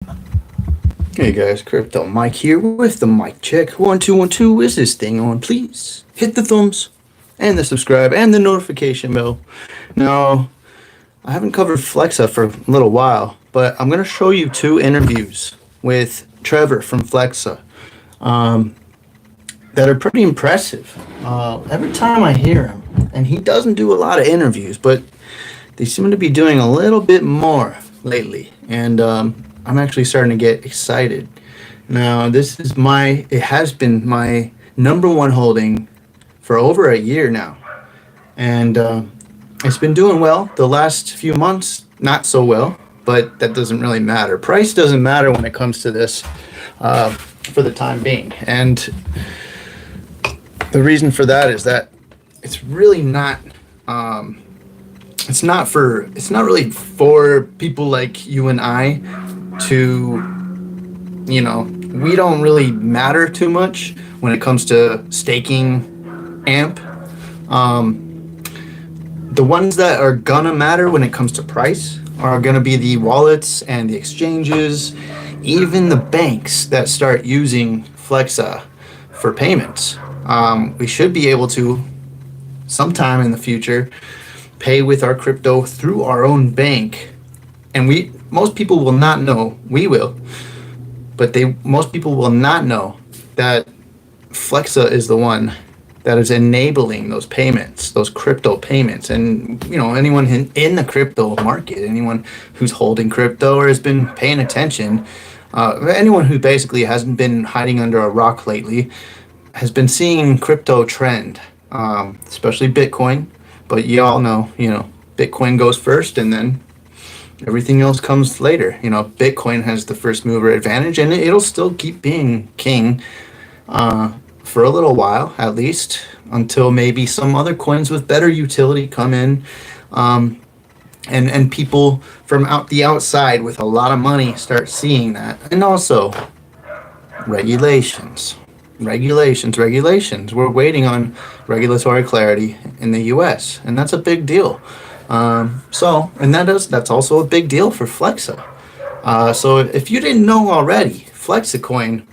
Hey guys, Crypto Mike here with the mic check. 1 2 1 2. Is this thing on? Please hit the thumbs and the subscribe and the notification bell. Now, I haven't covered Flexa for a little while, but I'm gonna show you two interviews with Trevor from Flexa that are pretty impressive. Every time I hear him, and he doesn't do a lot of interviews, but they seem to be doing a little bit more lately, and I'm actually starting to get excited. Now, it has been my number one holding for over a year now, and it's been doing well. The last few months, not so well, but that doesn't really matter. Price doesn't matter when it comes to this, for the time being, and the reason for that is that it's really not. It's not really for people like you and I to, we don't really matter too much when it comes to staking AMP. The ones that are gonna matter when it comes to price are gonna be the wallets and the exchanges, even the banks that start using Flexa for payments. We should be able to, sometime in the future, pay with our crypto through our own bank, and most people will not know. We will, but most people will not know that Flexa is the one that is enabling those payments, those crypto payments. And anyone in the crypto market, anyone who's holding crypto or has been paying attention, anyone who basically hasn't been hiding under a rock lately, has been seeing crypto trend, especially Bitcoin. But you all know, Bitcoin goes first and then everything else comes later. Bitcoin has the first mover advantage, and it'll still keep being king for a little while, at least, until maybe some other coins with better utility come in, and people from the outside with a lot of money start seeing that. And also regulations. We're waiting on regulatory clarity in the U.S., and that's a big deal. That's also a big deal for Flexa. So if you didn't know already, FlexaCoin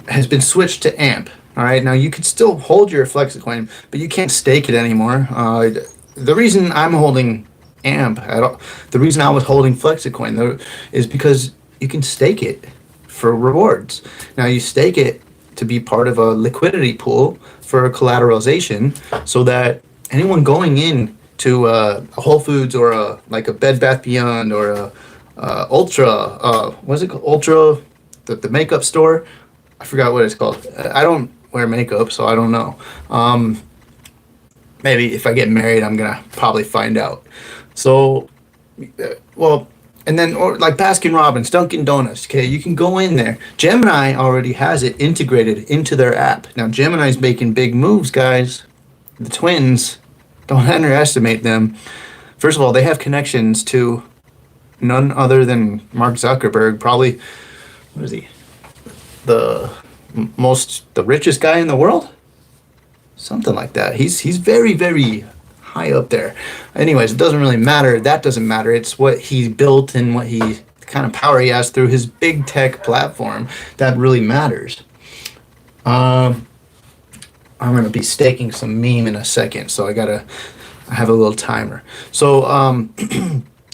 has been switched to AMP. All right, now you could still hold your FlexaCoin, but you can't stake it anymore. The reason I'm holding AMP, the reason I was holding FlexaCoin is because you can stake it for rewards. Now you stake it to be part of a liquidity pool for collateralization, so that anyone going in to a Whole Foods or a Bed Bath Beyond or a Ultra, what's it called? Ultra, the makeup store. I forgot what it's called. I don't wear makeup, so I don't know. Maybe if I get married, I'm gonna probably find out. So, and then, or like Baskin Robbins, Dunkin' Donuts, okay, you can go in there. Gemini already has it integrated into their app. Now, Gemini's making big moves, guys. The twins, don't underestimate them. First of all, they have connections to none other than Mark Zuckerberg, probably, what is he? The richest guy in the world? Something like that. He's very, very high up there. Anyways, it doesn't really matter. That doesn't matter. It's what he built and the kind of power he has through his big tech platform that really matters. I'm going to be staking some meme in a second, so I have a little timer. So,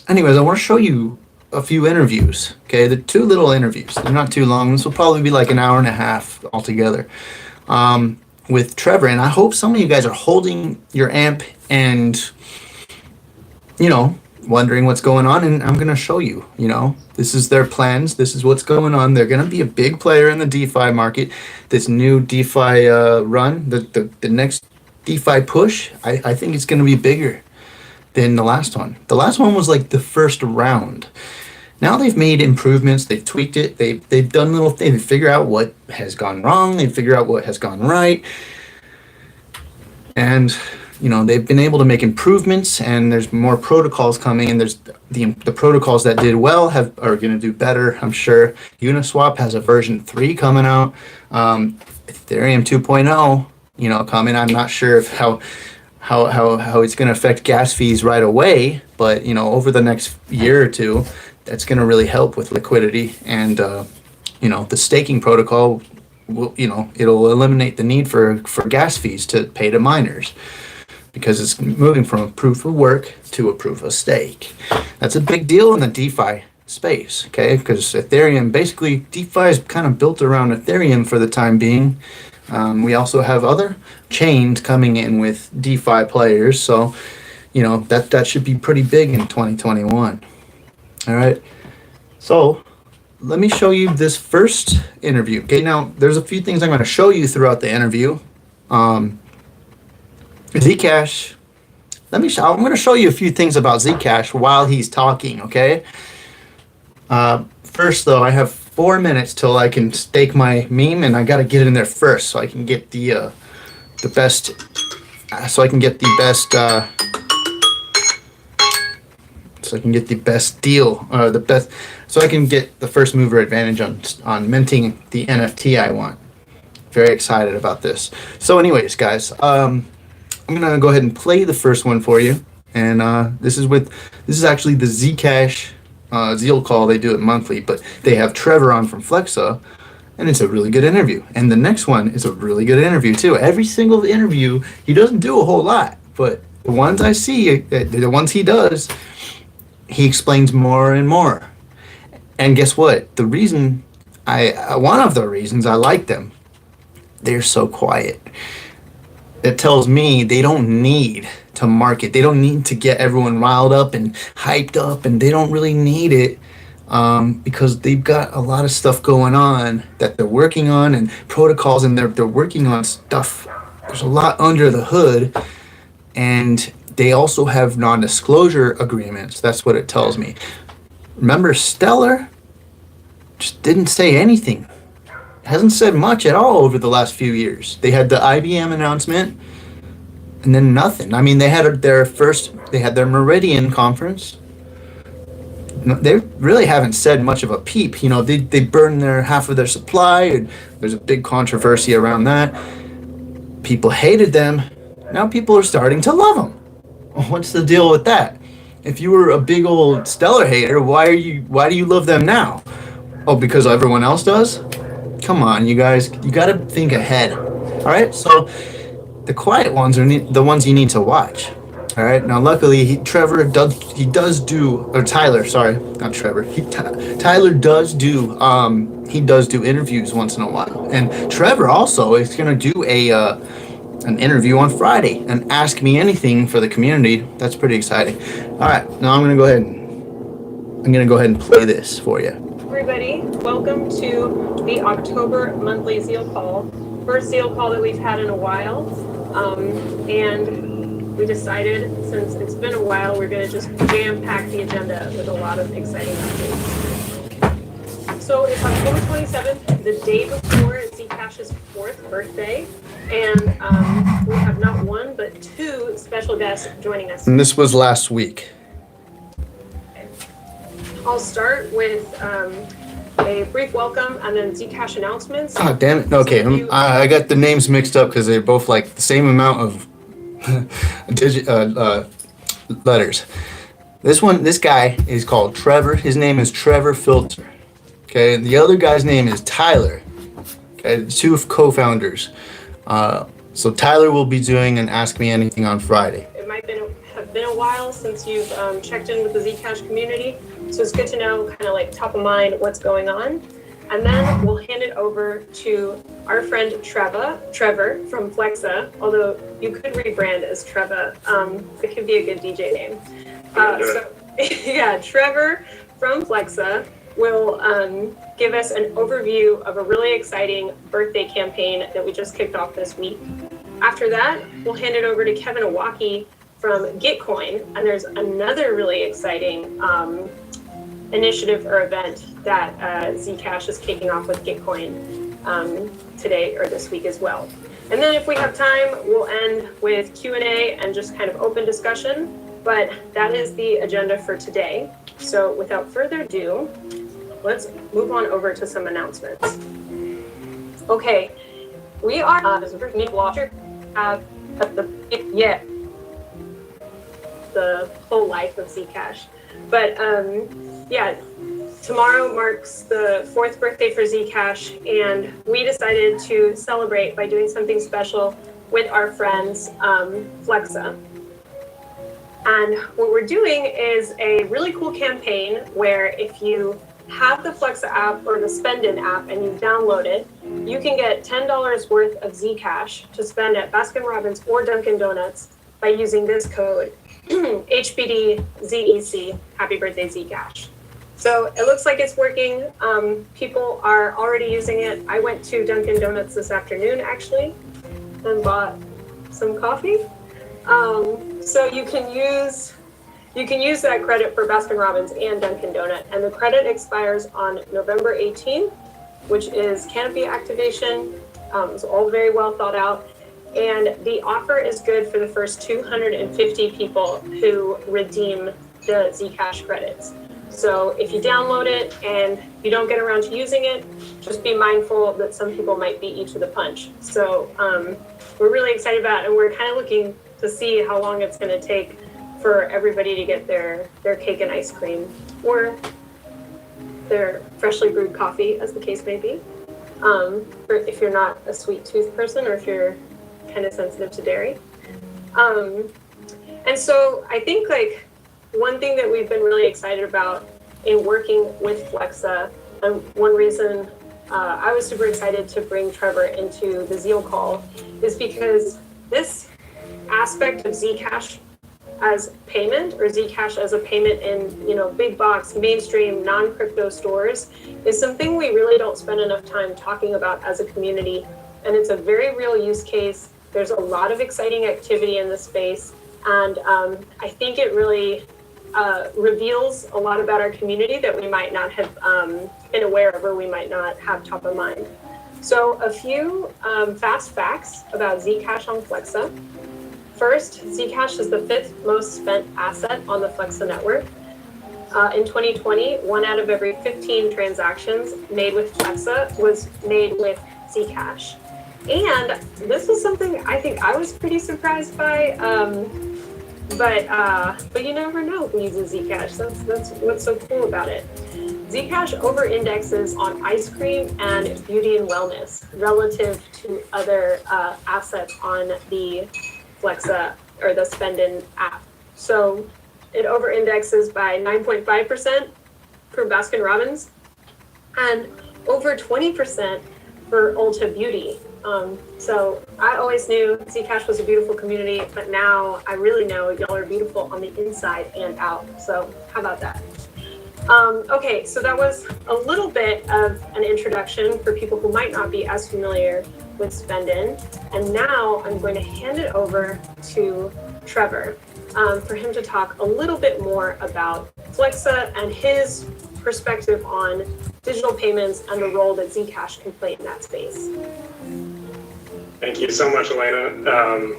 anyways, I want to show you a few interviews. Okay, the two little interviews. They're not too long. This will probably be like an hour and a half altogether. With Trevor, and I hope some of you guys are holding your AMP and wondering what's going on, and I'm going to show you. This is their plans, this is what's going on. They're going to be a big player in the DeFi market. This new DeFi run, the next DeFi push, I think it's going to be bigger than the last one. The last one was like the first round. Now they've made improvements, they've tweaked it, they've done little things, they figure out what has gone wrong, they figure out what has gone right, and they've been able to make improvements, and there's more protocols coming, and there's the protocols that did well are going to do better, I'm sure. Uniswap has a version 3 coming out, Ethereum 2.0, coming. I'm not sure if how it's going to affect gas fees right away, but over the next year or two, that's going to really help with liquidity. And the staking protocol will, it'll eliminate the need for gas fees to pay to miners, because it's moving from a proof of work to a proof of stake. That's a big deal in the DeFi space, okay? Because Ethereum, basically, DeFi is kind of built around Ethereum for the time being. We also have other chains coming in with DeFi players, so that should be pretty big in 2021. All right, so let me show you this first interview. Okay, now there's a few things I'm going to show you throughout the interview. Zcash. I'm going to show you a few things about Zcash while he's talking. Okay. First, though, I have 4 minutes till I can stake my meme, and I got to get it in there first so I can get the best. So I can get the best. So I can get the best deal, so I can get the first mover advantage on minting the NFT I want. Very excited about this. So anyways, guys, I'm gonna go ahead and play the first one for you. And this is actually the Zcash Zeal call. They do it monthly, but they have Trevor on from Flexa, and it's a really good interview. And the next one is a really good interview too. Every single interview, he doesn't do a whole lot, but the ones I see, the ones he does, he explains more and more. And guess what? One of the reasons I like them, they're so quiet. It tells me they don't need to market. They don't need to get everyone riled up and hyped up, and they don't really need it because they've got a lot of stuff going on that they're working on, and protocols, and they're working on stuff. There's a lot under the hood, and they also have non-disclosure agreements. That's what it tells me. Remember, Stellar just didn't say anything. Hasn't said much at all over the last few years. They had the IBM announcement, and then nothing. I mean, they had their Meridian conference. They really haven't said much of a peep. They burned half of their supply, and there's a big controversy around that. People hated them. Now people are starting to love them. What's the deal with that? If you were a big old Stellar hater, why do you love them now? Oh, because everyone else does? Come on, you guys, you got to think ahead. All right, so the quiet ones are the ones you need to watch. All right, now luckily Tyler does do interviews once in a while, and Trevor also is going to do an interview on Friday and ask me anything for the community. That's pretty exciting. All right, now I'm gonna go ahead and play this for you. Everybody, welcome to the October monthly Zeal call. First Zeal call that we've had in a while, and we decided, since it's been a while, we're gonna just jam-pack the agenda with a lot of exciting updates. So it's October 27th, the day before Zcash's 4th birthday. And we have not one, but two special guests joining us. And this was last week. I'll start with a brief welcome and then Zcash announcements. Oh, damn it. Okay, I got the names mixed up because they're both like the same amount of letters. This guy is called Trevor. His name is Trevor Filter. Okay, and the other guy's name is Tyler. Okay, the two co-founders. So Tyler will be doing an Ask Me Anything on Friday. It might have been a while since you've checked in with the Zcash community, so it's good to know kind of like top of mind what's going on. And then we'll hand it over to our friend Trevor from Flexa, although you could rebrand as Trevor. It could be a good DJ name. Trevor from Flexa will give us an overview of a really exciting birthday campaign that we just kicked off this week. After that, we'll hand it over to Kevin Iwaki from Gitcoin, and there's another really exciting initiative or event that Zcash is kicking off with Gitcoin today or this week as well. And then if we have time, we'll end with Q&A and just kind of open discussion, but that is the agenda for today. So without further ado, let's move on over to some announcements. Okay, we are the whole life of Zcash, but yeah, tomorrow marks the 4th birthday for Zcash, and we decided to celebrate by doing something special with our friends, Flexa. And what we're doing is a really cool campaign where if you have the Flexa app or the Spendin app and you download it, you can get $10 worth of Zcash to spend at Baskin-Robbins or Dunkin' Donuts by using this code, HBDZEC, Happy Birthday Zcash. So it looks like it's working. People are already using it. I went to Dunkin' Donuts this afternoon, actually, and bought some coffee. So you can use that credit for Baskin-Robbins and Dunkin' Donut, and the credit expires on November 18th, which is canopy activation. It's all very well thought out, and the offer is good for the first 250 people who redeem the Zcash credits. So if you download it and you don't get around to using it, just be mindful that some people might beat you to the punch. So we're really excited about it, and we're kind of looking to see how long it's going to take for everybody to get their cake and ice cream, or their freshly brewed coffee, as the case may be. If you're not a sweet tooth person, or if you're kind of sensitive to dairy. And so I think like one thing that we've been really excited about in working with Flexa, and one reason I was super excited to bring Trevor into the Zeal call, is because this aspect of Zcash as payment, or Zcash as a payment in, big box, mainstream, non-crypto stores, is something we really don't spend enough time talking about as a community. And it's a very real use case. There's a lot of exciting activity in the space. And I think it really reveals a lot about our community that we might not have been aware of, or we might not have top of mind. So a few fast facts about Zcash on Flexa. First, Zcash is the 5th most spent asset on the Flexa network. In 2020, 1 out of every 15 transactions made with Flexa was made with Zcash. And this is something I think I was pretty surprised by, but you never know who uses Zcash. That's what's so cool about it. Zcash over-indexes on ice cream and beauty and wellness relative to other assets on the Flexa or the Spendin app. So it over-indexes by 9.5% for Baskin-Robbins and over 20% for Ulta Beauty. So I always knew Zcash was a beautiful community, but now I really know y'all are beautiful on the inside and out. So how about that? Okay, so that was a little bit of an introduction for people who might not be as familiar with Spendin. And now I'm going to hand it over to Trevor for him to talk a little bit more about Flexa and his perspective on digital payments and the role that Zcash can play in that space. Thank you so much, Elena.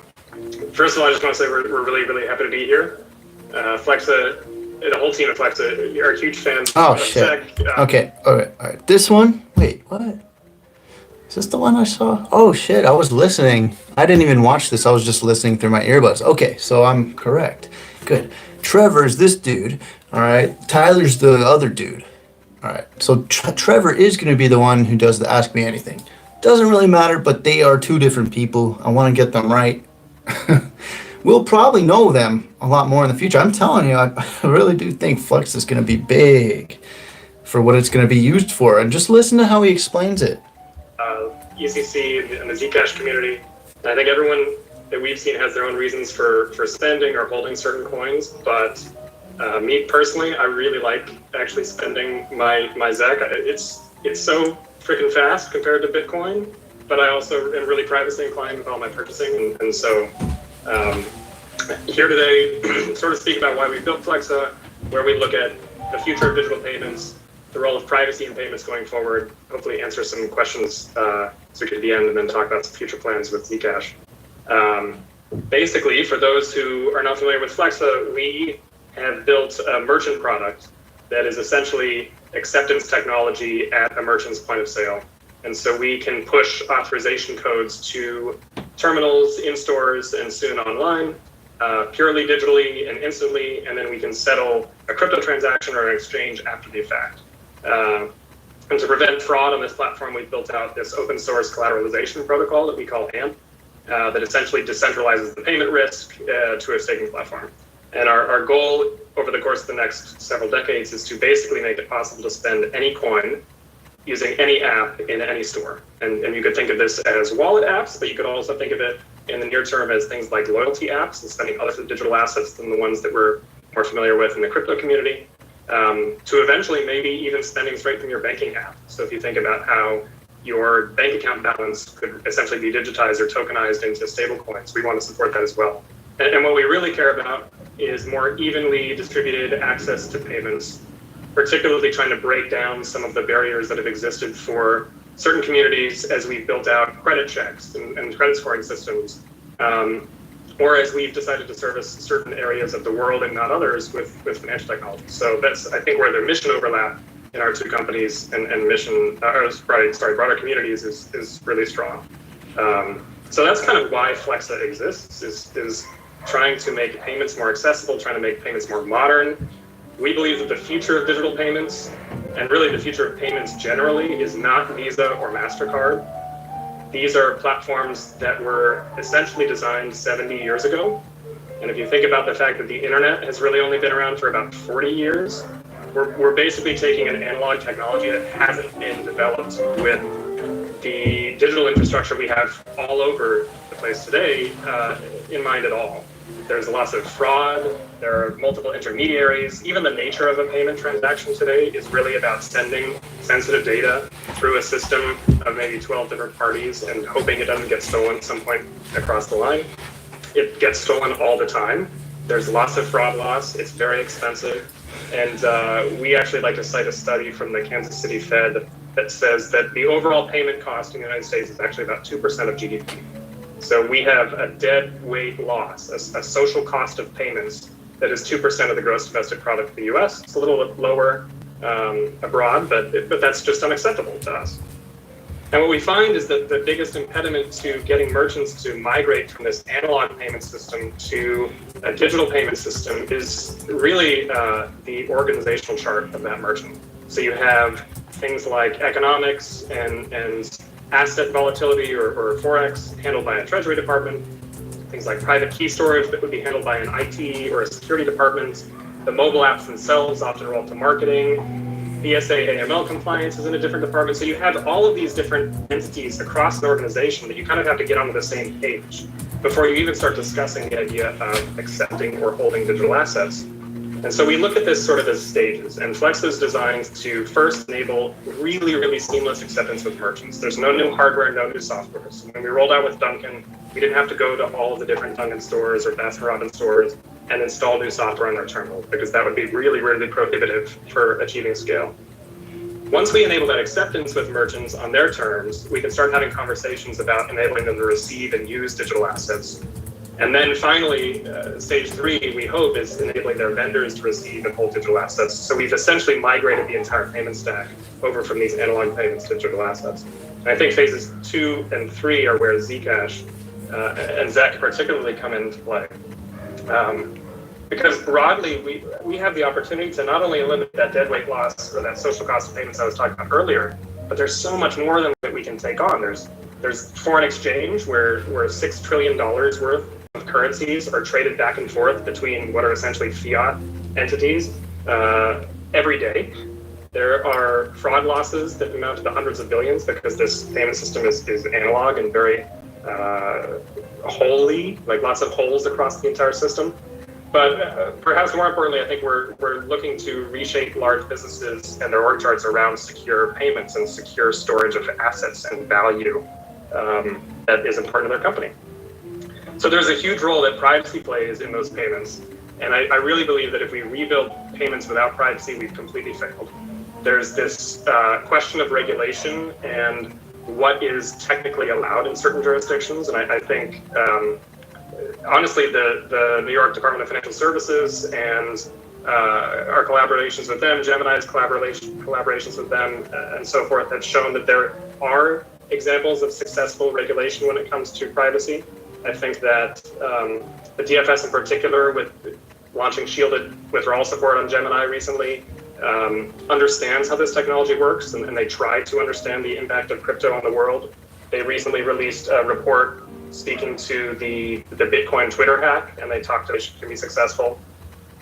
First of all, I just want to say we're really, really happy to be here. Flexa, the whole team at Flexa, you're a huge fan of shit. tech. Okay, all right. This one? Wait, what? Is this the one I saw? Oh shit, I was listening. I didn't even watch this. I was just listening through my earbuds. Okay, so I'm correct. Good. Trevor's this dude. All right. Tyler's the other dude. All right. So Trevor is going to be the one who does the Ask Me Anything. Doesn't really matter, but they are two different people. I want to get them right. We'll probably know them a lot more in the future. I'm telling you, I really do think Flex is going to be big for what it's going to be used for. And just listen to how he explains it. ECC and the Zcash community. And I think everyone that we've seen has their own reasons for spending or holding certain coins. But me personally, I really like actually spending my ZEC. It's so freaking fast compared to Bitcoin, but I also am really privacy inclined with all my purchasing. And so here today, sort of speak about why we built Flexa, where we look at the future of digital payments, the role of privacy in payments going forward, hopefully answer some questions so we can at the end, and then talk about some future plans with Zcash. Basically, for those who are not familiar with Flexa, we have built a merchant product that is essentially acceptance technology at a merchant's point of sale. And so we can push authorization codes to terminals in stores and soon online. purely digitally and instantly, and then we can settle a crypto transaction or an exchange after the fact. And to prevent fraud on this platform, we've built out this open source collateralization protocol that we call AMP, that essentially decentralizes the payment risk to a staking platform. And our goal over the course of the next several decades is to basically make it possible to spend any coin using any app in any store. And you could think of this as wallet apps, but you could also think of it in the near term as things like loyalty apps and spending other digital assets than the ones that we're more familiar with in the crypto community, to eventually maybe even spending straight from your banking app. So if you think about how your bank account balance could essentially be digitized or tokenized into stablecoins, we want to support that as well. And what we really care about is more evenly distributed access to payments, particularly trying to break down some of the barriers that have existed for certain communities as we've built out credit checks and credit scoring systems, or as we've decided to service certain areas of the world and not others with financial technology. So that's, I think, where the mission overlap in our two companies and mission, broader communities is really strong. So that's kind of why Flexa exists, is trying to make payments more accessible, trying to make payments more modern. We believe that the future of digital payments, and really the future of payments generally, is not Visa or MasterCard. These are platforms that were essentially designed 70 years ago. And if you think about the fact that the internet has really only been around for about 40 years, we're basically taking an analog technology that hasn't been developed with the digital infrastructure we have all over the place today in mind at all. There's lots of fraud, there are multiple intermediaries. Even the nature of a payment transaction today is really about sending sensitive data through a system of maybe 12 different parties and hoping it doesn't get stolen at some point across the line. It gets stolen all the time. There's lots of fraud loss, it's very expensive. And we actually like to cite a study from the Kansas City Fed that says that the overall payment cost in the United States is actually about 2% of GDP. So we have a dead weight loss, a social cost of payments that is 2% of the gross domestic product of the US. It's a little bit lower abroad, but that's just unacceptable to us. And what we find is that the biggest impediment to getting merchants to migrate from this analog payment system to a digital payment system is really the organizational chart of that merchant. So you have things like economics and asset volatility or Forex handled by a treasury department, things like private key storage that would be handled by an IT or a security department. The mobile apps themselves often roll to marketing. BSA AML compliance is in a different department. So you have all of these different entities across an organization that you kind of have to get onto the same page before you even start discussing the idea of accepting or holding digital assets. And so we look at this sort of as stages, and Flexa is designed to first enable really, really seamless acceptance with merchants. There's no new hardware, no new software. So when we rolled out with Dunkin', we didn't have to go to all of the different Dunkin' stores or Baskin-Robbins stores and install new software on their terminal, because that would be really, really prohibitive for achieving scale. Once we enable that acceptance with merchants on their terms, we can start having conversations about enabling them to receive and use digital assets. And then finally, stage 3, we hope, is enabling their vendors to receive and hold digital assets. So we've essentially migrated the entire payment stack over from these analog payments to digital assets. And I think phases 2 and 3 are where Zcash and Zec particularly come into play. Because broadly, we have the opportunity to not only eliminate that deadweight loss or that social cost of payments I was talking about earlier, but there's so much more than that we can take on. There's foreign exchange where $6 trillion worth of currencies are traded back and forth between what are essentially fiat entities every day. There are fraud losses that amount to the hundreds of billions because this payment system is analog and very holy, like lots of holes across the entire system. But perhaps more importantly, I think we're looking to reshape large businesses and their org charts around secure payments and secure storage of assets and value that is important to their company. So there's a huge role that privacy plays in those payments. And I really believe that if we rebuild payments without privacy, we've completely failed. There's this question of regulation and what is technically allowed in certain jurisdictions. And I think, honestly, the New York Department of Financial Services and our collaborations with them, Gemini's collaborations with them, and so forth, have shown that there are examples of successful regulation when it comes to privacy. I think that the DFS in particular, with launching shielded withdrawal support on Gemini recently, understands how this technology works, and they try to understand the impact of crypto on the world. They recently released a report speaking to the Bitcoin Twitter hack, and they talked about it can be successful.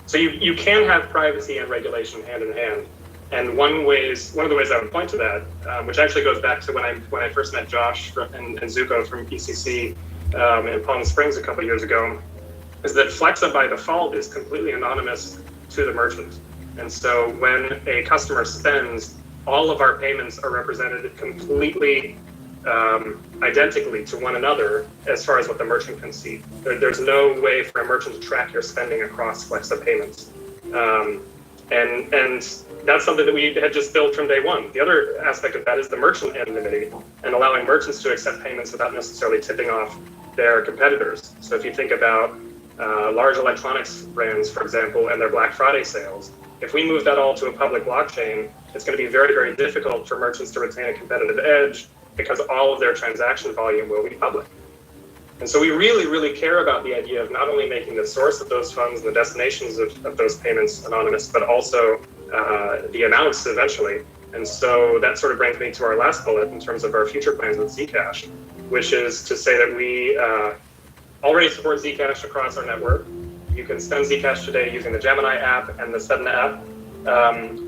So you can have privacy and regulation hand in hand. And one of the ways I would point to that, which actually goes back to when I first met Josh and Zuko from ECC in Palm Springs a couple of years ago, is that Flexa by default is completely anonymous to the merchant. And so when a customer spends, all of our payments are represented completely identically to one another as far as what the merchant can see. There's no way for a merchant to track your spending across Flexa payments. And that's something that we had just built from day one. The other aspect of that is the merchant anonymity and allowing merchants to accept payments without necessarily tipping off their competitors. So if you think about large electronics brands, for example, and their Black Friday sales, if we move that all to a public blockchain, it's going to be very, very difficult for merchants to retain a competitive edge because all of their transaction volume will be public. And so we really, really care about the idea of not only making the source of those funds and the destinations of those payments anonymous, but also the amounts eventually. And so that sort of brings me to our last bullet in terms of our future plans with Zcash, which is to say that we already support Zcash across our network. You can spend Zcash today using the Gemini app and the Sedna app.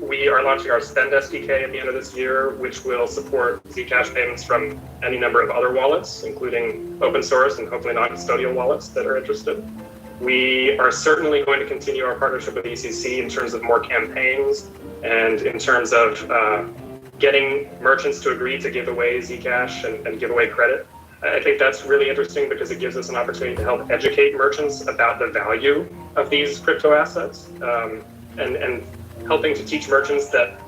We are launching our Spend SDK at the end of this year, which will support Zcash payments from any number of other wallets, including open source and hopefully non-custodial wallets that are interested. We are certainly going to continue our partnership with ECC in terms of more campaigns and in terms of getting merchants to agree to give away Zcash and give away credit. I think that's really interesting because it gives us an opportunity to help educate merchants about the value of these crypto assets and helping to teach merchants that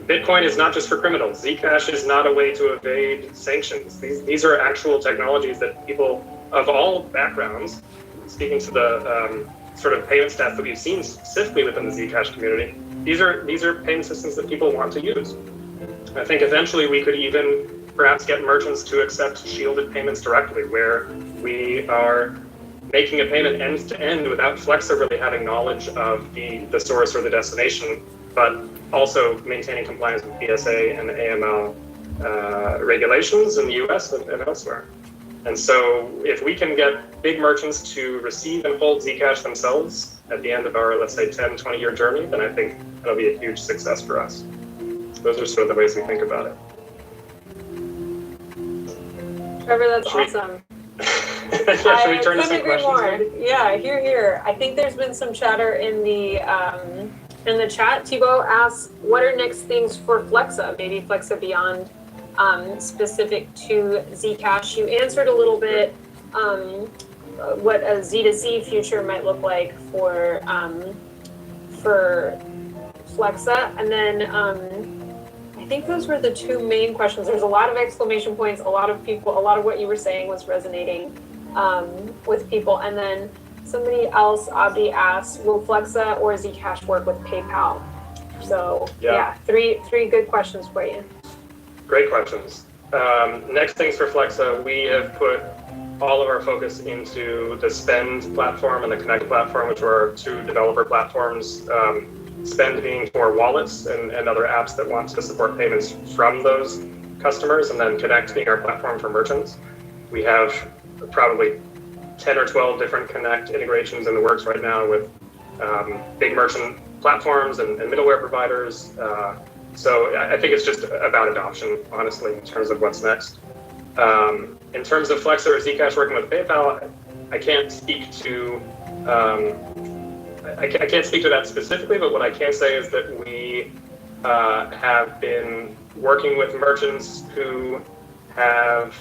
Bitcoin is not just for criminals. Zcash is not a way to evade sanctions. These are actual technologies that people of all backgrounds, speaking to the sort of payment stats that we've seen specifically within the Zcash community, these are payment systems that people want to use. I think eventually we could even perhaps get merchants to accept shielded payments directly, where we are making a payment end to end without Flexa really having knowledge of the source or the destination, but also maintaining compliance with BSA and AML regulations in the US and elsewhere. And so if we can get big merchants to receive and hold Zcash themselves at the end of our, let's say, 10, 20-year journey, then I think that'll be a huge success for us. Those are sort of the ways we think about it. Trevor, that's awesome. Should we turn to some questions? Maybe? Yeah, here. I think there's been some chatter in the chat. Thibaut asks, what are next things for Flexa? Maybe Flexa beyond specific to Zcash. You answered a little bit what a Z2Z future might look like for Flexa, and then I think those were the two main questions. There's a lot of exclamation points. A lot of what you were saying was resonating with people. And then somebody else, Abdi, asked, will Flexa or Zcash work with PayPal? So yeah, three good questions for you. Great questions. Next things for Flexa, we have put all of our focus into the Spend platform and the Connect platform, which are our two developer platforms. Spend being for wallets and other apps that want to support payments from those customers, and then Connect being our platform for merchants. We have probably 10 or 12 different Connect integrations in the works right now with big merchant platforms and middleware providers. So I think it's just about adoption, honestly, in terms of what's next. In terms of Flexa or Zcash working with PayPal, I can't speak to I can't speak to that specifically, but what I can say is that we have been working with merchants who have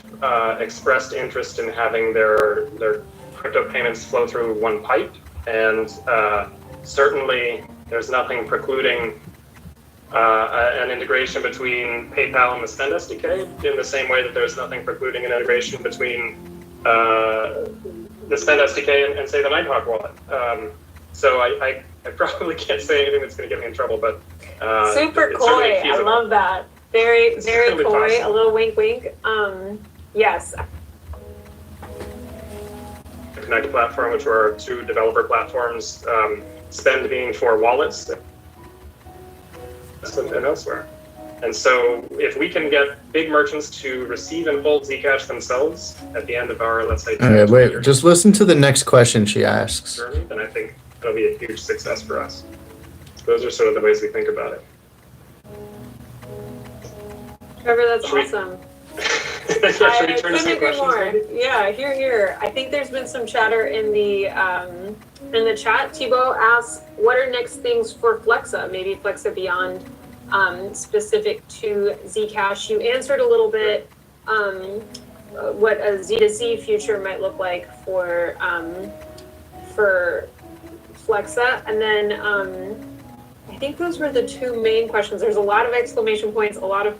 expressed interest in having their crypto payments flow through one pipe, and certainly there's nothing precluding an integration between PayPal and the Spend SDK in the same way that there's nothing precluding an integration between the Spend SDK and say the Nighthawk wallet. So I probably can't say anything that's going to get me in trouble, but super coy. I love that. Very coy. Possible. A little wink. Yes. Connect platform, which are our two developer platforms, Spend being for wallets and elsewhere. And so if we can get big merchants to receive and hold Zcash themselves at the end of our, let's say, Okay, wait, just listen to the next question she asks. journey, then I think that'll be a huge success for us. Those are sort of the ways we think about it. Trevor, that's awesome. Yeah, should we turn to some questions then? Yeah, here. I think there's been some chatter in the chat. Thibaut asks, what are next things for Flexa? Maybe Flexa beyond specific to Zcash. You answered a little bit what a Z2Z future might look like for Flexa, and then I think those were the two main questions. There's a lot of exclamation points. A lot of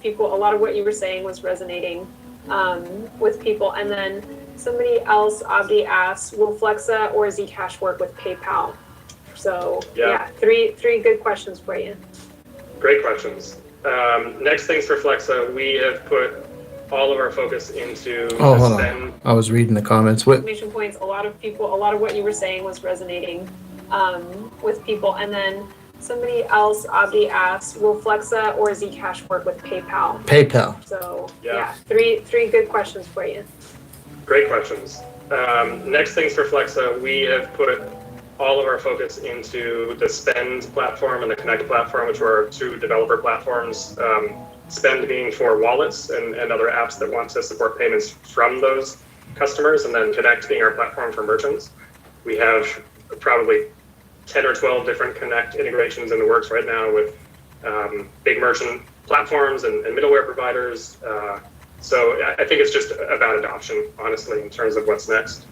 what you were saying was resonating with people. And then somebody else, Abdi, asks, will Flexa or Zcash work with PayPal? So yeah, three good questions for you. Great questions. Next things for Flexa, we have put all of our focus into hold spend. on. I was reading the comments. What? Exclamation points. A lot of what you were saying was resonating with people. And then somebody else, Abdi, asks, will Flexa or Zcash work with PayPal? PayPal. So yeah, three good questions for you. Great questions. Next things for Flexa, we have put all of our focus into the Spend platform and the Connect platform, which are our two developer platforms. Spend being for wallets and other apps that want to support payments from those customers, and then Connect being our platform for merchants. We have probably 10 or 12 different Connect integrations in the works right now with big merchant platforms and middleware providers. So I think it's just about adoption, honestly, in terms of what's next.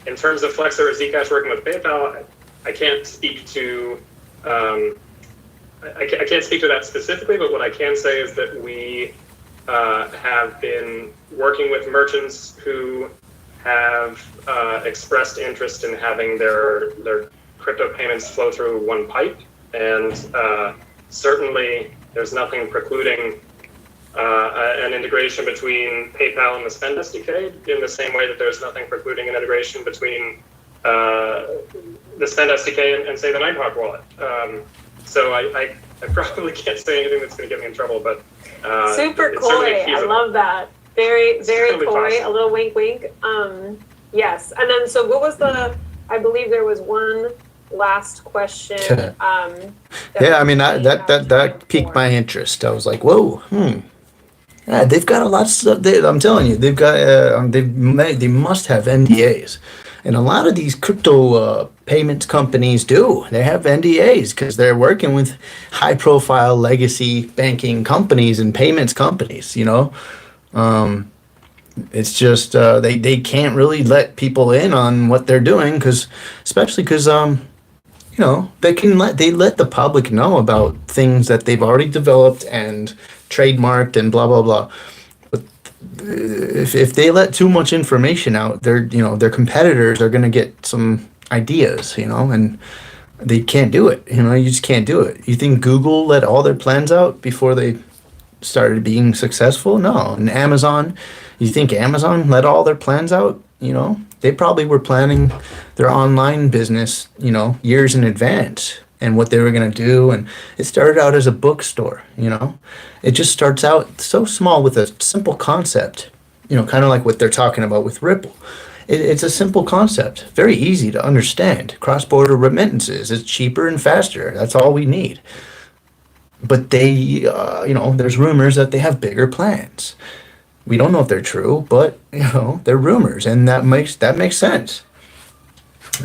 In terms of Flexa or Zcash working with PayPal, I can't speak to I can't speak to that specifically, but what I can say is that we have been working with merchants who have expressed interest in having their crypto payments flow through one pipe, and certainly there's nothing precluding an integration between PayPal and the Spend SDK in the same way that there's nothing precluding an integration between the Spend SDK and say the Nighthawk wallet. So I probably can't say anything that's going to get me in trouble, but super coy. I love that. Very coy. Possible. A little wink, wink. Yes. And then, so what was I believe there was one last question. Yeah, I mean, that piqued my interest. I was like, whoa, Yeah, they've got a lot of stuff. I'm telling you, they've got they must have NDAs, and a lot of these crypto payments companies do. They have NDAs because they're working with high-profile legacy banking companies and payments companies. You know, it's just they can't really let people in on what they're doing especially because you know, they let the public know about things that they've already developed and trademarked and blah blah blah. But if they let too much information out, their competitors are going to get some ideas, you know, and they can't do it. You know, you just can't do it. You think Google let all their plans out before they started being successful? No. And Amazon, you think Amazon let all their plans out? You know, they probably were planning their online business, you know, years in advance and what they were going to do. And it started out as a bookstore, you know. It just starts out so small with a simple concept, you know, kind of like what they're talking about with Ripple. It's a simple concept, very easy to understand. Cross-border remittances, it's cheaper and faster. That's all we need. But they, you know, there's rumors that they have bigger plans. We don't know if they're true, but, you know, they're rumors, and that makes sense.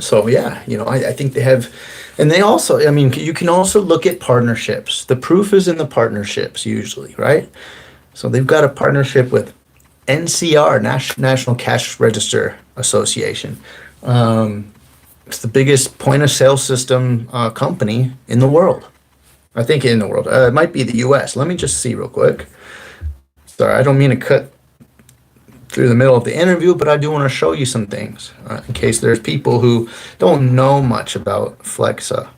So, yeah, you know, I think they have, and they also, I mean, you can also look at partnerships. The proof is in the partnerships usually, right? So they've got a partnership with NCR, National Cash Register Association. It's the biggest point of sale system company in the world. I think in the world. It might be the US. Let me just see real quick. Sorry, I don't mean to cut through the middle of the interview, but I do want to show you some things in case there's people who don't know much about Flexa.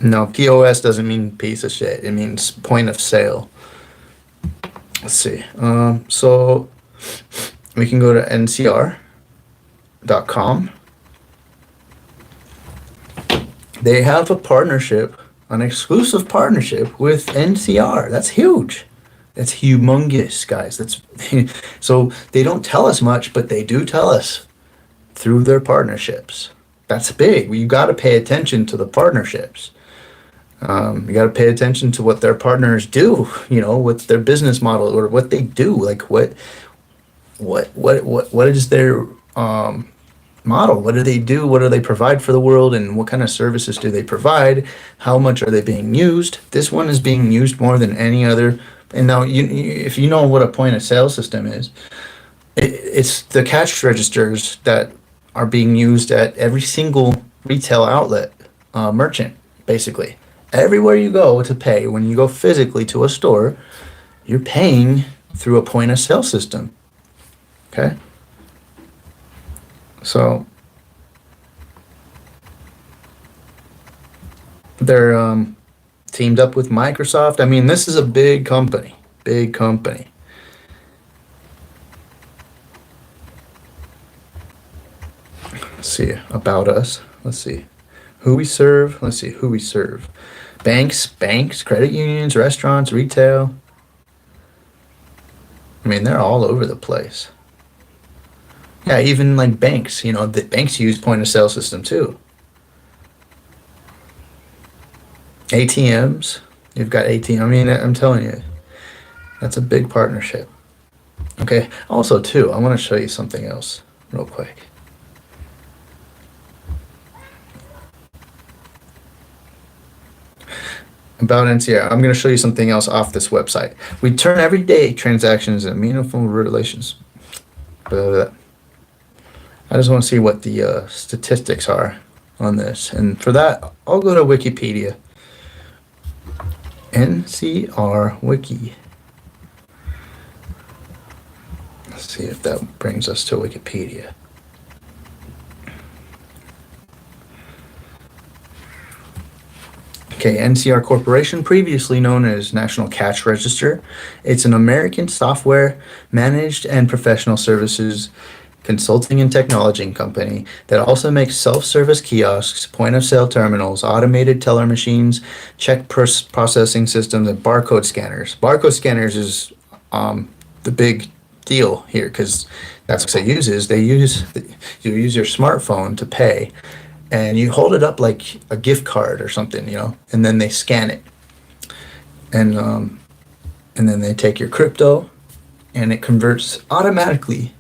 No, POS doesn't mean piece of shit. It means point of sale. let's see. So we can go to ncr.com. They have a partnership, an exclusive partnership with NCR. That's huge. That's humongous, guys. That's so they don't tell us much, but they do tell us through their partnerships. That's big. You got to pay attention to the partnerships. You got to pay attention to what their partners do. You know, what their business model or what they do. Like what is their model? What do they do? What do they provide for the world? And what kind of services do they provide? How much are they being used? This one is being used more than any other. And now, if you know what a point of sale system is, it's the cash registers that are being used at every single retail outlet, merchant, basically. Everywhere you go to pay, when you go physically to a store, you're paying through a point of sale system. Okay? So they're teamed up with Microsoft. I mean, this is a big company. Big company. Let's see, about us. Let's see. Who we serve. Let's see who we serve. Banks, credit unions, restaurants, retail. I mean, they're all over the place. Yeah, even like banks, you know, the banks use point of sale system too. ATMs, you've got ATM. I mean, I'm telling you, that's a big partnership. Okay, also too, I want to show you something else real quick. About NCR, I'm going to show you something else off this website. We turn everyday transactions into meaningful relations. Blah, blah, blah. I just want to see what the statistics are on this. And for that, I'll go to Wikipedia. NCR Wiki. Let's see if that brings us to Wikipedia. Okay, NCR Corporation, previously known as National Cash Register. It's an American software managed and professional services consulting and technology company that also makes self-service kiosks, point-of-sale terminals, automated teller machines, check processing systems, and barcode scanners. Barcode scanners is the big deal here because that's what they use. You use your smartphone to pay, and you hold it up like a gift card or something, you know, and then they scan it, and then they take your crypto, and it converts automatically,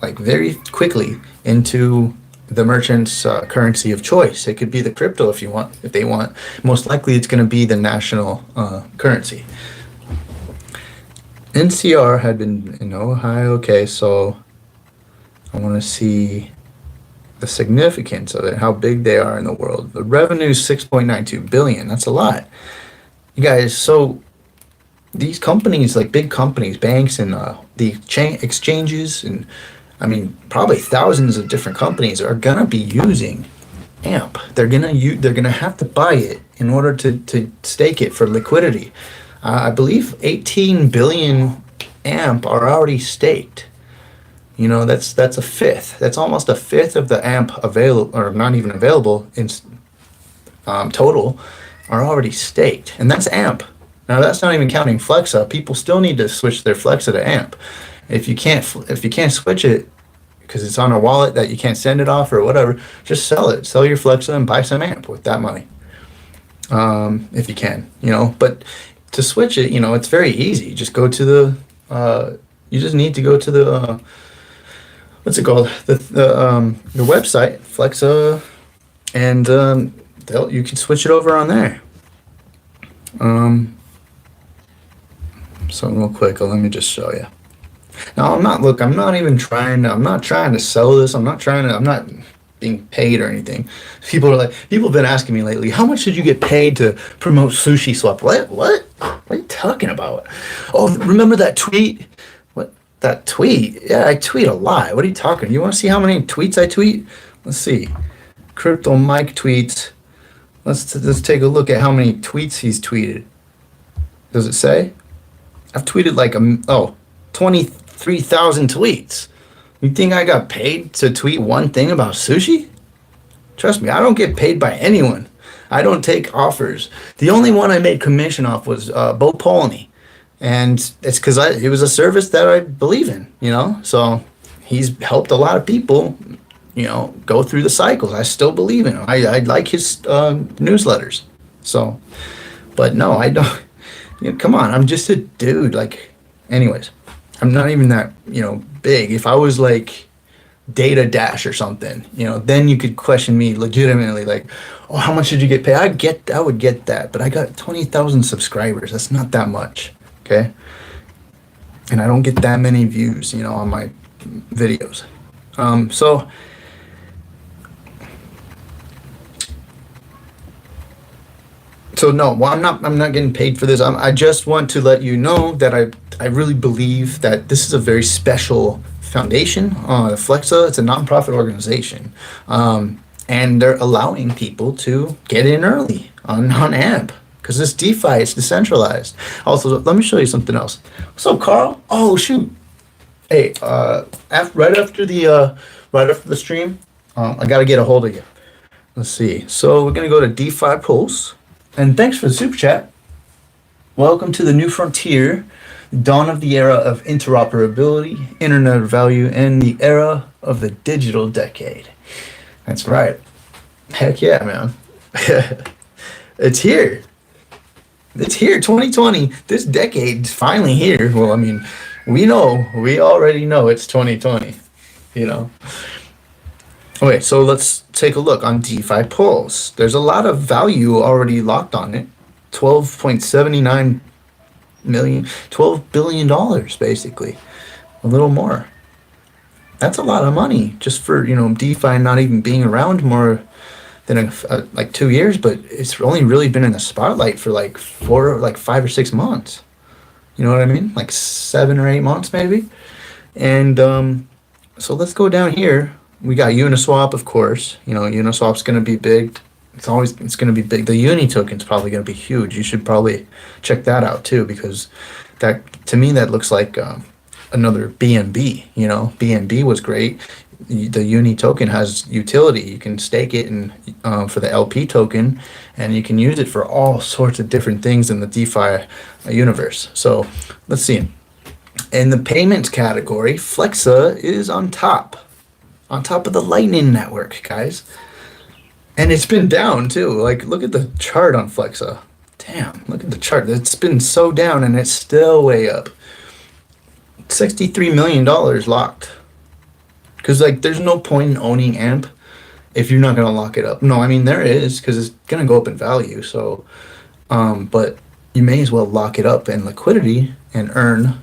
like very quickly, into the merchant's currency of choice. It could be the crypto if they want. Most likely it's going to be the national currency. NCR had been in Ohio. Okay, so I want to see the significance of it, how big they are in the world. The revenue is 6.92 billion. That's a lot. You guys, so these companies, like big companies, banks, and the exchanges, and I mean, probably thousands of different companies are gonna be using AMP. They're gonna have to buy it in order to stake it for liquidity. I believe 18 billion AMP are already staked. You know, that's a fifth. That's almost a fifth of the AMP available, or not even available in total, are already staked, and that's AMP. Now that's not even counting Flexa. People still need to switch their Flexa to AMP. If you can't switch it because it's on a wallet that you can't send it off or whatever, just sell it. Sell your Flexa and buy some AMP with that money, if you can. You know, but to switch it, you know, it's very easy. Just go to the. You just need to go to the. What's it called? The website Flexa, and you can switch it over on there. So real quick, let me just show you. Now I'm not trying to sell this. I'm not being paid or anything. People have been asking me lately, how much did you get paid to promote Sushi Swap? What are you talking about? Oh, remember that tweet? What, that tweet? Yeah, I tweet a lot. What are you talking? You want to see how many tweets I tweet? Let's see. Crypto Mike tweets. Let's take a look at how many tweets he's tweeted. Does it say? I've tweeted like 23,000 tweets. You think I got paid to tweet one thing about sushi? Trust me, I don't get paid by anyone. I don't take offers. The only one I made commission off was Bo Polney. And it's because it was a service that I believe in, you know? So he's helped a lot of people, you know, go through the cycles. I still believe in him. I like his newsletters. So, but no, I don't. You know, come on, I'm just a dude. Like, anyways, I'm not even that, you know, big. If I was like Data Dash or something, you know, then you could question me legitimately, like, oh, how much did you get paid? I would get that, but I got 20,000 subscribers. That's not that much, okay? And I don't get that many views, you know, on my videos. So no, well, I'm not getting paid for this. I just want to let you know that I really believe that this is a very special foundation. Flexa, it's a nonprofit organization, and they're allowing people to get in early on AMP because this DeFi is decentralized. Also, let me show you something else. What's up, Carl? Oh shoot! Hey, right after the stream, I gotta get a hold of you. Let's see. So we're gonna go to DeFi Pulse. And thanks for the super chat. Welcome to the new frontier, dawn of the era of interoperability, internet of value, and the era of the digital decade. That's right. Heck yeah, man. It's here. It's here, 2020. This decade's finally here. Well, I mean, we already know it's 2020, you know. Okay, so let's take a look on DeFi Pulse. There's a lot of value already locked on it. $12.79 million, $12 billion basically. A little more. That's a lot of money just for, you know, DeFi not even being around more than like 2 years, but it's only really been in the spotlight for like 5 or 6 months. You know what I mean? Like 7 or 8 months maybe. And so let's go down here. We got Uniswap, of course. You know, Uniswap's going to be big. It's going to be big. The Uni token's probably going to be huge. You should probably check that out too, because that, to me, that looks like another BNB. You know, BNB was great. The Uni token has utility. You can stake it for the LP token, and you can use it for all sorts of different things in the DeFi universe. So let's see. In the payments category, Flexa is on top of the Lightning Network, guys. And it's been down too. Like, look at the chart on Flexa. Damn, look at the chart. It's been so down and it's still way up. $63 million locked. Because, like, there's no point in owning AMP if you're not going to lock it up. No, I mean, there is, because it's going to go up in value. So, but you may as well lock it up in liquidity and earn,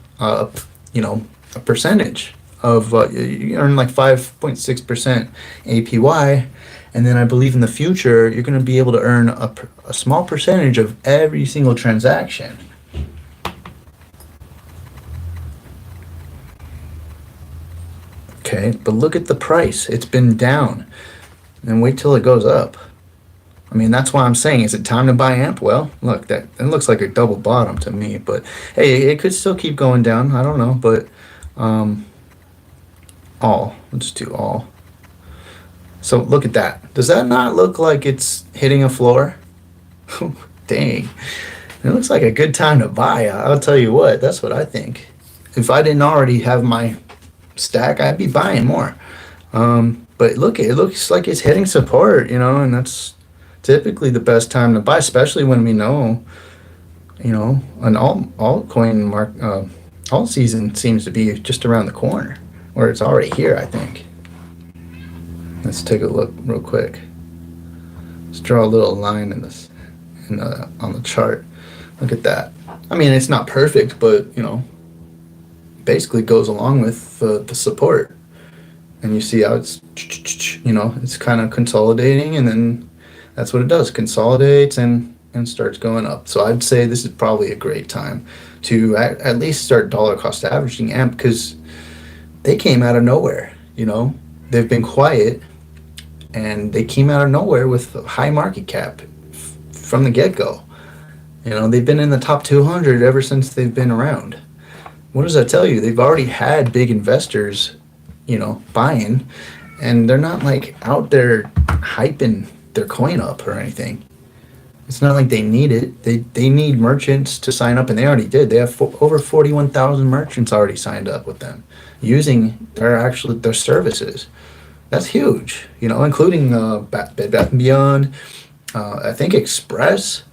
you know, a percentage of, you earn like 5.6% APY. And then I believe in the future, you're going to be able to earn a small percentage of every single transaction. Okay, but look at the price. It's been down. And wait till it goes up. I mean, that's why I'm saying, is it time to buy AMP? Well, look, it looks like a double bottom to me. But hey, it could still keep going down. I don't know, but all. Let's do all. So look at that. Does that not look like it's hitting a floor? Dang. It looks like a good time to buy. I'll tell you what, that's what I think. If I didn't already have my stack, I'd be buying more. But look, it looks like it's hitting support, you know, and that's typically the best time to buy, especially when we know, you know, an altcoin alt season seems to be just around the corner, or it's already here, I think. Let's take a look real quick. Let's draw a little line on the chart. Look at that. I mean, it's not perfect, but, you know, basically goes along with the support. And you see how it's, you know, it's kind of consolidating, and then that's what it does. Consolidates and starts going up. So I'd say this is probably a great time to at least start dollar cost averaging AMP, because they came out of nowhere, you know. They've been quiet, and they came out of nowhere with a high market cap from the get-go. You know, they've been in the top 200 ever since they've been around. What does that tell you? They've already had big investors, you know, buying, and they're not like out there hyping their coin up or anything. It's not like they need it. They need merchants to sign up, and they already did. They have over 41,000 merchants already signed up with them, using their services. That's huge, you know, including Bed Bath and Beyond, I think Express,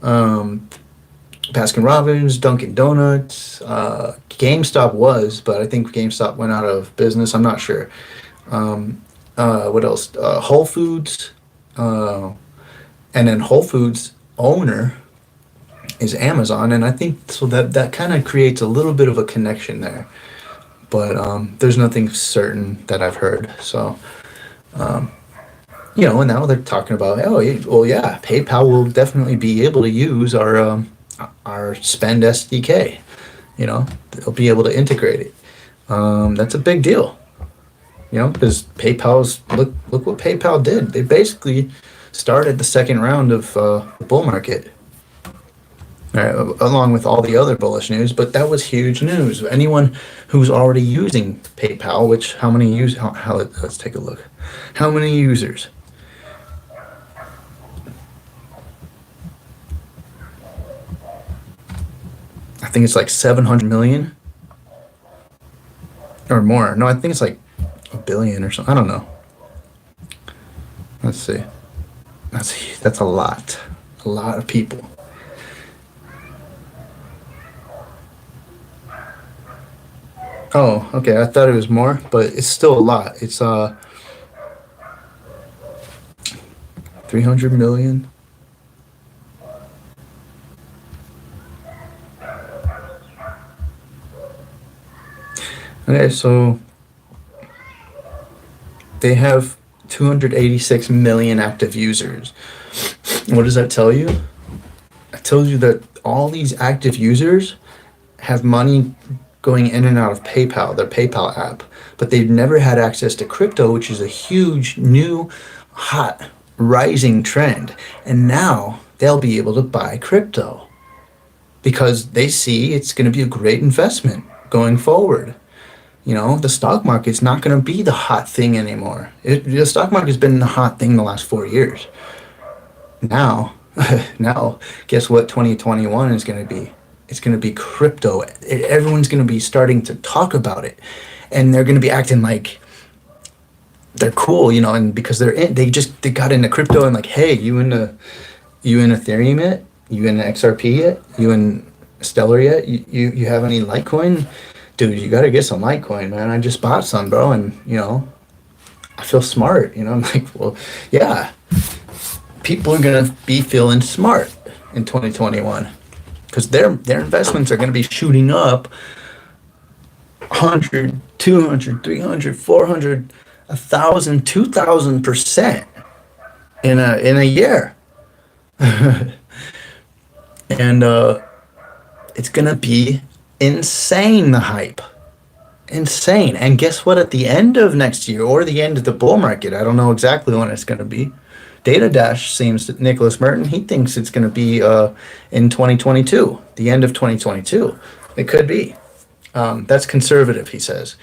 Baskin Robbins, Dunkin' Donuts, GameStop was, but I think GameStop went out of business. I'm not sure. What else? Whole Foods, and then Whole Foods owner is Amazon, and I think so that kind of creates a little bit of a connection there. But there's nothing certain that I've heard. So, you know, and now they're talking about, oh, well, yeah, PayPal will definitely be able to use our Spend SDK. You know, they'll be able to integrate it. That's a big deal. You know, because look what PayPal did. They basically started the second round of the bull market, along with all the other bullish news. But that was huge news. Anyone who's already using PayPal, let's take a look. How many users? I think it's like 700 million or more. No, I think it's like a billion or something. I don't know. Let's see. That's a lot of people. Oh, okay. I thought it was more, but it's still a lot. It's 300 million. Okay, so they have 286 million active users. What does that tell you? It tells you that all these active users have money going in and out of PayPal, their PayPal app, but they've never had access to crypto, which is a huge, new, hot, rising trend. And now they'll be able to buy crypto because they see it's going to be a great investment going forward. You know, the stock market's not going to be the hot thing anymore. The stock market's been the hot thing the last 4 years. Now, guess what 2021 is going to be? It's going to be crypto. Everyone's going to be starting to talk about it. And they're going to be acting like they're cool, you know, and because they got into crypto and like, hey, you in Ethereum yet? You in XRP yet? You in Stellar yet? You have any Litecoin? Dude, you gotta get some Litecoin, man. I just bought some, bro, and you know, I feel smart. You know, I'm like, well, yeah, people are gonna be feeling smart in 2021 because their investments are gonna be shooting up 100, 200, 300, 400, 1,000, 2,000% in a year, and it's gonna be insane, the hype. Insane. And guess what? At the end of next year or the end of the bull market, I don't know exactly when it's going to be. Data Dash seems that Nicholas Merton, he thinks it's going to be in 2022, the end of 2022. It could be. That's conservative, he says.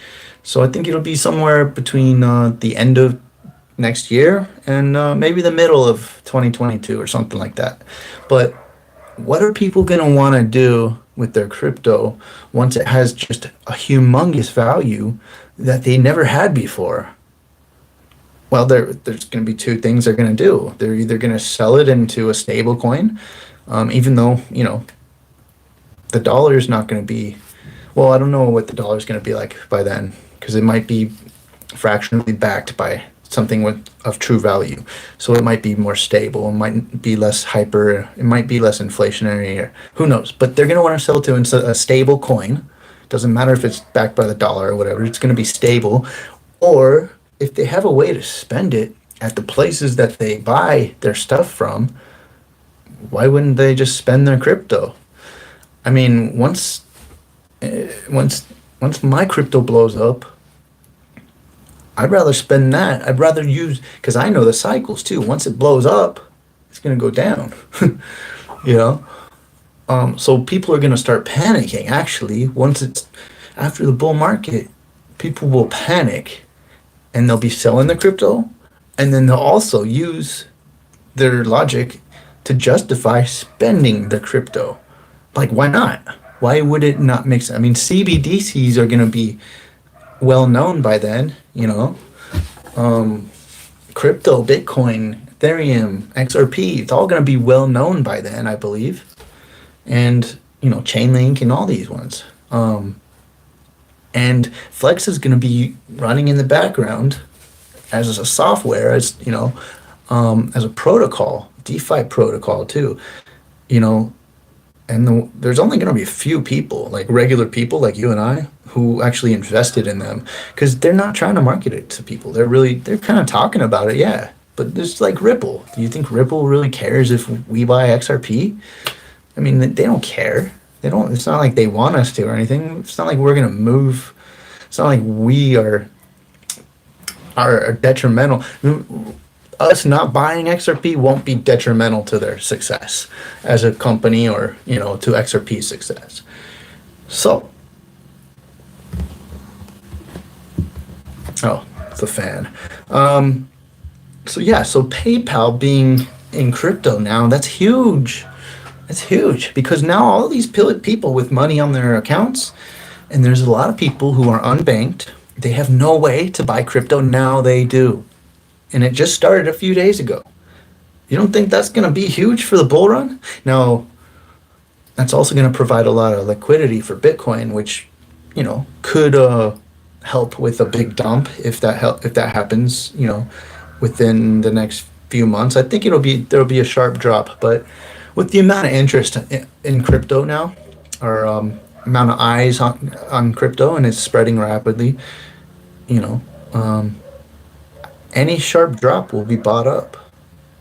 So I think it'll be somewhere between the end of next year and maybe the middle of 2022 or something like that. But what are people going to want to do with their crypto once it has just a humongous value that they never had before? Well, there's going to be two things they're going to do. They're either going to sell it into a stable coin, even though, you know, the dollar is not going to be, well, I don't know what the dollar is going to be like by then, because it might be fractionally backed by something of true value. So it might be more stable, it might be less hyper, it might be less inflationary, or who knows. But they're going to want to sell it to a stable coin. Doesn't matter if it's backed by the dollar or whatever, it's going to be stable. Or if they have a way to spend it at the places that they buy their stuff from, why wouldn't they just spend their crypto? I mean, once my crypto blows up, I'd rather spend that. I'd rather use, because I know the cycles too. Once it blows up, it's going to go down. You know, So people are going to start panicking. Actually, once it's after the bull market, people will panic and they'll be selling the crypto, and then they'll also use their logic to justify spending the crypto. Like, why not? Why would it not make sense? I mean, CBDCs are going to be well known by then, you know. Crypto, Bitcoin, Ethereum, XRP, it's all going to be well known by then, I believe. And, you know, Chainlink and all these ones. And Flex is going to be running in the background as a software, as, you know, as a protocol, DeFi protocol too, you know. And there's only going to be a few people, like regular people like you and I, who actually invested in them, because they're not trying to market it to people. They're kind of talking about it, yeah. But it's like Ripple. Do you think Ripple really cares if we buy XRP? I mean, they don't care. They don't. It's not like they want us to or anything. It's not like we're gonna move. It's not like we are detrimental. Us not buying XRP won't be detrimental to their success as a company, or, you know, to XRP's success. So, oh, it's a fan. So yeah, so PayPal being in crypto now, that's huge. That's huge, because now all these people with money on their accounts, and there's a lot of people who are unbanked, they have no way to buy crypto. Now they do. And it just started a few days ago. You don't think that's going to be huge for the bull run? Now, that's also going to provide a lot of liquidity for Bitcoin, which, you know, could help with a big dump if that happens, you know, within the next few months. I think there'll be a sharp drop, but with the amount of interest in crypto now, or amount of eyes on crypto, and it's spreading rapidly, you know, any sharp drop will be bought up.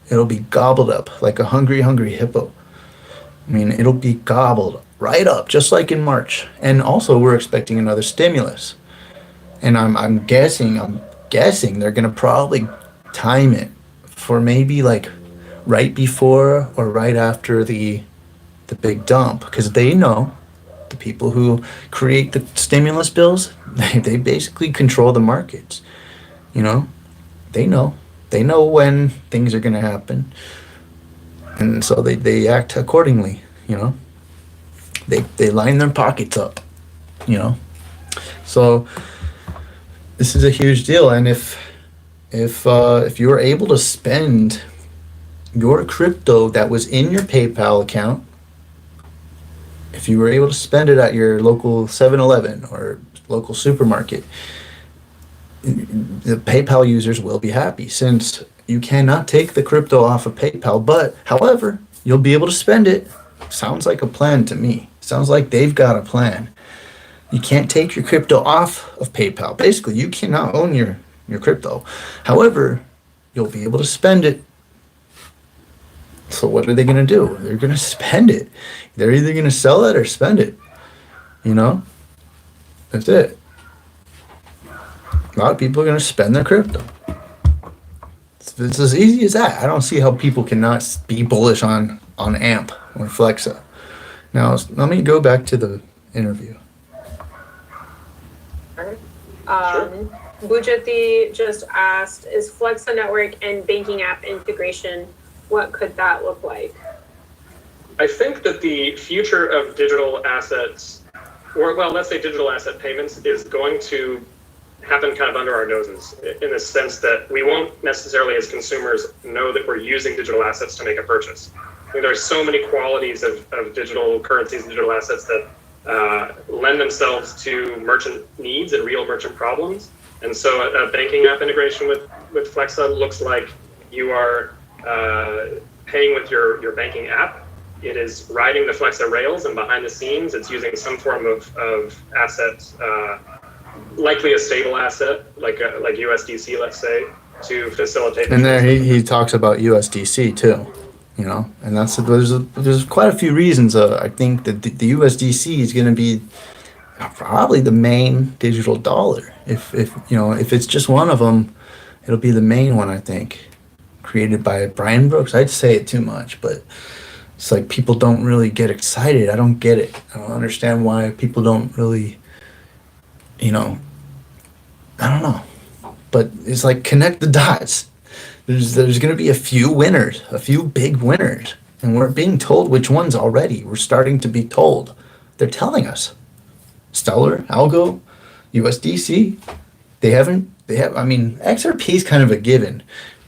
It'll be gobbled up like a hungry hippo. I mean, it'll be gobbled right up, just like in March. And also, we're expecting another stimulus. And I'm guessing they're gonna probably time it for maybe like right before or right after the big dump, because they know, the people who create the stimulus bills, they basically control the markets, you know. They know when things are going to happen, and so they act accordingly, you know. They line their pockets up, you know. So this is a huge deal, and if you are able to spend your crypto that was in your PayPal account, if you were able to spend it at your local 7-Eleven or local supermarket, the PayPal users will be happy, since you cannot take the crypto off of PayPal, but however, you'll be able to spend it. Sounds like a plan to me. Sounds like they've got a plan. You can't take your crypto off of PayPal. Basically, you cannot own your crypto. However, you'll be able to spend it. So what are they going to do? They're going to spend it. They're either going to sell it or spend it. You know? That's it. A lot of people are going to spend their crypto. It's as easy as that. I don't see how people cannot be bullish on AMP or Flexa. Now, let me go back to the interview. Bujati just asked, is Flexa network and banking app integration, what could that look like? I think that the future of digital assets, or well, let's say digital asset payments, is going to happen kind of under our noses, in the sense that we won't necessarily as consumers know that we're using digital assets to make a purchase. I mean, there's so many qualities of digital currencies, digital assets that lend themselves to merchant needs and real merchant problems. And so a banking app integration with Flexa looks like you are paying with your banking app. It is riding the Flexa rails, and behind the scenes, it's using some form of asset, likely a stable asset, like USDC, let's say, to facilitate. And there he talks about USDC too, you know, and there's quite a few reasons. I think that the USDC is going to be probably the main digital dollar. If it's just one of them, it'll be the main one, I think, created by Brian Brooks. I'd say it too much, but It's like people don't really get excited. I don't get it. I don't understand why people don't really, you know, I don't know. But it's like connect the dots. There's going to be a few winners, a few big winners. And we're being told which ones already. We're starting to be told. They're telling us. Stellar, Algo, USDC. I mean, XRP is kind of a given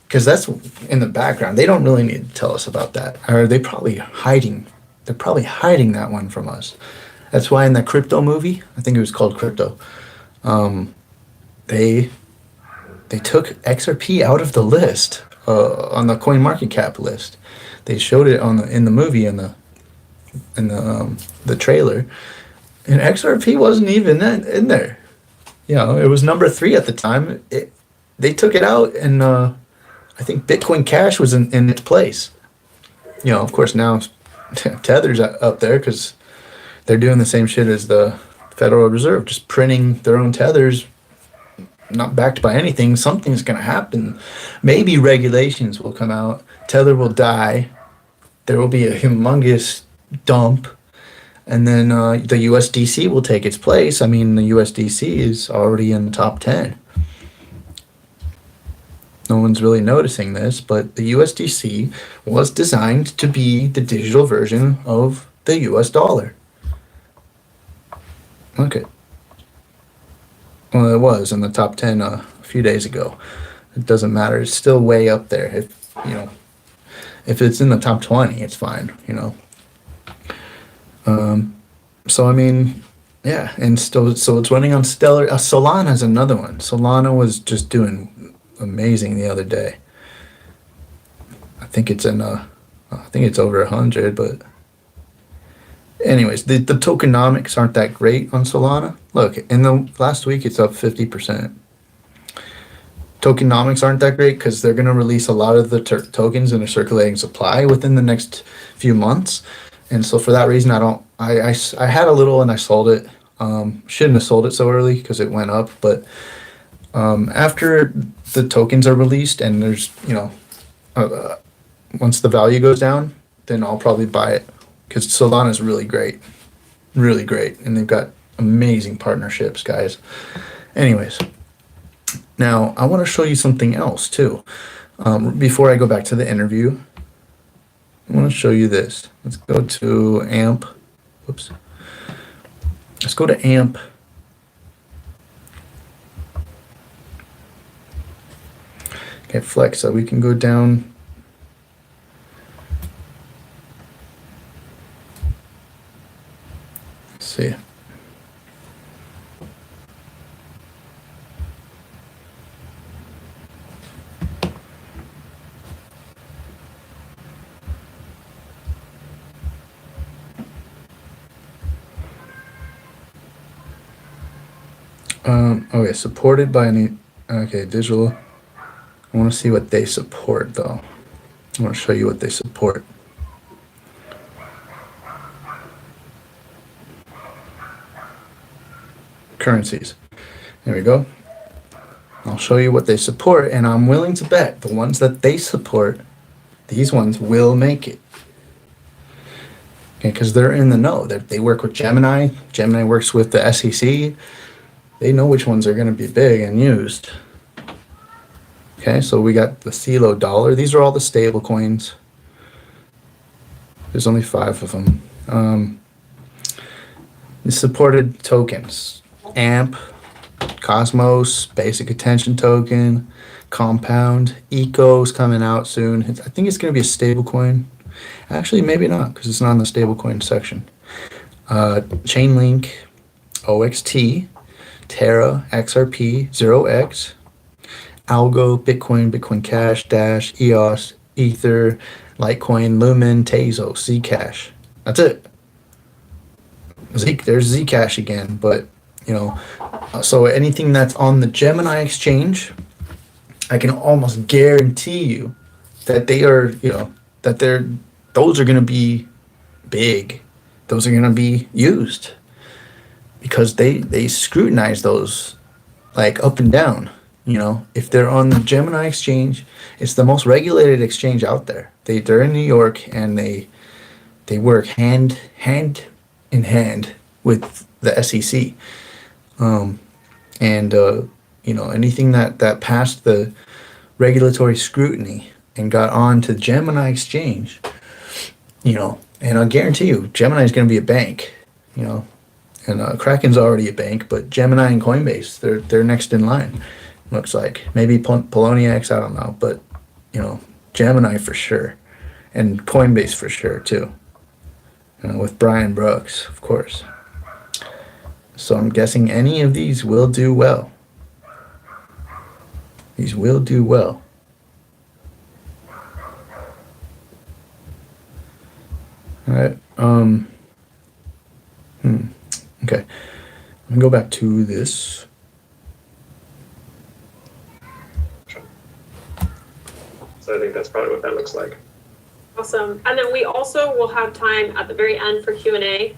because that's in the background. They don't really need to tell us about that. Or they're probably hiding that one from us. That's why in that crypto movie, I think it was called Crypto, they took XRP out of the list on the CoinMarketCap list. They showed it in the movie in the trailer, and XRP wasn't even in there. You know, it was number 3 at the time. They took it out, and I think Bitcoin Cash was in its place. You know, of course now Tether's up there because they're doing the same shit as the Federal Reserve, just printing their own tethers, not backed by anything. Something's going to happen. Maybe regulations will come out. Tether will die. There will be a humongous dump. And then the USDC will take its place. I mean, the USDC is already in the top 10. No one's really noticing this, but the USDC was designed to be the digital version of the US dollar. Look at. Well, it was in the top 10 a few days ago. It doesn't matter. It's still way up there. If it's in the top 20, it's fine, you know. So I mean, yeah, and so it's running on Stellar. Solana is another one. Solana was just doing amazing the other day. I think it's over 100, but anyways, the tokenomics aren't that great on Solana. Look, in the last week, it's up 50%. Tokenomics aren't that great because they're going to release a lot of the tokens in a circulating supply within the next few months. And so for that reason, I had a little and I sold it. Shouldn't have sold it so early because it went up. But after the tokens are released and there's, you know, once the value goes down, then I'll probably buy it because Solana is really great. Really great. And they've got amazing partnerships, guys. Anyways, now I want to show you something else too. Before I go back to the interview, I want to show you this. Let's go to AMP. Whoops. Let's go to AMP. Okay, Flexa. We can go down. Let's see. Okay, supported by any. Okay, digital. I want to see what they support, though. I want to show you what they support. Currencies. There we go. I'll show you what they support, and I'm willing to bet the ones that they support, these ones will make it. Okay, because they're in the know. They work with Gemini. Gemini works with the SEC. They know which ones are going to be big and used. Okay, so we got the CELO dollar. These are all the stable coins. There's only 5 of them. The supported tokens. AMP, Cosmos, Basic Attention Token, Compound, Eco's coming out soon. I think it's going to be a stable coin. Actually, maybe not, because it's not in the stable coin section. Chainlink, OXT, Terra, XRP, 0x, Algo, Bitcoin, Bitcoin Cash, Dash, EOS, Ether, Litecoin, Lumen, Tezos, Zcash. That's it. There's Zcash again, but you know, so anything that's on the Gemini exchange, I can almost guarantee you that they are, you know, that those are going to be big. Those are going to be used because they scrutinize those like up and down. You know, if they're on the Gemini exchange, it's the most regulated exchange out there. They're in New York and they they work hand in hand with the SEC. Anything that passed the regulatory scrutiny and got on to Gemini Exchange, and I'll guarantee you, Gemini is going to be a bank, and Kraken's already a bank, but Gemini and Coinbase, they're next in line. Looks like maybe Poloniex, I don't know, but Gemini for sure, and Coinbase for sure too. With Brian Brooks, of course. So I'm guessing any of these will do well. These will do well. All right. Okay. I'm gonna go back to this. So I think that's probably what that looks like. Awesome. And then we also will have time at the very end for Q&A.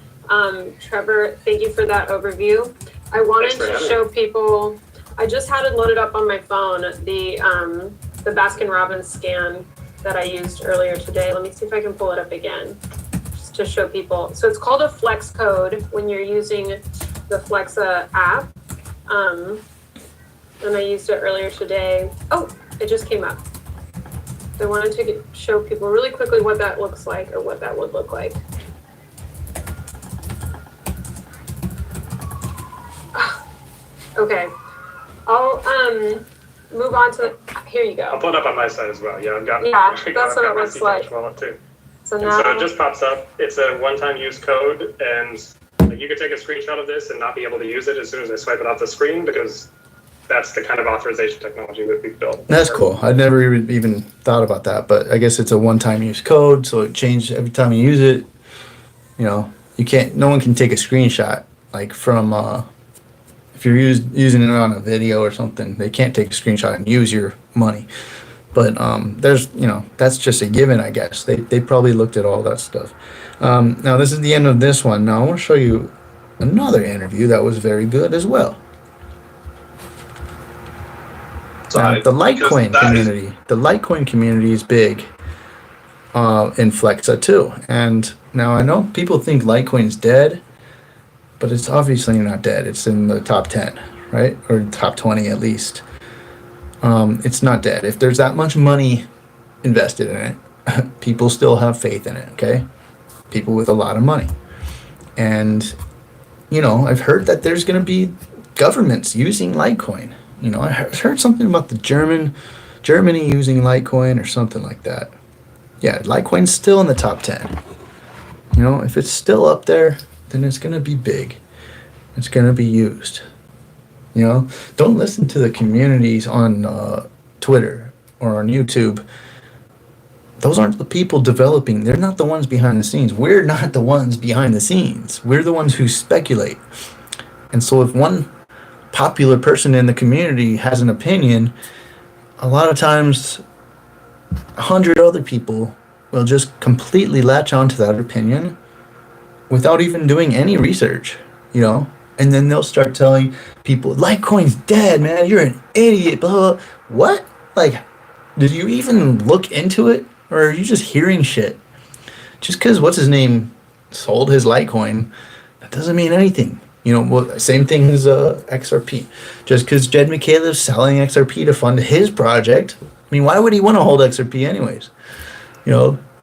Trevor, thank you for that overview. I wanted to show people, I just had it loaded up on my phone, the Baskin-Robbins scan that I used earlier today. Let me see if I can pull it up again, just to show people. So it's called a flex code when you're using the Flexa app. And I used it earlier today. Oh, it just came up. I wanted to show people really quickly what that looks like, or what that would look like. Okay, I'll move on to, here you I'll go. pull it up on my side as well. Yeah, I've got. Yeah, I've that's what it my looks Zcash like. wallet too. So And now, so it just pops up. It's a one-time use code, and you could take a screenshot of this and not be able to use it as soon as I swipe it off the screen, because that's the kind of authorization technology that we've built. That's cool. I'd never even thought about that, but I guess it's a one-time use code, so it changes every time you use it. No one can take a screenshot like from if you're using it on a video or something. They can't take a screenshot and use your money. But there's that's just a given, I guess. They probably looked at all that stuff. Now this is the end of this one. Now I want to show you another interview that was very good as well. Now, the Litecoin community is big in Flexa too. And now I know people think Litecoin's dead, but it's obviously not dead. It's in the top 10, right? Or top 20 at least. It's not dead. If there's that much money invested in it, people still have faith in it, okay? People with a lot of money. And, I've heard that there's going to be governments using Litecoin. I heard something about Germany using Litecoin or something like that. Yeah, Litecoin's still in the top 10. If it's still up there, then it's going to be big. It's going to be used. Don't listen to the communities on Twitter or on YouTube. Those aren't the people developing. They're not the ones behind the scenes. We're not the ones behind the scenes. We're the ones who speculate. And so if one popular person in the community has an opinion, a lot of times 100 other people will just completely latch onto that opinion without even doing any research, and then they'll start telling people, Litecoin's dead, man, you're an idiot, blah, blah. What? Like, did you even look into it, or are you just hearing shit? Just because what's his name sold his Litecoin, that doesn't mean anything. Same thing as XRP. Just because Jed McCaleb's selling XRP to fund his project, why would he want to hold XRP anyways?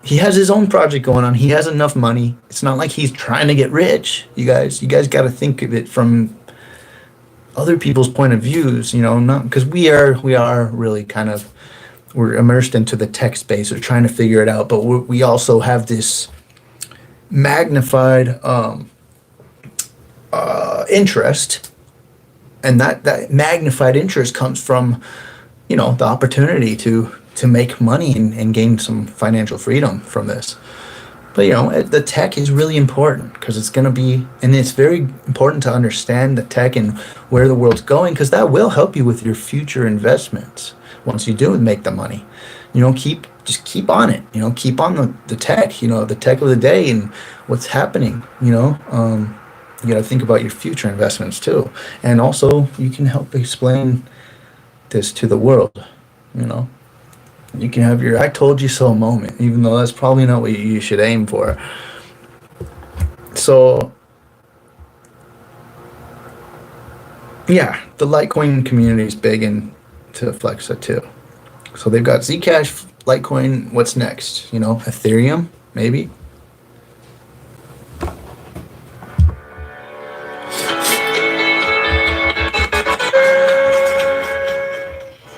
He has his own project going on. He has enough money. It's not like he's trying to get rich. You guys got to think of it from other people's point of views. Not because we are really we're immersed into the tech space. We're trying to figure it out, but we also have this magnified interest, and that magnified interest comes from the opportunity to make money and gain some financial freedom from this. But the tech is really important because it's going to be, and it's very important to understand the tech and where the world's going, because that will help you with your future investments once you do make the money. Keep on it. Keep on the tech. The tech of the day and what's happening. You got to think about your future investments too, and also you can help explain this to the world. You can have your "I told you so" moment, even though that's probably not what you should aim for. So yeah, the Litecoin community is big into Flexa too. So they've got Zcash, Litecoin. What's next? Ethereum, maybe.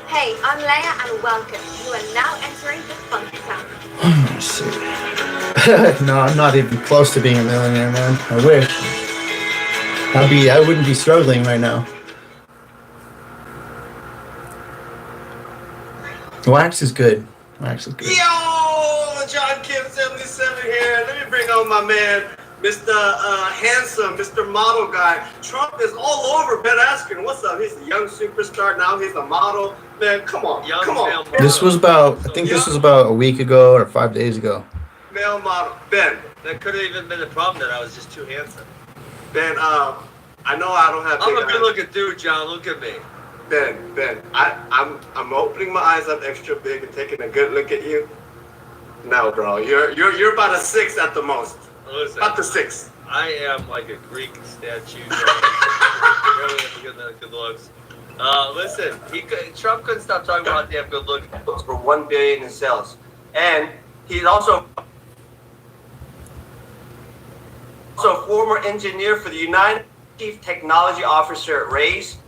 Hey, I'm Leia and welcome. You are now entering the Funky Town. Let's see. No, I'm not even close to being a millionaire, man. I wish. I wouldn't be struggling right now. Wax is good. Yo, John Kim 77 here. Let me bring on my man, Mr. Handsome, Mr. Model Guy. Trump is all over Ben Askren. What's up? He's a young superstar now. He's a model. Man, come on. Come on. This was about a week ago or 5 days ago. Male model. Ben. That could have even been the problem that I was just too handsome. Ben, I know I don't have I'm big a good looking dude, John. Look at me. Ben, I'm opening my eyes up extra big and taking a good look at you. No, bro, you're about a 6 at the most. Listen, About the 6. I am like a Greek statue. Really good looks. Listen, Trump couldn't stop talking about damn good looks. For 1 billion in sales, and he's also a former engineer for the United Chief Technology Officer at Raise.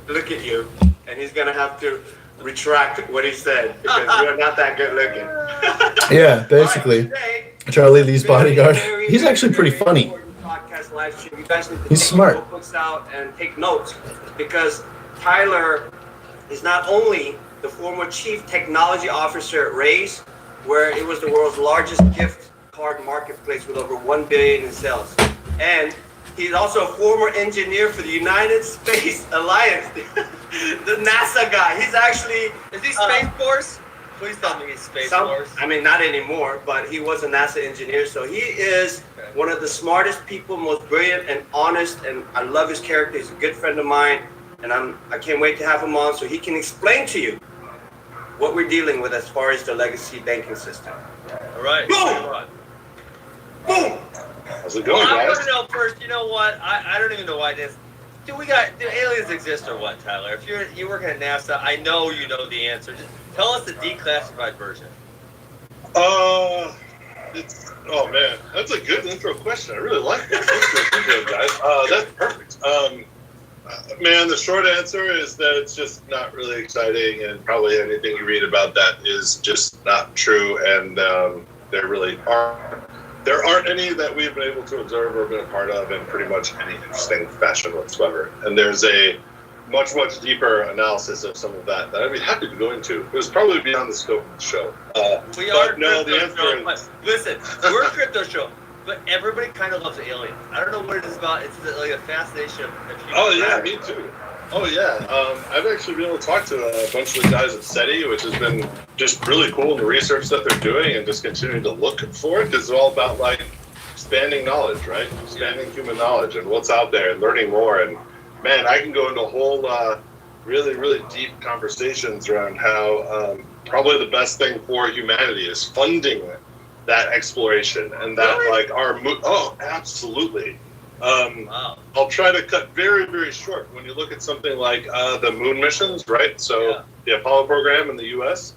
Look at you, and he's gonna have to retract what he said because you're not that good looking. Yeah, basically. Charlie Lee's bodyguard. He's actually pretty funny. Podcast live stream. You guys need to He's take smart. notebooks out and take notes because Tyler is not only the former Chief Technology Officer at Raise, where it was the world's largest gift card marketplace with over 1 billion in sales, and he's also a former engineer for the United Space Alliance, the NASA guy. He's actually... Is he Space Force? Please tell me he's Space Force. I mean, not anymore, but he was a NASA engineer. So he is one of the smartest people, most brilliant and honest, and I love his character. He's a good friend of mine, and I can't wait to have him on so he can explain to you what we're dealing with as far as the legacy banking system. All right. Boom! Boom! How's it going, Well, I guys? want to know first, you know what? I don't even know why this. Do aliens exist or what, Tyler? If you're working at NASA, I know you know the answer. Just tell us the declassified version. Oh man, that's a good intro question. I really like that. Thanks for the intro, guys. That's perfect. Man, the short answer is that it's just not really exciting, and probably anything you read about that is just not true, and there aren't any that we've been able to observe or been a part of in pretty much any interesting fashion whatsoever. And there's a much, much deeper analysis of some of that I'd be happy to go into. It was probably beyond the scope of the show. We are no, the crypto answer show. is... Listen, we're a crypto show, but everybody kind of loves aliens. I don't know what it is about. It's like a fascination of human Oh yeah, society. me too. Oh yeah, I've actually been able to talk to a bunch of the guys at SETI, which has been just really cool in the research that they're doing and just continuing to look for it, because it's all about like expanding knowledge, right? Expanding human knowledge and what's out there and learning more. And man, I can go into a whole really, really deep conversations around how probably the best thing for humanity is funding that exploration and that Really? Absolutely. Wow. I'll try to cut very, very short. When you look at something like the moon missions, right? So the Apollo program in the U.S.,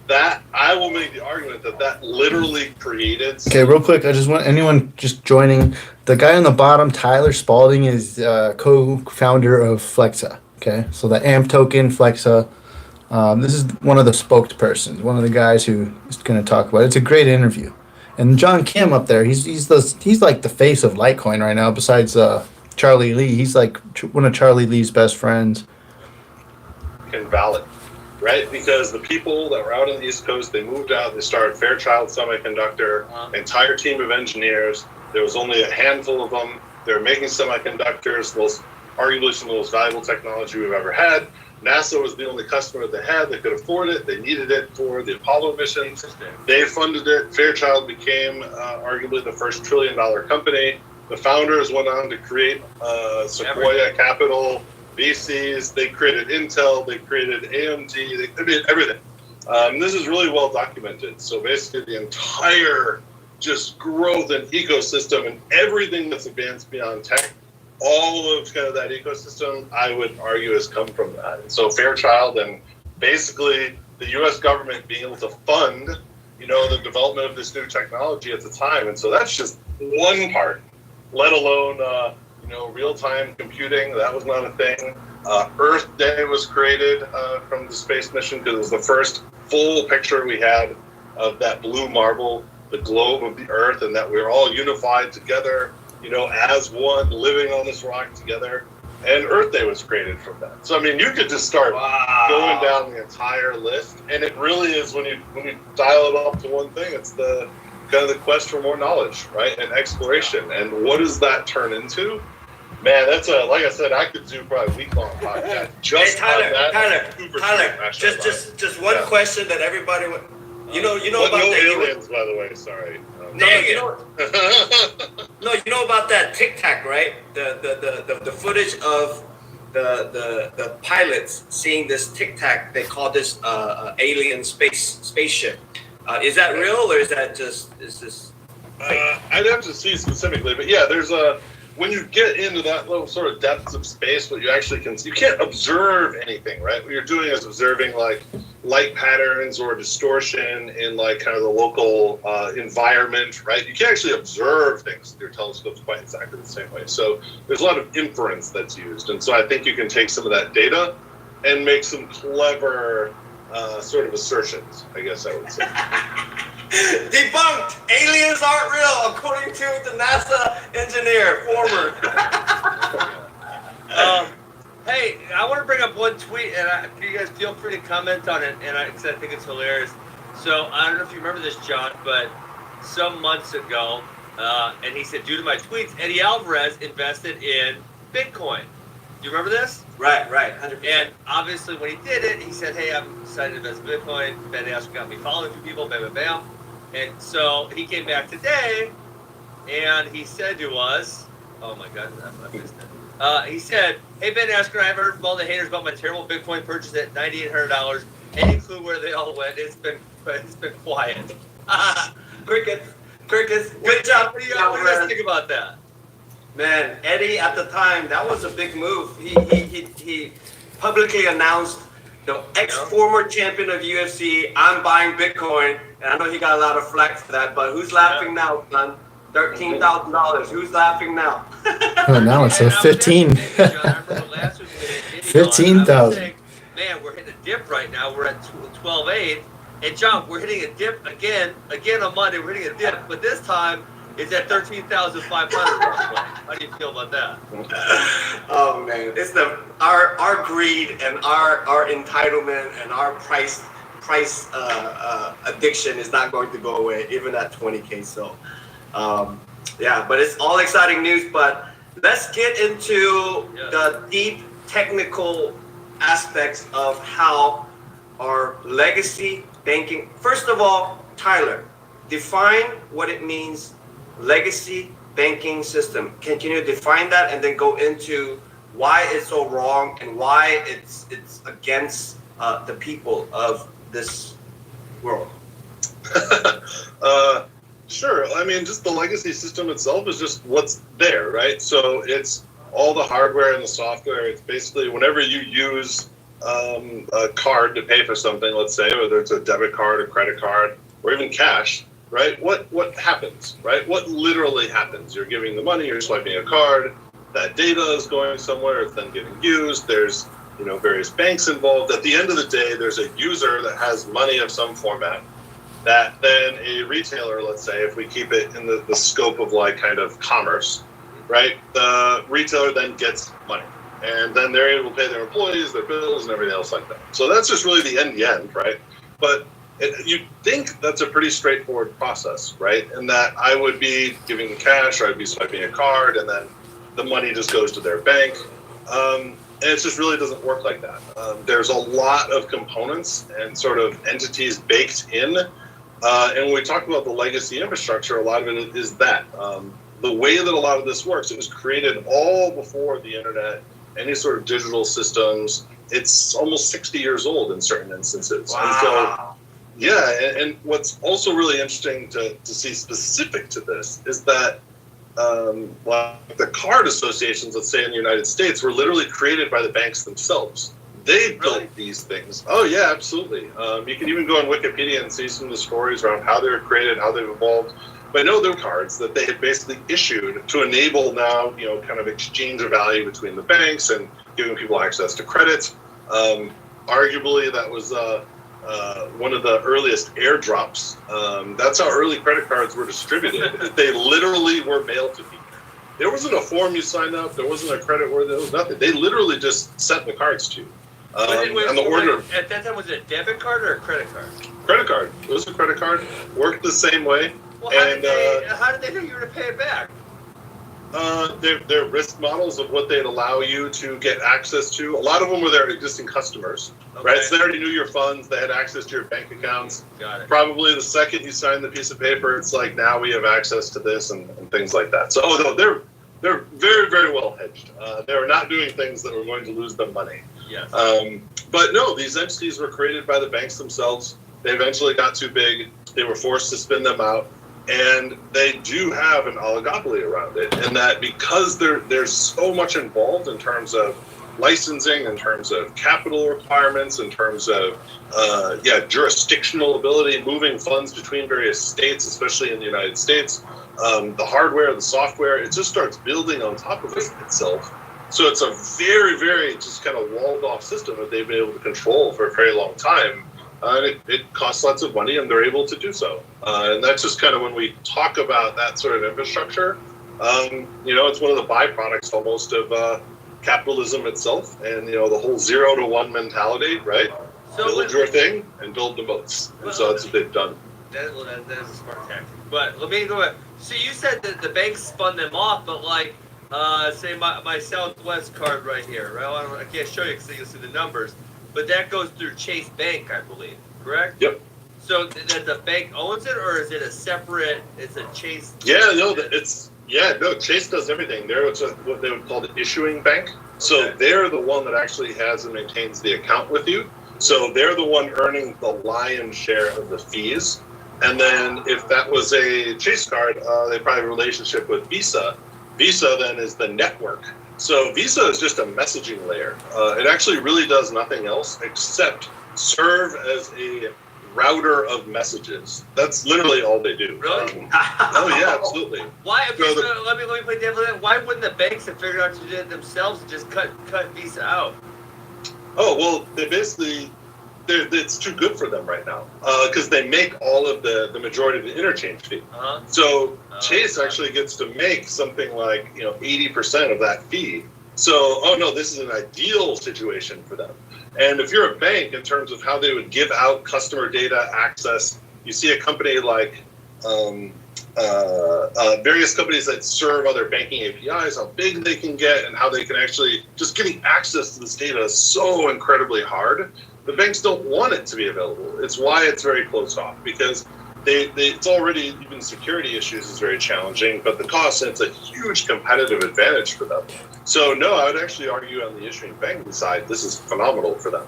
that I will make the argument that literally created. Okay, real quick, I just want anyone just joining. The guy on the bottom, Tyler Spalding, is co-founder of Flexa. Okay, so the AMP token, Flexa. This is one of the spokespersons, one of the guys who is going to talk about it. It's a great interview. And John Kim up there, he's like the face of Litecoin right now. Besides Charlie Lee, he's like one of Charlie Lee's best friends. Invalid, right? Because the people that were out on the East Coast, they moved out. They started Fairchild Semiconductor, entire team of engineers. There was only a handful of them. They were making semiconductors, arguably some of the most valuable technology we've ever had. NASA was the only customer they had. They could afford it. They needed it for the Apollo missions. They funded it. Fairchild became arguably the first $1 trillion company. The founders went on to create Sequoia Capital, VCs. They created Intel. They created AMD. They did everything. This is really well documented. So basically the entire just growth and ecosystem and everything that's advanced beyond tech, all of kind of that ecosystem, I would argue, has come from that. And so Fairchild and basically the U.S. government being able to fund, the development of this new technology at the time. And so that's just one part, let alone, real-time computing. That was not a thing. Earth Day was created from the space mission because it was the first full picture we had of that blue marble, the globe of the Earth, and that we were all unified together, as one, living on this rock together. And Earth Day was created from that. So, I mean, you could just start going down the entire list, and it really is, when you dial it up to one thing, it's the kind of the quest for more knowledge, right, and exploration. And what does that turn into? Man, that's like I said, I could do probably a week-long podcast just on that. Tyler, just one question that everybody would, you know but about no that. aliens, by the way. Sorry. You know about that Tic Tac, right? The footage of the pilots seeing this Tic Tac. They call this alien spaceship. Is that real, or is that just I'd have to see specifically, but yeah, there's when you get into that little sort of depths of space, what you actually you can't observe anything, right? What you're doing is observing like light patterns or distortion in like kind of the local environment, right? You can't actually observe things with your telescopes quite exactly the same way. So there's a lot of inference that's used. And so I think you can take some of that data and make some clever sort of assertions, I guess I would say. Debunked! Aliens aren't real, according to the NASA engineer, former. Hey, I want to bring up one tweet, and you guys feel free to comment on it, and I think it's hilarious. So, I don't know if you remember this, John, but some months ago, and he said, due to my tweets, Eddie Alvarez invested in Bitcoin. Do you remember this? Right, 100%. And obviously, when he did it, he said, hey, I'm decided to invest in Bitcoin. Ben Ash got me following a few people, bam, bam, bam. And so he came back today, and he said to us, oh my God, I missed it. He said, hey, Ben Askren, I've heard from all the haters about my terrible Bitcoin purchase at $9,800. Any clue where they all went? It's been quiet. Crickets. Good job. What do you guys think about that? Man, Eddie, at the time, that was a big move. He publicly announced, ex-former champion of UFC, I'm buying Bitcoin. And I know he got a lot of flack for that, but who's laughing now, son? $13,000. Who's laughing now? Oh, now it's 15. 15,000. Man, we're hitting a dip right now. We're at 12.8. And John, we're hitting a dip again on Monday. We're hitting a dip, but this time it's at 13,500. How do you feel about that? Oh man, it's our greed and our entitlement and our price addiction is not going to go away, even at 20K. So, but it's all exciting news. But let's get into the deep technical aspects of how our legacy banking. First of all, Tyler, define what it means, legacy banking system. Can you define that and then go into why it's so wrong and why it's against the people of this world? Sure. I mean, just the legacy system itself is just what's there, right? So it's all the hardware and the software. It's basically whenever you use a card to pay for something, let's say, whether it's a debit card or credit card or even cash, right? What happens, right? What literally happens? You're giving the money, you're swiping a card, that data is going somewhere, it's then getting used. There's various banks involved. At the end of the day, there's a user that has money of some format that then a retailer, let's say, if we keep it in the scope of like kind of commerce, right? The retailer then gets money and then they're able to pay their employees, their bills and everything else like that. So that's just really the end, right? But you'd think that's a pretty straightforward process, right? And that I would be giving the cash or I'd be swiping a card and then the money just goes to their bank. And it just really doesn't work like that. There's a lot of components and sort of entities baked in. And when we talk about the legacy infrastructure, a lot of it is that. The way that a lot of this works, it was created all before the internet, any sort of digital systems. It's almost 60 years old in certain instances. Wow. And Yeah, and what's also really interesting to see specific to this is that like the card associations, let's say in the United States, were literally created by the banks themselves. They built these things. Oh yeah, absolutely. You can even go on Wikipedia and see some of the stories around how they were created, how they've evolved. But no, they're cards that they had basically issued to enable now, kind of exchange of value between the banks and giving people access to credit. Arguably, that was one of the earliest airdrops. That's how early credit cards were distributed. They literally were mailed to people. There wasn't a form you signed up. There wasn't a credit where there was nothing. They literally just sent the cards to you. And the order at that time, was it a debit card or a credit card? Credit card. It was a credit card. Worked the same way. Well, how did they know you were to pay it back? Their risk models of what they'd allow you to get access to. A lot of them were their existing customers, right? So they already knew your funds. They had access to your bank accounts. Got it. Probably the second you sign the piece of paper, it's like, now we have access to this and things like that. So, they're very, very well hedged. They were not doing things that were going to lose them money. Yes. But no, these entities were created by the banks themselves. They eventually got too big. They were forced to spin them out. And they do have an oligopoly around it, and that because there's so much involved in terms of licensing, in terms of capital requirements, in terms of jurisdictional ability, moving funds between various states, especially in the United States, the hardware, the software, it just starts building on top of itself. So it's a very, very just kind of walled off system that they've been able to control for a very long time. And it costs lots of money, and they're able to do so. And that's just kind of when we talk about that sort of infrastructure, it's one of the byproducts almost of capitalism itself, and the whole 0 to 1 mentality, right? So build your thing and build the boats. And so that's what they've done. That is a smart tactic. But let me go back. So you said that the banks spun them off, but like, say my Southwest card right here, right? I can't show you because you can see the numbers. But that goes through Chase Bank, I believe, correct? Yep. So that the bank owns it, or is it a separate? It's a Chase. Chase does everything. They're what they would call the issuing bank. So they're the one that actually has and maintains the account with you. So they're the one earning the lion's share of the fees. And then if that was a Chase card, they probably have a relationship with Visa. Visa then is the network. So Visa is just a messaging layer. It actually really does nothing else except serve as a router of messages. That's literally all they do. Really? Oh yeah, absolutely. Why? Okay, so let me play devil. Why wouldn't the banks have figured out to do it themselves and just cut Visa out? Oh well, they basically it's too good for them right now because they make all of the majority of the interchange fee. So Chase actually gets to make something like 80% of that fee. So this is an ideal situation for them. And if you're a bank, in terms of how they would give out customer data access, you see a company like various companies that serve other banking APIs, how big they can get and how they can actually just getting access to this data is so incredibly hard. The banks don't want it to be available. It's why it's very closed off, because it's already, even security issues is very challenging, but the cost, and it's a huge competitive advantage for them. So no, I would actually argue on the issuing banking side, this is phenomenal for them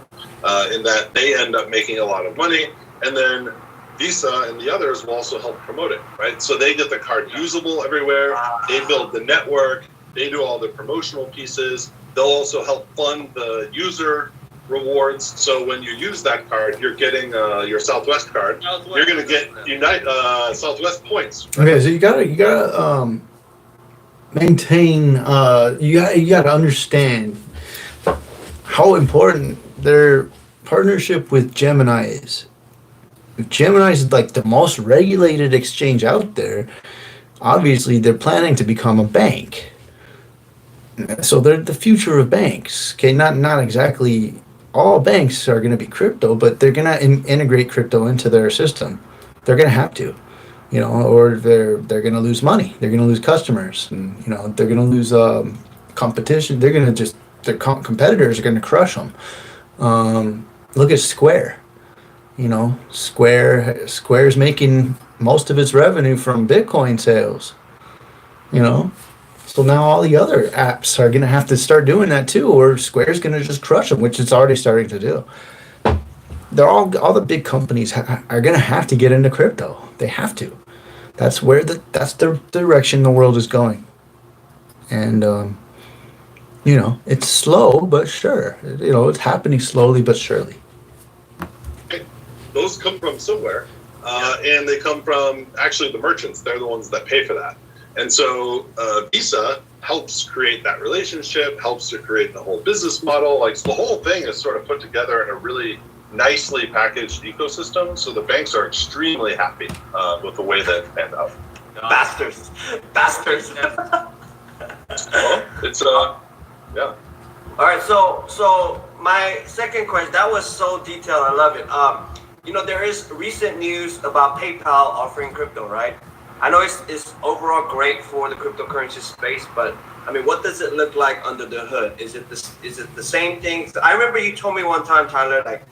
in that they end up making a lot of money, and then Visa and the others will also help promote it, right? So they get the card usable everywhere, they build the network, they do all the promotional pieces, they'll also help fund the user rewards. So when you use that card, you're getting your Southwest card. You're going to get Southwest points. Okay, so you gotta maintain. You gotta understand how important their partnership with Gemini is. If Gemini is like the most regulated exchange out there, obviously they're planning to become a bank. So they're the future of banks. Okay, not exactly. All banks are going to be crypto, but they're going to integrate crypto into their system. They're going to have to, or they're going to lose money. They're going to lose customers, and they're going to lose competition. They're going to their competitors are going to crush them. Look at Square. Square's making most of its revenue from Bitcoin sales. So now all the other apps are going to have to start doing that too, or Square's going to just crush them, which it's already starting to do. all the big companies are going to have to get into crypto. They have to. That's the direction the world is going. And it's slow but sure. It's happening slowly but surely. Those come from somewhere, and they come from actually the merchants. They're the ones that pay for that. And so Visa helps create that relationship, helps to create the whole business model. Like, so the whole thing is sort of put together in a really nicely packaged ecosystem. So the banks are extremely happy with the way that it panned out. Bastards. Well, it's yeah. All right, so my second question, that was so detailed. I love it. There is recent news about PayPal offering crypto, right? I know it's overall great for the cryptocurrency space, but I mean, what does it look like under the hood? Is it the same thing? I remember you told me one time, Tyler, like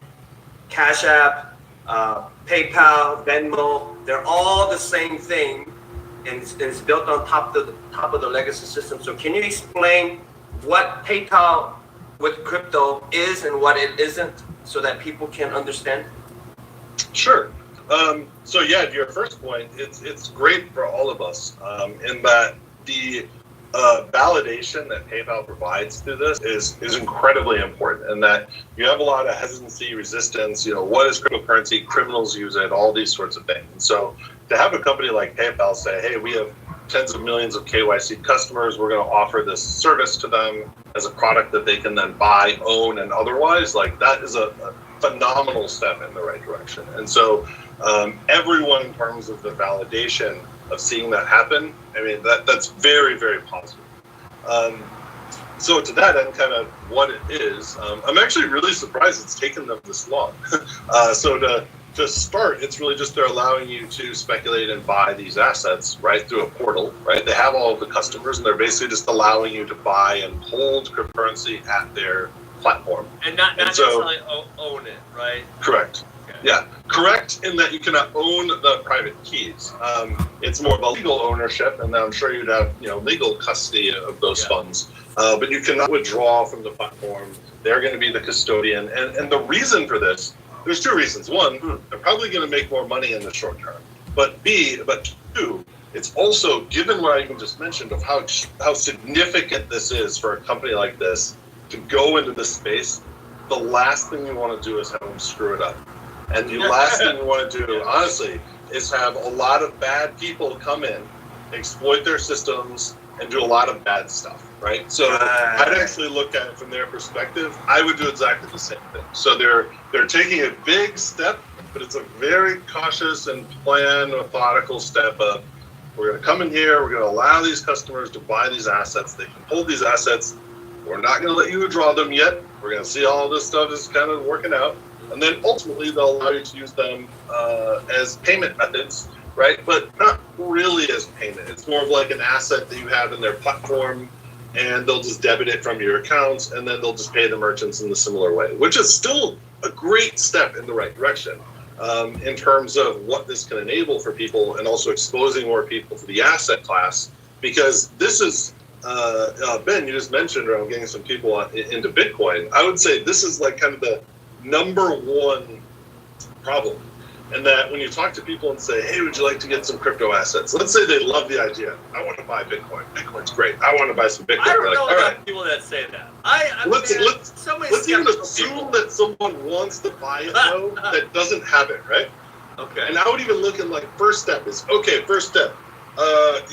Cash App, PayPal, Venmo, they're all the same thing, and it's built on top of the legacy system. So can you explain what PayPal with crypto is and what it isn't, so that people can understand? Sure. So yeah, to your first point, it's great for all of us in that the validation that PayPal provides through this is incredibly important, and that you have a lot of hesitancy, resistance. What is cryptocurrency? Criminals use it. All these sorts of things. And so to have a company like PayPal say, "Hey, we have tens of millions of KYC customers. We're going to offer this service to them as a product that they can then buy, own, and otherwise," like that is a phenomenal step in the right direction. And so everyone, in terms of the validation of seeing that happen, I mean, that's very, very positive. So to that end, kind of what it is, I'm actually really surprised it's taken them this long. So to start, it's really just they're allowing you to speculate and buy these assets right through a portal, right? They have all of the customers, and they're basically just allowing you to buy and hold cryptocurrency at their platform. And not necessarily own it, right? Correct. Okay. Yeah, correct in that you cannot own the private keys. It's more of a legal ownership, and I'm sure you'd have legal custody of those funds. But you cannot withdraw from the platform. They're going to be the custodian, and the reason for this, there's two reasons. One, they're probably going to make more money in the short term. But two, it's also, given what I even just mentioned of how significant this is for a company like this to go into this space, the last thing you want to do is have them screw it up. And the last thing you want to do, honestly, is have a lot of bad people come in, exploit their systems, and do a lot of bad stuff, right? So I'd actually look at it from their perspective. I would do exactly the same thing. So they're taking a big step, but it's a very cautious and planned, methodical step of, we're going to come in here, we're going to allow these customers to buy these assets, they can hold these assets, we're not going to let you withdraw them yet, we're going to see all this stuff is kind of working out, and then ultimately they'll allow you to use them as payment methods, right? But not really as payment. It's more of like an asset that you have in their platform, and they'll just debit it from your accounts, and then they'll just pay the merchants in the similar way, which is still a great step in the right direction in terms of what this can enable for people, and also exposing more people to the asset class. Because this is, Ben, you just mentioned around getting some people into Bitcoin. I would say this is like kind of the number one problem. And that when you talk to people and say, hey, would you like to get some crypto assets? Let's say they love the idea. I want to buy Bitcoin. Bitcoin's great. I want to buy some Bitcoin. I don't know all right, people that say that. let's even assume that someone wants to buy it, though, that doesn't have it, right? Okay. And I would even look at like, first step, you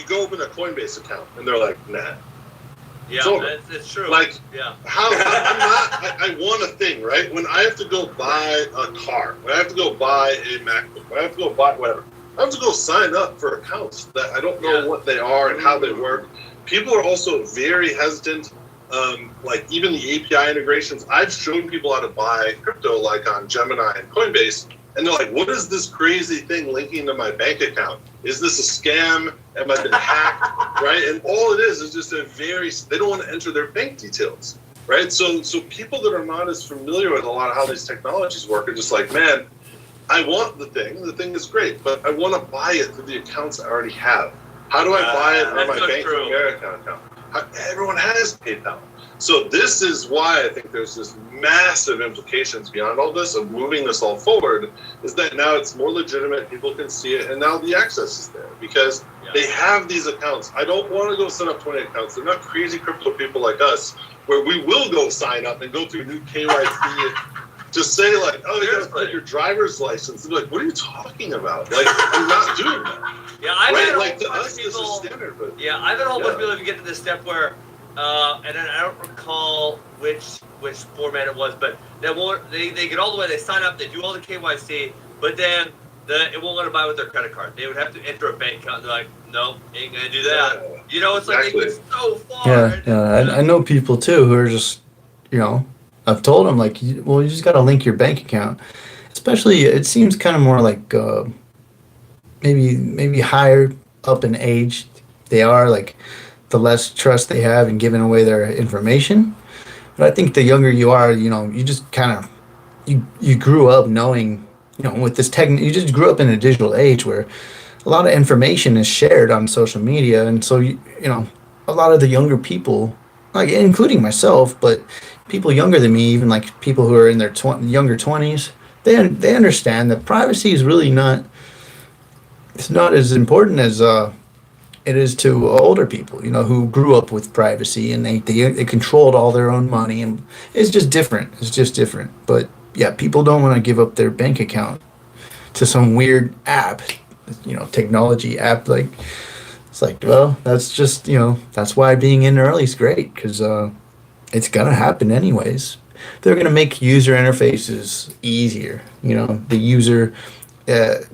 go open a Coinbase account, and they're like, nah. Yeah, it's true. Like, yeah. I want a thing, right? When I have to go buy a car, when I have to go buy a MacBook, when I have to go buy whatever, I have to go sign up for accounts that I don't know what they are and how they work. People are also very hesitant. Like even the API integrations, I've shown people how to buy crypto like on Gemini and Coinbase, and they're like, what is this crazy thing linking to my bank account? Is this a scam? Am I been hacked? Right? And all it is just they don't want to enter their bank details, right? So people that are not as familiar with a lot of how these technologies work are just like, man, I want the thing is great, but I want to buy it through the accounts I already have. How do I buy it on my Bank of America account? Everyone has PayPal. So this is why I think there's this massive implications beyond all this of moving this all forward, is that now it's more legitimate, people can see it, and now the access is there because they have these accounts. I don't want to go set up 20 accounts. They're not crazy crypto people like us, where we will go sign up and go through new KYC. Just say like, oh, you gotta put your driver's license. And be like, what are you talking about? Like, I'm not doing that. Yeah, I've had like to to us, people, this is standard. But I've had a whole bunch of people even get to this step where, and then I don't recall which format it was, but they get all the way, they sign up, they do all the KYC, but then it won't let them buy with their credit card. They would have to enter a bank account. They're like, no, ain't gonna do that. You know, it's like they go so far. I know people too who are just, I've told them like, well, you just got to link your bank account. Especially, it seems kind of more like maybe higher up in age they are, like the less trust they have in giving away their information. But I think the younger you are, you just kind of you grew up knowing, with this you just grew up in a digital age where a lot of information is shared on social media, and so a lot of the younger people, like including myself, but people younger than me, even like people who are in their younger 20s, they understand that privacy is really not as important as it is to older people, who grew up with privacy and they controlled all their own money, and it's just different. But yeah, people don't want to give up their bank account to some weird app, technology app. Like, it's like, well, that's just, that's why being in early is great, because it's gonna happen anyways. They're gonna make user interfaces easier. The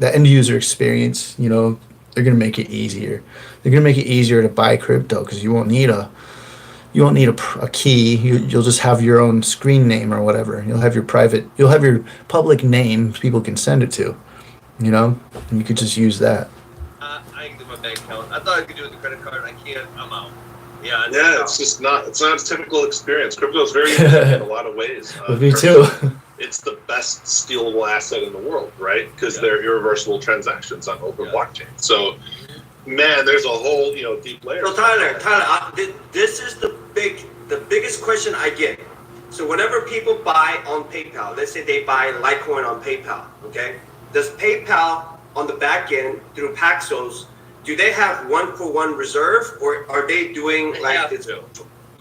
end user experience. They're gonna make it easier. They're gonna make it easier to buy crypto because you won't need a key. You'll just have your own screen name or whatever. You'll have your public name people can send it to. And you could just use that. I can do my bank account. I thought I could do it with the credit card. I can't. I'm out. Yeah, it's not a typical experience. Crypto is very unique in a lot of ways. Me too. It's the best stealable asset in the world, right? Because they're irreversible transactions on open blockchain. So, man, there's a whole deep layer. So Tyler, this is the biggest question I get. So whenever people buy on PayPal, let's say they buy Litecoin on PayPal, okay? Does PayPal on the back end through Paxos, do they have one-for-one reserve, or are they doing like this?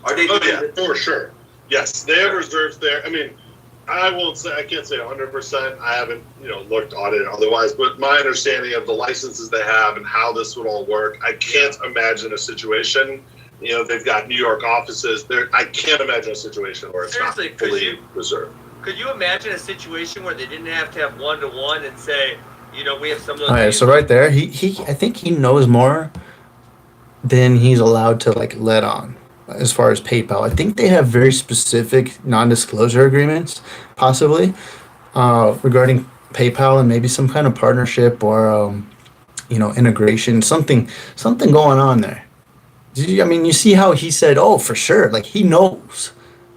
Are they doing for sure. Yes, they have reserves there. I mean, I can't say 100%. I haven't, looked audited otherwise, but my understanding of the licenses they have and how this would all work, I can't imagine a situation. They've got New York offices. I can't imagine a situation where it's not fully reserved. Could you imagine a situation where they didn't have to have one-to-one and say, we have some of those. All right, so right there, I think he knows more than he's allowed to let on as far as PayPal. I think they have very specific non-disclosure agreements, possibly, regarding PayPal and maybe some kind of partnership or integration, something going on there. You see how he said, "Oh, for sure," like he knows.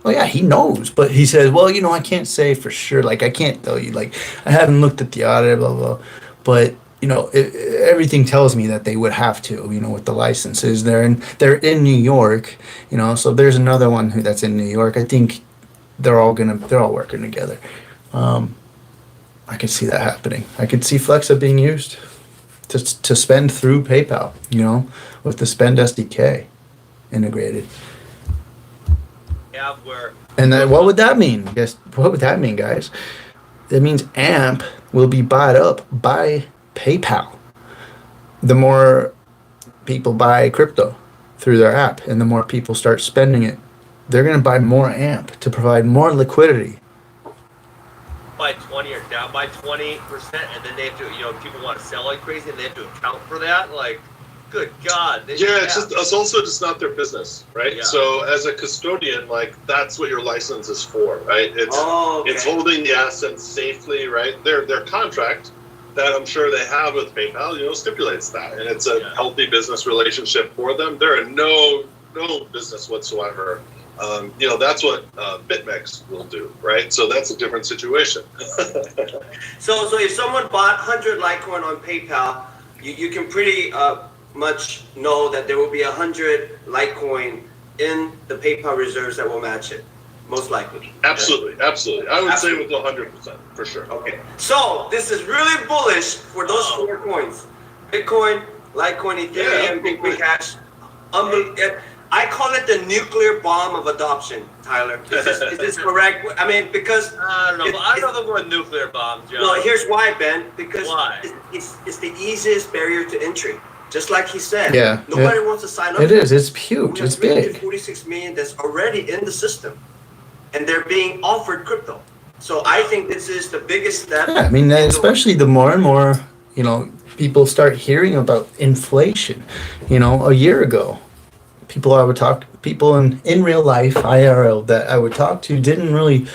Oh yeah, he knows, but he says, "Well, I can't say for sure. Like I can't tell you. Like I haven't looked at the audit, blah blah." But everything tells me that they would have to, with the licenses there, and they're in New York, So there's another one that's in New York. I think they're all working together. I could see that happening. I could see Flexa being used to spend through PayPal, with the Spend SDK integrated. And then what would that mean? What would that mean, guys? That means AMP will be bought up by PayPal. The more people buy crypto through their app and the more people start spending it, they're going to buy more AMP to provide more liquidity. By 20 or down by 20%, and then they have to, people want to sell like crazy and they have to account for that. Like, good God. It's also just not their business, right? Yeah. So as a custodian, that's what your license is for, right? It's holding the assets safely, right? Their contract that I'm sure they have with PayPal, stipulates that, and it's a healthy business relationship for them. There are no business whatsoever. That's what BitMEX will do, right? So that's a different situation. So if someone bought 100 Litecoin on PayPal, you can pretty much know that there will be 100 Litecoin in the PayPal reserves that will match it, most likely. Absolutely. I would say with 100%, for sure. Okay, so this is really bullish for those 4 coins: Bitcoin, Litecoin, Ethereum, Bitcoin Cash. I call it the nuclear bomb of adoption, Tyler. Is this correct? I mean, because I don't know. I don't know the word nuclear bomb, John. no. Here's why, Ben. Because Why? it's the easiest barrier to entry. Just like he said. Yeah, Nobody wants to sign up. It for is. It's huge. We have It's big. 46 million that's already in the system, and they're being offered crypto. So I think this is the biggest step. Yeah, I mean, especially the more and more, people start hearing about inflation. A year ago, people in real life, IRL, that I would talk to didn't really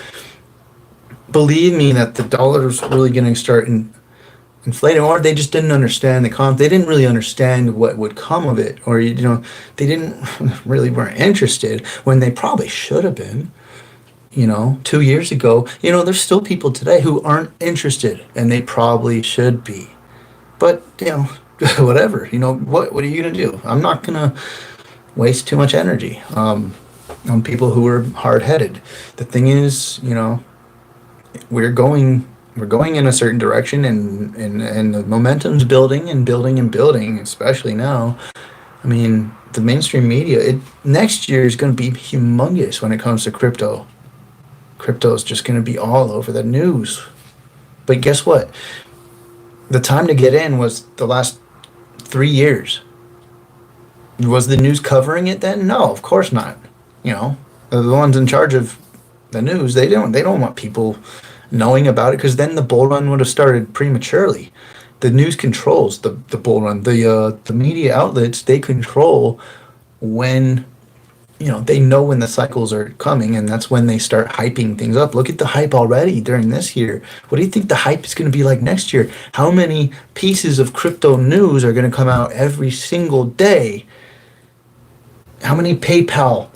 believe me that the dollar was really going to start inflating, or they just didn't understand they didn't really understand what would come of it, or they didn't weren't interested when they probably should have been. 2 years ago, there's still people today who aren't interested, and they probably should be. But whatever. What are you gonna do? I'm not gonna waste too much energy on people who are hard-headed. The thing is, we're going in a certain direction, and the momentum's building and building and building, especially now. I mean, the mainstream media, next year is going to be humongous when it comes to crypto. Crypto is just going to be all over the news. But guess what? The time to get in was the last 3 years. Was the news covering it then? No, of course not. The ones in charge of the news, they don't want people knowing about it, because then the bull run would have started prematurely. The news controls the bull run. The media outlets, they control when they know when the cycles are coming, and that's when they start hyping things up. Look at the hype already during this year. What do you think the hype is going to be like next year? How many pieces of crypto news are going to come out every single day? How many PayPal,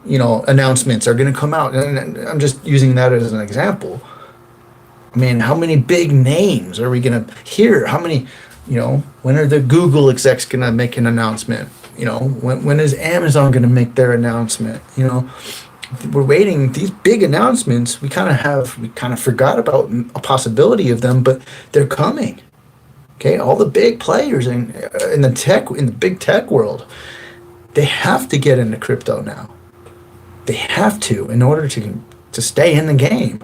announcements are going to come out? And I'm just using that as an example. I mean, how many big names are we going to hear? How many, when are the Google execs going to make an announcement? When is Amazon going to make their announcement? We're waiting. These big announcements, we kind of forgot about a possibility of them, but they're coming. Okay, all the big players in the big tech world, they have to get into crypto now. They have to, in order to stay in the game.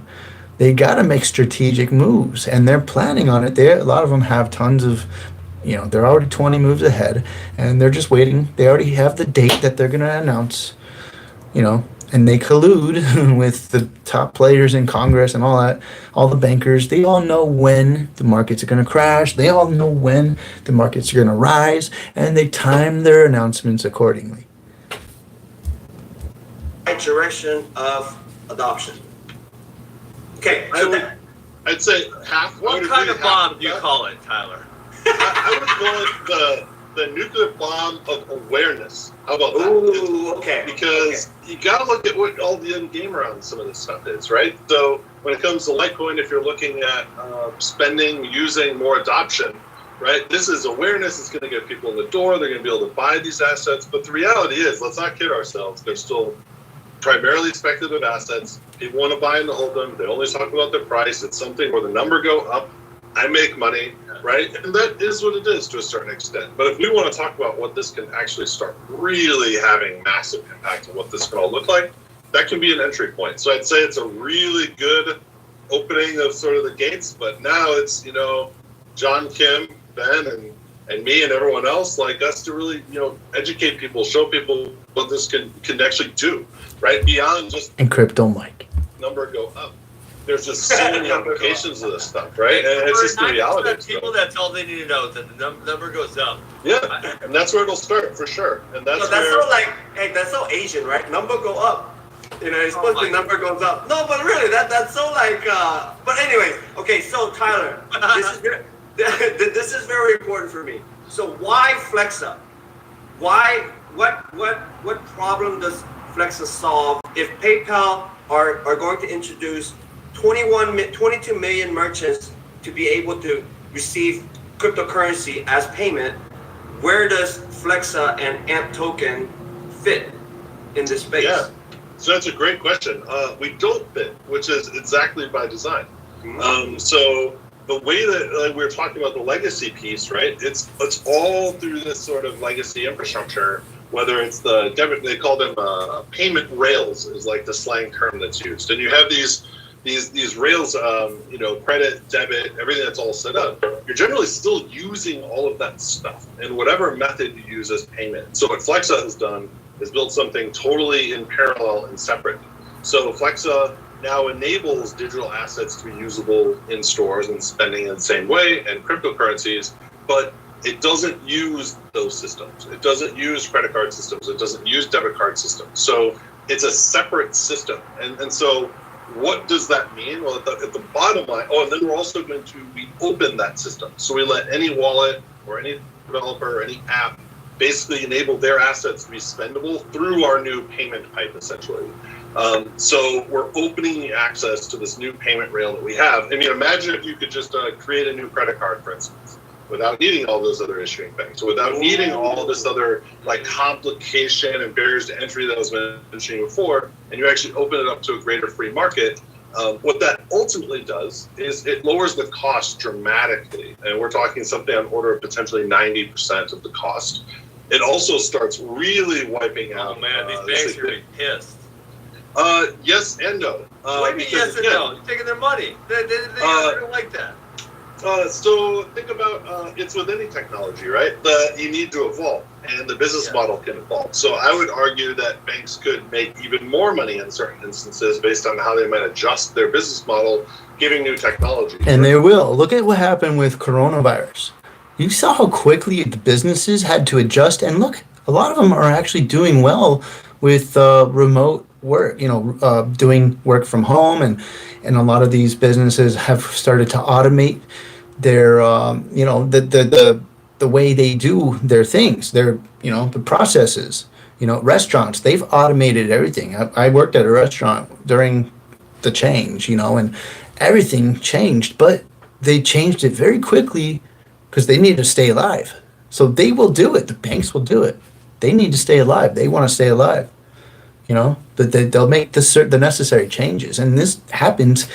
They got to make strategic moves, and they're planning on it. A lot of them have tons of, they're already 20 moves ahead, and they're just waiting. They already have the date that they're going to announce, and they collude with the top players in Congress and all that, all the bankers. They all know when the markets are going to crash. They all know when the markets are going to rise, and they time their announcements accordingly. Right direction of adoption. Okay, so I'd say half. What kind of bomb do you call it, Tyler? I would call it the nuclear bomb of awareness. How about that? Ooh, okay. Because you got to look at what all the end game around some of this stuff is, right? So when it comes to Litecoin, if you're looking at spending, using more adoption, right? This is awareness. It's going to get people in the door. They're going to be able to buy these assets. But the reality is, let's not kid ourselves. They're still primarily speculative assets. People want to buy and hold them. They only talk about their price. It's something where the number go up, I make money, right? And that is what it is to a certain extent. But if we want to talk about what this can actually start really having massive impact on what this can all look like, that can be an entry point. So I'd say it's a really good opening of sort of the gates. But now it's, John, Kim, Ben, and me and everyone else like us to really, educate people, show people what this can actually do, right? Beyond just And crypto, Mike. number go up. There's just so many applications of this stuff, right? And it's just the reality. People, that's all they need to know, that the number goes up. Yeah, and that's where it'll start for sure. And that's so that's so Asian, right? Number go up. It's supposed to be number goes up. No, but really, that's so but anyways, okay, so Tyler, this is very important for me. So why Flexa? What problem does Flexa solve if PayPal are going to introduce 22 million merchants to be able to receive cryptocurrency as payment? Where does Flexa and AMP token fit in this space? Yeah, so that's a great question. We don't fit, which is exactly by design. So the way that we were talking about the legacy piece, right? It's all through this sort of legacy infrastructure. Whether it's the debit, they call them payment rails, is like the slang term that's used, and you have these rails, credit, debit, everything that's all set up. You're generally still using all of that stuff in whatever method you use as payment. So what Flexa has done is built something totally in parallel and separate. So Flexa now enables digital assets to be usable in stores and spending in the same way, and cryptocurrencies, but it doesn't use those systems. It doesn't use credit card systems. It doesn't use debit card systems. So it's a separate system. And so what does that mean? Well, at the bottom line, and then we're also going to open that system. So we let any wallet or any developer or any app basically enable their assets to be spendable through our new payment pipe, essentially. So we're opening access to this new payment rail that we have. I mean, imagine if you could just create a new credit card, for instance, without needing all those other issuing banks, without needing all this other complication and barriers to entry that I was mentioning before, and you actually open it up to a greater free market. What that ultimately does is it lowers the cost dramatically, and we're talking something on order of potentially 90% of the cost. It also starts really wiping out. Oh man, these banks are gonna be pissed. Yes and no. What do you mean yes and no? You're taking their money. They don't like that. So think about it's with any technology, right? That you need to evolve, and the business model can evolve. So I would argue that banks could make even more money in certain instances based on how they might adjust their business model, giving new technology. And they will. Look at what happened with coronavirus. You saw how quickly the businesses had to adjust, and look, a lot of them are actually doing well with remote work, doing work from home, and a lot of these businesses have started to automate their the way they do their things, their the processes. Restaurants, they've automated everything. I worked at a restaurant during the change, and everything changed, but they changed it very quickly because they need to stay alive. So they will do it. The banks will do it. They need to stay alive. They want to stay alive. But they'll make the necessary changes, and this happens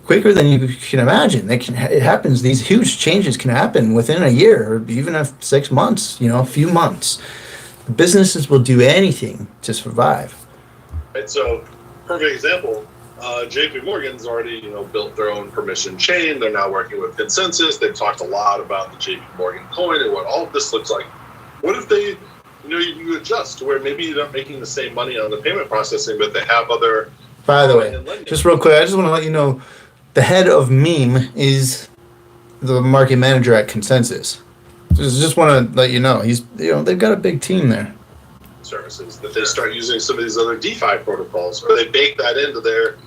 quicker than you can imagine. It happens. These huge changes can happen within a year, or even 6 months. A few months. The businesses will do anything to survive. Right. So, perfect example. JP Morgan's already built their own permission chain. They're now working with Consensus. They've talked a lot about the JP Morgan coin and what all of this looks like. What if they you adjust to where maybe you're not making the same money on the payment processing, but they have other. By the way, just real quick, I just want to let you know, the head of Meme is the market manager at Consensus. Just want to let you know, he's they've got a big team there. Services that they start using some of these other DeFi protocols, or they bake that into their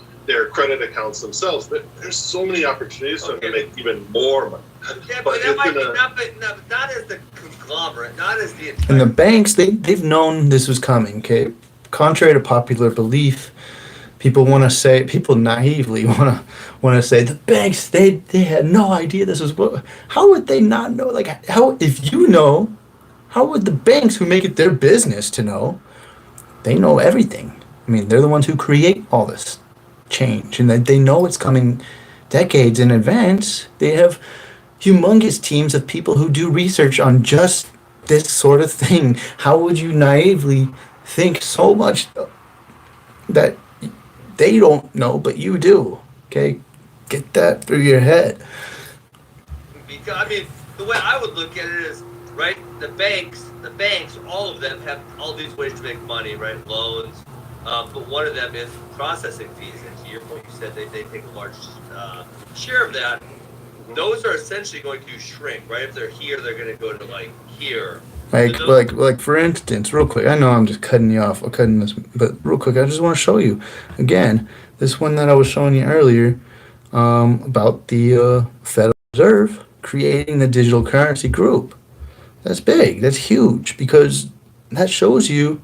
credit accounts themselves. But there's so many opportunities for them to make even more money. Yeah, but that might be not as the conglomerate, not as the entire. And the banks, they've known this was coming. Okay, contrary to popular belief, people naively want to say the banks they had no idea this was what. How would they not know? How would the banks, who make it their business to know? They know everything. I mean, they're the ones who create all this change, and they know it's coming decades in advance. They have humongous teams of people who do research on just this sort of thing. How would you naively think so much that they don't know, but you do? Okay, get that through your head. Because, I mean, the way I would look at it is, right, the banks, all of them have all these ways to make money, right? Loans, but one of them is processing fees. And to your point, you said they take a large share of that. Those are essentially going to shrink, right? If they're here, they're going to go to here. Like for instance, real quick, I know I'm just cutting you off, but real quick, I just want to show you again this one that I was showing you earlier about the Federal Reserve creating the digital currency group. That's big. That's huge, because that shows you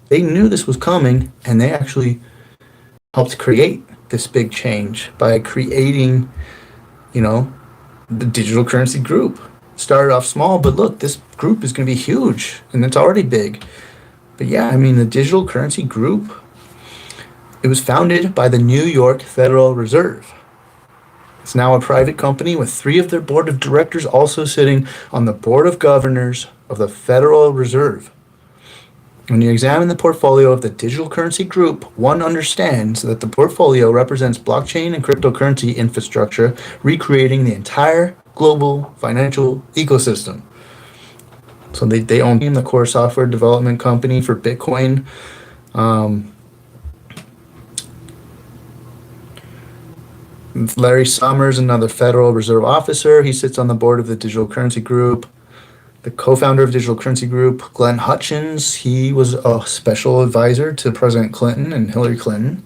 they knew this was coming, and they actually helped create this big change by creating, the digital currency group. Started off small, but look, this group is going to be huge, and it's already big. But yeah, I mean, the Digital Currency Group, it was founded by the New York Federal Reserve. It's now a private company with 3 of their board of directors also sitting on the board of governors of the Federal Reserve. When you examine the portfolio of the Digital Currency Group, one understands that the portfolio represents blockchain and cryptocurrency infrastructure, recreating the entire global financial ecosystem. So they own the core software development company for Bitcoin. Larry Summers, another Federal Reserve officer, he sits on the board of the Digital Currency Group. The co-founder of Digital Currency Group, Glenn Hutchins, he was a special advisor to President Clinton and Hillary Clinton.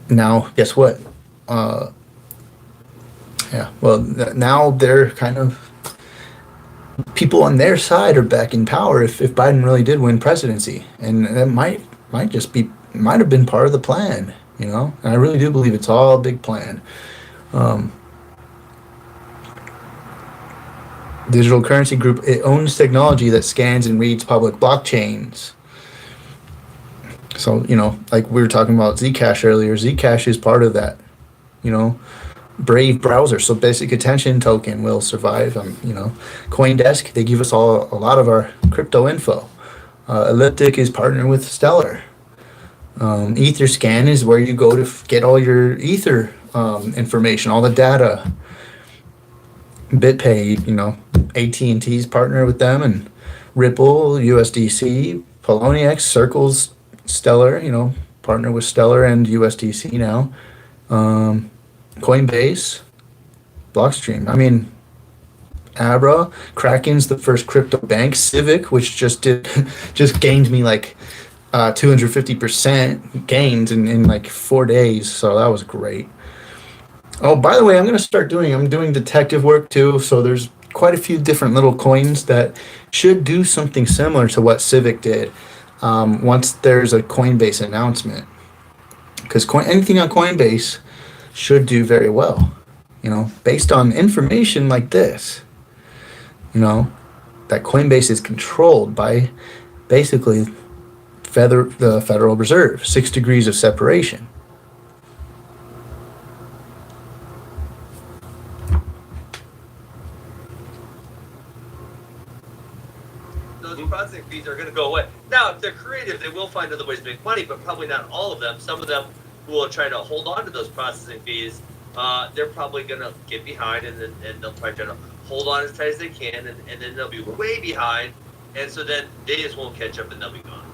Now, guess what? Now they're kind of, people on their side are back in power if Biden really did win presidency. And that might have been part of the plan, you know? And I really do believe it's all a big plan. Digital Currency Group, it owns technology that scans and reads public blockchains. So, you know, like we were talking about Zcash earlier, Zcash is part of that, you know, Brave browser. So basic attention token will survive. You know, CoinDesk, they give us a lot of our crypto info. Elliptic is partnered with Stellar. Etherscan is where you go to get all your Ether information, all the data. BitPay, you know, AT&T's partner with them, and Ripple, USDC, Poloniex, Circles, Stellar, you know, partner with Stellar and USDC now. Coinbase, Blockstream. I mean, Abra, Kraken's the first crypto bank. Civic, which just gained me like 250% gains in like 4 days, so that was great. Oh, by the way, I'm doing detective work too, so there's quite a few different little coins that should do something similar to what Civic did once there's a Coinbase announcement. Because anything on Coinbase should do very well, you know, based on information like this, you know, that Coinbase is controlled by basically the Federal Reserve, 6 degrees of separation. Processing fees are going to go away. Now, if they're creative, they will find other ways to make money, but probably not all of them. Some of them who will try to hold on to those processing fees, they're probably going to get behind, and they'll try to hold on as tight as they can, and then they'll be way behind, and so then they just won't catch up and they'll be gone.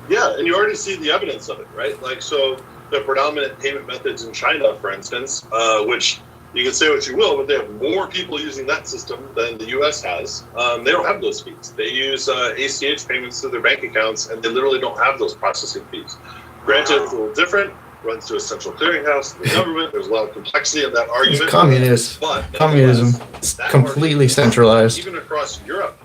Yeah, and you already see the evidence of it, right? Like, so the predominant payment methods in China, for instance, which you can say what you will, but they have more people using that system than the U.S. has. They don't have those fees. They use ACH payments to their bank accounts, and they literally don't have those processing fees. Granted, it's a little different. Runs through a central clearinghouse, the government. There's a lot of complexity in that argument. It's communist. But communism. It's completely centralized. Even across Europe,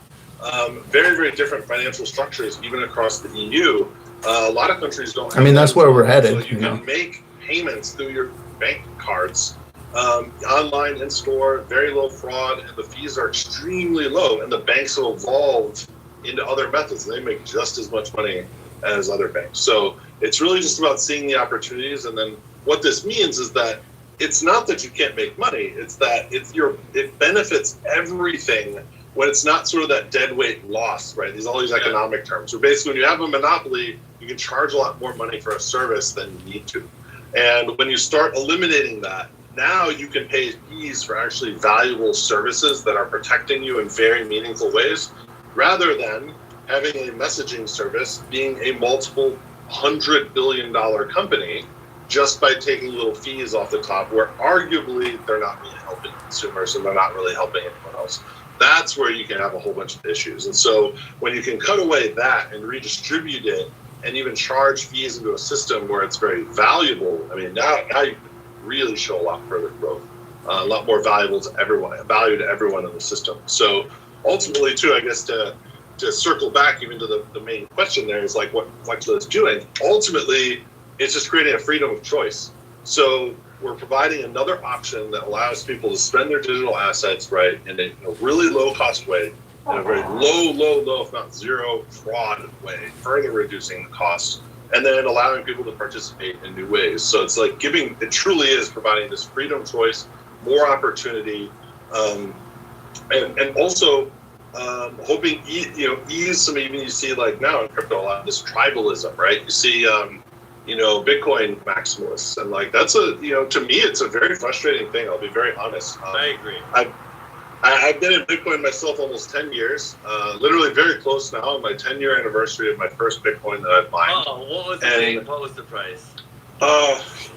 very, very different financial structures, even across the EU. A lot of countries don't have that's where we're headed. So you can make payments through your bank cards. Online, in store, very low fraud, and the fees are extremely low, and the banks have evolved into other methods. They make just as much money as other banks. So it's really just about seeing the opportunities, and then what this means is that it's not that you can't make money, it's that it benefits everything when it's not sort of that dead weight loss, right? All these economic terms. So basically, when you have a monopoly, you can charge a lot more money for a service than you need to. And when you start eliminating that, now you can pay fees for actually valuable services that are protecting you in very meaningful ways, rather than having a messaging service being a multiple $100 billion company just by taking little fees off the top, where arguably they're not really helping consumers and they're not really helping anyone else. That's where you can have a whole bunch of issues. And so when you can cut away that and redistribute it and even charge fees into a system where it's very valuable, I mean, now you really show a lot further growth, a lot more value to everyone in the system. So ultimately, too, I guess to circle back even to the main question there is like what Flexa is doing. Ultimately, it's just creating a freedom of choice. So we're providing another option that allows people to spend their digital assets right in a really low cost way, in a very low, if not zero fraud way, further reducing the cost, and then allowing people to participate in new ways. So it's like it truly is providing this freedom, choice, more opportunity, and also hoping, ease some, even you see like now in crypto, a lot of this tribalism, right? You see, Bitcoin maximalists, and like that's to me, it's a very frustrating thing. I'll be very honest. I agree. I've been in Bitcoin myself almost 10 years, literally very close now, my 10-year anniversary of my first Bitcoin that I've mined. Oh, what was the date? What was the price?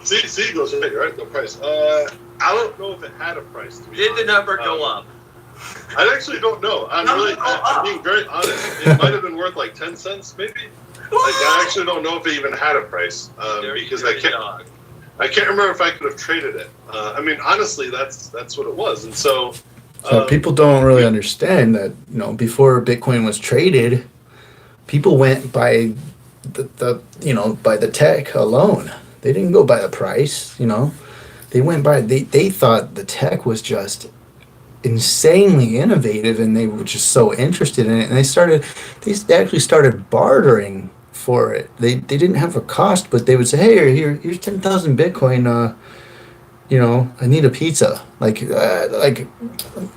See, goes right, the price. I don't know if it had a price. Did the number go up? I actually don't know. I'm being very honest. It might have been worth like 10 cents, maybe. Like, I actually don't know if it even had a price, because I can't remember if I could have traded it. Honestly, that's what it was, and so. So people don't really understand that, before Bitcoin was traded, people went by by the tech alone. They didn't go by the price, They went by, they thought the tech was just insanely innovative, and they were just so interested in it. And they actually started bartering for it. They didn't have a cost, but they would say, hey, here's 10,000 Bitcoin, I need a pizza. Like,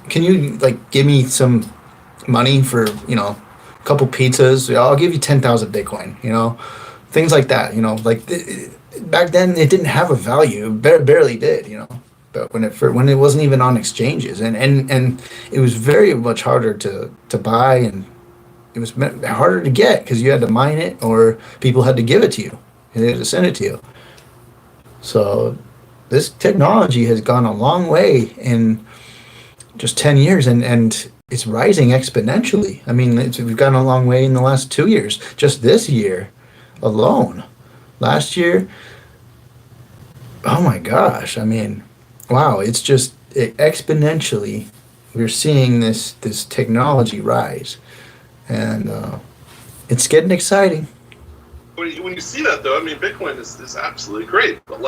can you give me some money for a couple pizzas? I'll give you 10,000 Bitcoin. Things like that. Back then it didn't have a value. Barely did. But when it wasn't even on exchanges, and it was very much harder to buy, and it was harder to get because you had to mine it, or people had to give it to you, and they had to send it to you. So this technology has gone a long way in just 10 years, and it's rising exponentially. We've gone a long way in the last 2 years. Just this year alone. Last year, oh my gosh, wow, it's just exponentially we're seeing this technology rise. And it's getting exciting. When you see that, though, Bitcoin is absolutely great. But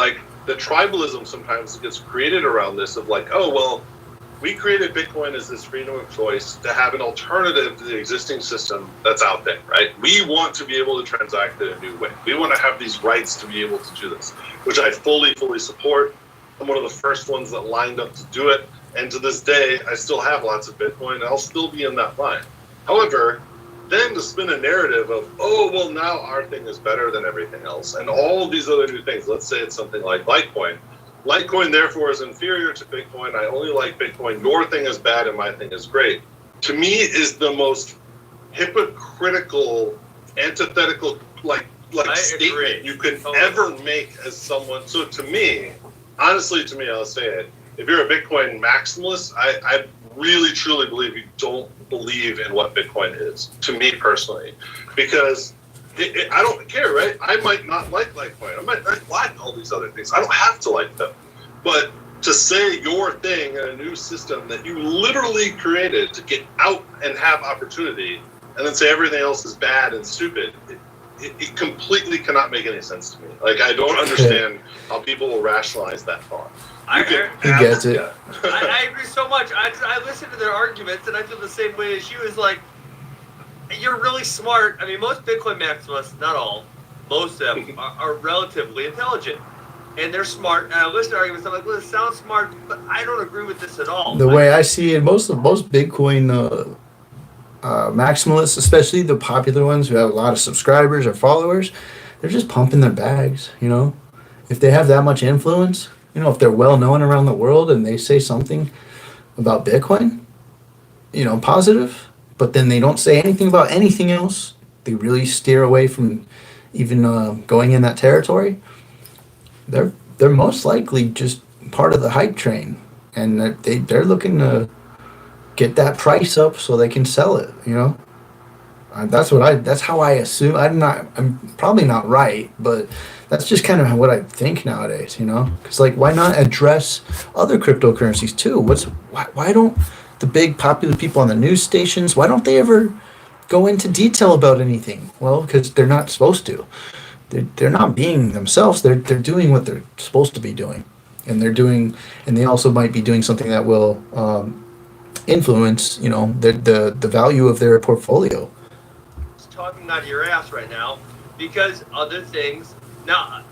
the tribalism sometimes gets created around this of we created Bitcoin as this freedom of choice to have an alternative to the existing system that's out there, right? We want to be able to transact in a new way. We want to have these rights to be able to do this, which I fully support. I'm one of the first ones that lined up to do it. And to this day, I still have lots of Bitcoin, and I'll still be in that line. However, then to spin a narrative of, now our thing is better than everything else, and all of these other new things. Let's say it's something like Litecoin. Litecoin, therefore, is inferior to Bitcoin. I only like Bitcoin. Your thing is bad, and my thing is great. To me, is the most hypocritical, antithetical, statement you can ever make as someone. So to me, honestly, I'll say it. If you're a Bitcoin maximalist, I really, truly believe you don't believe in what Bitcoin is, to me personally, because I don't care, right? I might not like Litecoin. I might not like all these other things. I don't have to like them. But to say your thing in a new system that you literally created to get out and have opportunity, and then say everything else is bad and stupid, it completely cannot make any sense to me. I don't understand how people will rationalize that thought. He gets it. I agree so much. I listen to their arguments, and I feel the same way as you. Is you're really smart. Most Bitcoin maximalists, not all, most of them are relatively intelligent, and they're smart. And I listen to arguments. I'm like, well, it sounds smart, but I don't agree with this at all. The way I see it, most Bitcoin maximalists, especially the popular ones who have a lot of subscribers or followers, they're just pumping their bags. If they have that much influence, if they're well known around the world and they say something about Bitcoin, positive, but then they don't say anything about anything else, they really steer away from even going in that territory, they're most likely just part of the hype train, and they're looking to get that price up so they can sell it. That's how I assume. I'm probably not right, but that's just kind of what I think nowadays, because why not address other cryptocurrencies too? Why don't the big popular people on the news stations, why don't they ever go into detail about anything? Well, because they're not supposed to. They're not being themselves. They're doing what they're supposed to be doing, and they also might be doing something that will influence, the value of their portfolio. It's talking out of your ass right now, because other things now,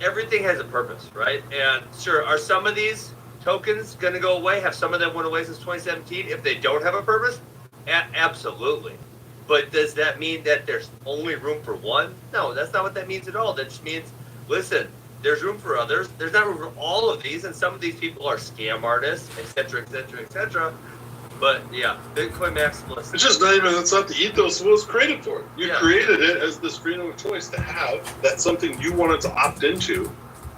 everything has a purpose, right? And sure, are some of these tokens going to go away? Have some of them went away since 2017 if they don't have a purpose? Absolutely. But does that mean that there's only room for one? No, that's not what that means at all. That just means, listen, there's room for others. There's not room for all of these, and some of these people are scam artists, et cetera, et cetera, et cetera. But yeah, Bitcoin maximalist. It's just it's not the ethos it was created for. You created it as this freedom of choice to have. That's something you wanted to opt into.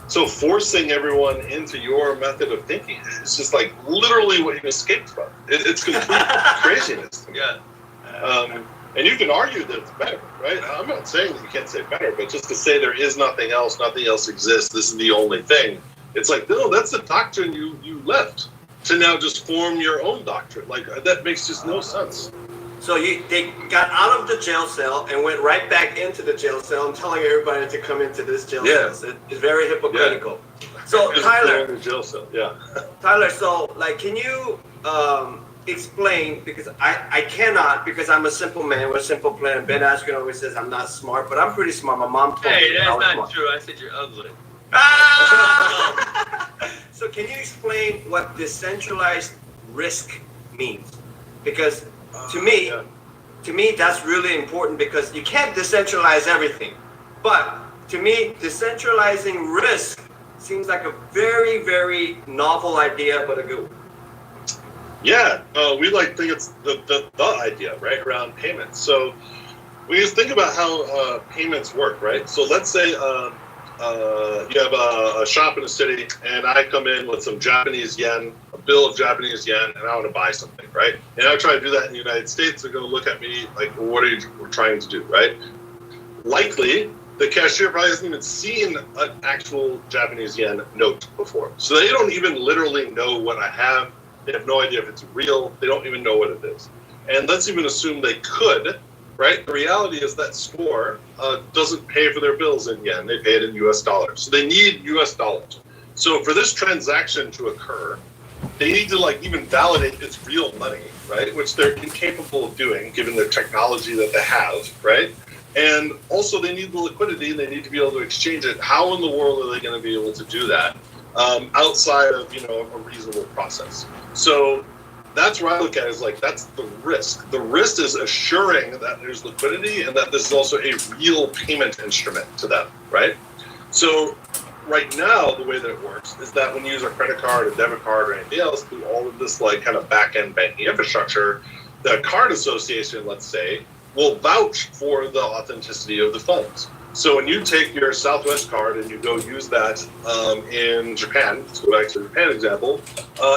So forcing everyone into your method of thinking is just like literally what you escaped from. It's complete craziness. Yeah. And you can argue that it's better, right? I'm not saying that you can't say better, but just to say there is nothing else exists, this is the only thing. It's like, no, that's the doctrine you left to now just form your own doctrine. Like, that makes just no sense. So they got out of the jail cell and went right back into the jail cell and telling everybody to come into this jail cell. It's very hypocritical. Yeah. So Tyler, the jail cell. Yeah. Tyler, so can you explain, because I cannot, because I'm a simple man with a simple plan. Ben Askren always says I'm not smart, but I'm pretty smart. My mom told me. Hey, that's not true. I said you're ugly. So can you explain what decentralized risk means? Because to me, that's really important, because you can't decentralize everything. But to me, decentralizing risk seems like a very, very novel idea, but a good one. Yeah, we think it's the idea, right, around payments. So we just think about how payments work, right? So let's say you have a shop in a city, and I come in with some Japanese yen, a bill of Japanese yen, and I want to buy something, right? And I try to do that in the United States. They're going to look at me like, well, what are you trying to do, right? Likely, the cashier probably hasn't even seen an actual Japanese yen note before. So they don't even literally know what I have. They have no idea if it's real. They don't even know what it is. And let's even assume they could, right? The reality is that store doesn't pay for their bills in yen. They pay it in US dollars. So they need US dollars. So for this transaction to occur, they need to even validate it's real money, right? Which they're incapable of doing given the technology that they have, right? And also they need the liquidity, and they need to be able to exchange it. How in the world are they going to be able to do that outside of a reasonable process? So that's where I look at it, is that's the risk. The risk is assuring that there's liquidity and that this is also a real payment instrument to them, right? So right now, the way that it works is that when you use a credit card, a debit card, or anything else, through all of this kind of back-end banking infrastructure, the card association, let's say, will vouch for the authenticity of the funds. So when you take your Southwest card and you go use that in Japan, let's go back to the Japan example,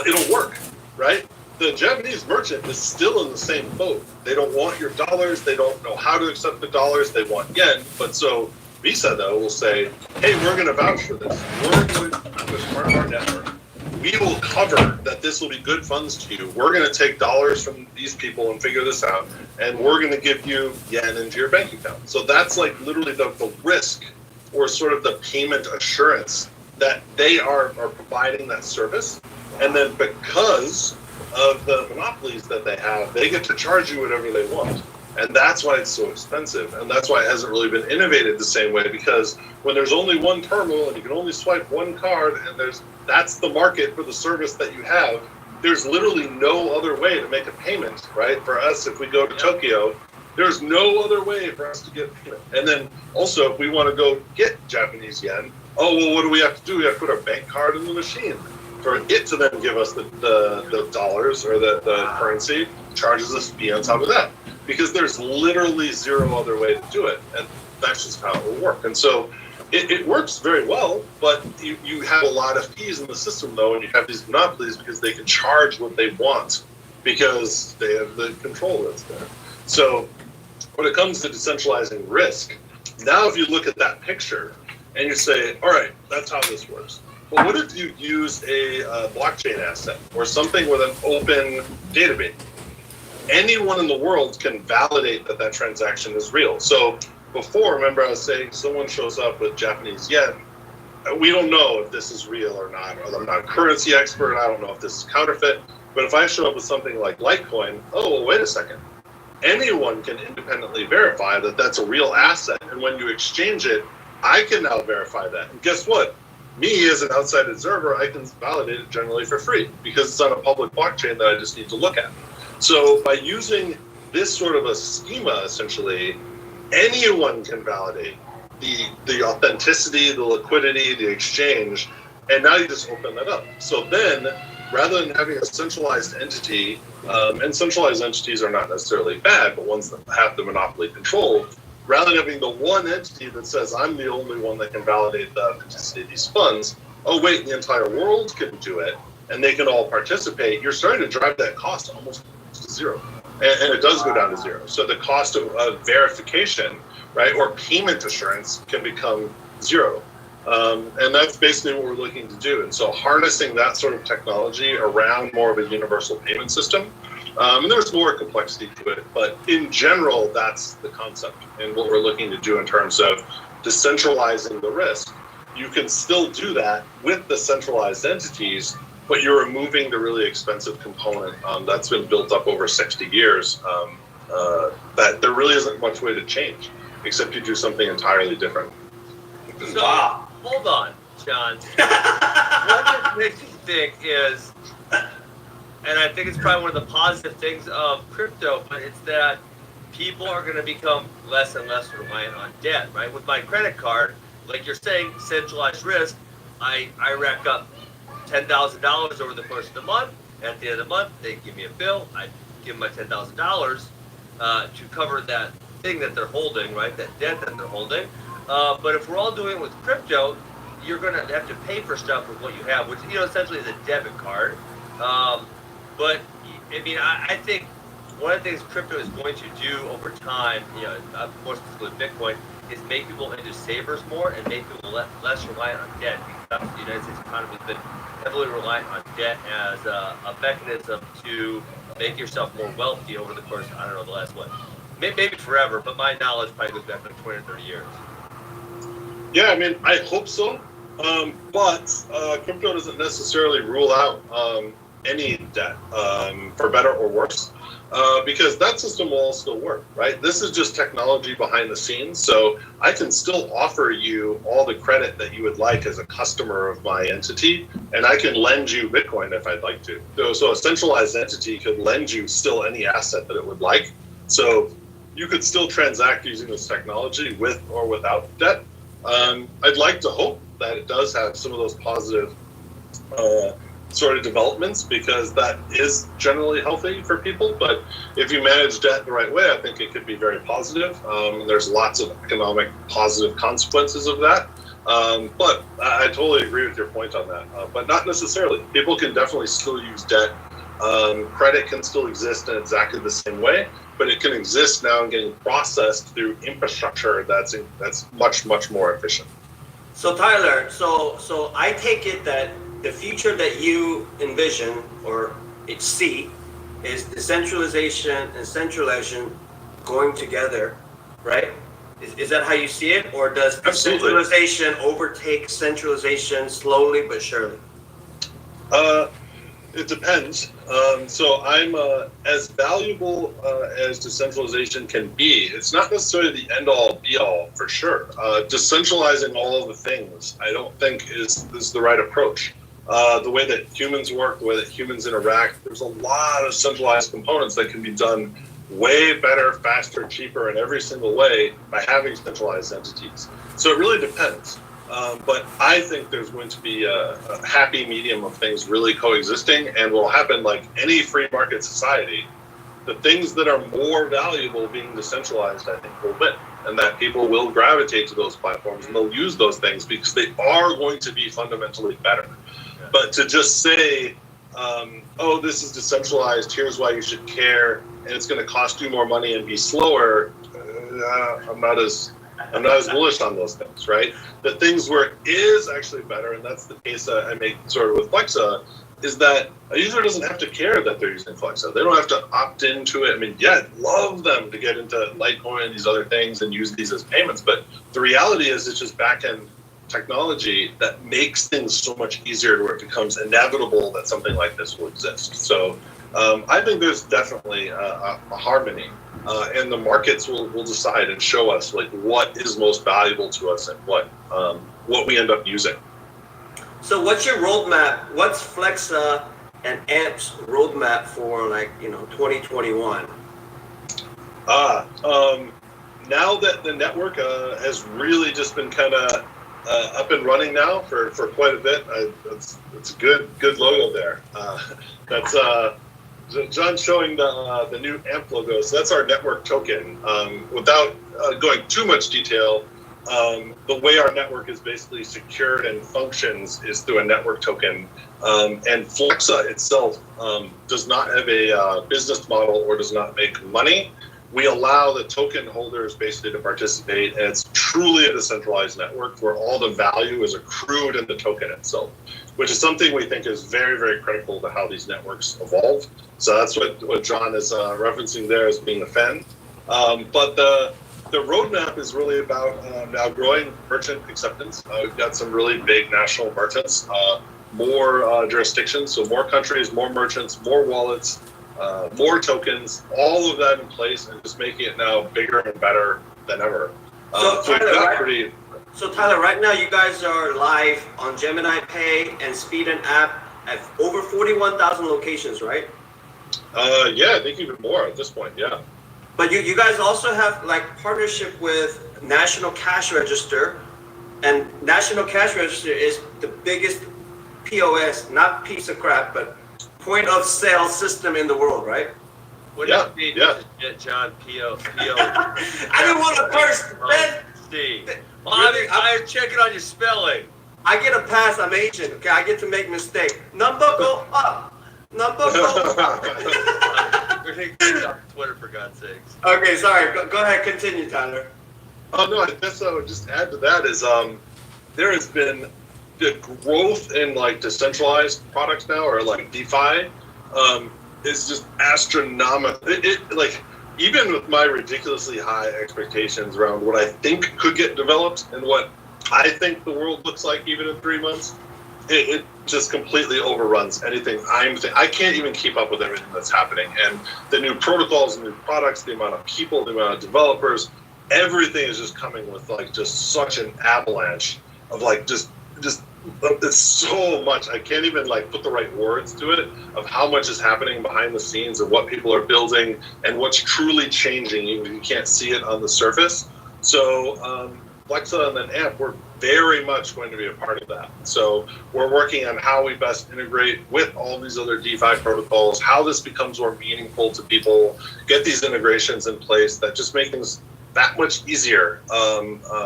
it'll work, right? The Japanese merchant is still in the same boat. They don't want your dollars. They don't know how to accept the dollars. They want yen. But so Visa, though, will say, hey, we're going to vouch for this. We're going to, as part of our network, we will cover that this will be good funds to you. We're going to take dollars from these people and figure this out, and we're going to give you yen into your bank account. So that's literally the risk, or sort of the payment assurance, that they are providing that service. And then because of the monopolies that they have, they get to charge you whatever they want. And that's why it's so expensive. And that's why it hasn't really been innovated the same way, because when there's only one terminal and you can only swipe one card, and that's the market for the service that you have, there's literally no other way to make a payment, right? For us, if we go to Tokyo, there's no other way for us to get payment. And then also, if we want to go get Japanese yen, oh, well, what do we have to do? We have to put our bank card in the machine for it to then give us the dollars, or the currency, charges us a fee on top of that. Because there's literally zero other way to do it. And that's just how it will work. And so it works very well, but you have a lot of fees in the system, though, and you have these monopolies because they can charge what they want because they have the control that's there. So when it comes to decentralizing risk, now if you look at that picture and you say, all right, that's how this works. But what if you use a blockchain asset or something with an open database? Anyone in the world can validate that transaction is real. So before, remember I was saying someone shows up with Japanese yen. We don't know if this is real or not. I'm not a currency expert. I don't know if this is counterfeit. But if I show up with something like Litecoin, oh, well, wait a second. Anyone can independently verify that that's a real asset. And when you exchange it, I can now verify that. And guess what? Me, as an outside observer, I can validate it generally for free because it's on a public blockchain that I just need to look at. So by using this sort of a schema, essentially, anyone can validate the authenticity, the liquidity, the exchange, and now you just open that up. So then, rather than having a centralized entity, and centralized entities are not necessarily bad, but ones that have the monopoly control, rather than having the one entity that says, I'm the only one that can validate the authenticity of these funds, oh wait, the entire world can do it, and they can all participate, you're starting to drive that cost almost to zero. And it does go down to zero. So the cost of verification, right, or payment assurance can become zero. And that's basically what we're looking to do. And so harnessing that sort of technology around more of a universal payment system, and there's more complexity to it, but in general, that's the concept and what we're looking to do in terms of decentralizing the risk. You can still do that with the centralized entities, but you're removing the really expensive component that's been built up over 60 years that there really isn't much way to change, except you do something entirely different. So, hold on, John. What this makes me think is, and I think it's probably one of the positive things of crypto, but it's that people are going to become less and less reliant on debt, right? With my credit card, like you're saying, centralized risk, I rack up $10,000 over the course of the month. At the end of the month, they give me a bill. I give them my $10,000 to cover that thing that they're holding, right? That debt that they're holding. But if we're all doing it with crypto, you're going to have to pay for stuff with what you have, which, essentially is a debit card. But, I mean, I think one of the things crypto is going to do over time, more specifically Bitcoin, is make people into savers more and make people less reliant on debt. Because the United States economy has been heavily reliant on debt as a mechanism to make yourself more wealthy over the course of, the last, maybe forever, but my knowledge probably goes back like 20 or 30 years. Yeah, I mean, I hope so. But crypto doesn't necessarily rule out any debt, for better or worse, because that system will still work, right? This is just technology behind the scenes. So I can still offer you all the credit that you would like as a customer of my entity, and I can lend you Bitcoin if I'd like to. So a centralized entity could lend you still any asset that it would like. So you could still transact using this technology with or without debt. I'd like to hope that it does have some of those positive sort of developments, because that is generally healthy for people. But if you manage debt the right way, I think it could be very positive. There's lots of economic positive consequences of that. But I totally agree with your point on that. But not necessarily. People can definitely still use debt. Credit can still exist in exactly the same way, but it can exist now and getting processed through infrastructure that's much, much more efficient. So Tyler, so I take it that the future that you envision or see is decentralization and centralization going together, right? Is that how you see it, or does decentralization overtake centralization slowly but surely? It depends. So I'm as valuable as decentralization can be. It's not necessarily the end-all, be-all for sure. Decentralizing all of the things, I don't think is the right approach. The way that humans work, the way that humans interact, there's a lot of centralized components that can be done way better, faster, cheaper in every single way by having centralized entities. So it really depends. But I think there's going to be a happy medium of things really coexisting, and will happen like any free market society. The things that are more valuable being decentralized, I think, will win, and that people will gravitate to those platforms and they'll use those things because they are going to be fundamentally better. But to just say, oh, this is decentralized, here's why you should care, and it's going to cost you more money and be slower, I'm not as bullish on those things, right? The things where it is actually better, and that's the case I make sort of with Flexa, is that a user doesn't have to care that they're using Flexa. They don't have to opt into it. I mean, yeah, I'd love them to get into Litecoin and these other things and use these as payments, but the reality is it's just back-end technology that makes things so much easier, where it becomes inevitable that something like this will exist. So I think there's definitely a harmony, and the markets will decide and show us like what is most valuable to us and what we end up using. So what's your roadmap? What's Flexa and AMP's roadmap for 2021? Now that the network has really just been kind of up and running now for quite a bit, it's a good logo there. That's John showing the new AMP logo. So that's our network token. Without going too much detail, the way our network is basically secured and functions is through a network token. And Flexa itself does not have a business model or does not make money. We allow the token holders basically to participate, and it's truly a decentralized network where all the value is accrued in the token itself, which is something we think is very, very critical to how these networks evolve. So that's what John is referencing there as being a fan. But the roadmap is really about now growing merchant acceptance. We've got some really big national merchants, more jurisdictions, so more countries, more merchants, more wallets, more tokens, all of that in place, and just making it now bigger and better than ever. So Tyler, right now you guys are live on Gemini Pay and Speed and App at over 41,000 locations, right? Yeah, I think even more at this point, yeah. But you guys also have partnership with National Cash Register, and National Cash Register is the biggest POS, not piece of crap, but point of sale system in the world, right? What do you mean, John? P.O. I didn't want to curse, man. See, I'm checking on your spelling. I get a pass. I'm Asian. Okay, I get to make mistakes. Number go up. Number go up. We're taking this off Twitter, for God's sakes. Okay, sorry. Go ahead. Continue, Tyler. Oh no, I guess I would just add to that is there has been the growth in decentralized products now, or DeFi, is just astronomical. Even with my ridiculously high expectations around what I think could get developed and what I think the world looks like even in 3 months, it just completely overruns anything I can't even keep up with everything that's happening. And the new protocols, the new products, the amount of people, the amount of developers, everything is just coming with just such an avalanche of just it's so much. I can't even put the right words to it of how much is happening behind the scenes of what people are building and what's truly changing. You can't see it on the surface. So Flexa and then AMP, we're very much going to be a part of that. So we're working on how we best integrate with all these other DeFi protocols, how this becomes more meaningful to people, get these integrations in place that just make things that much easier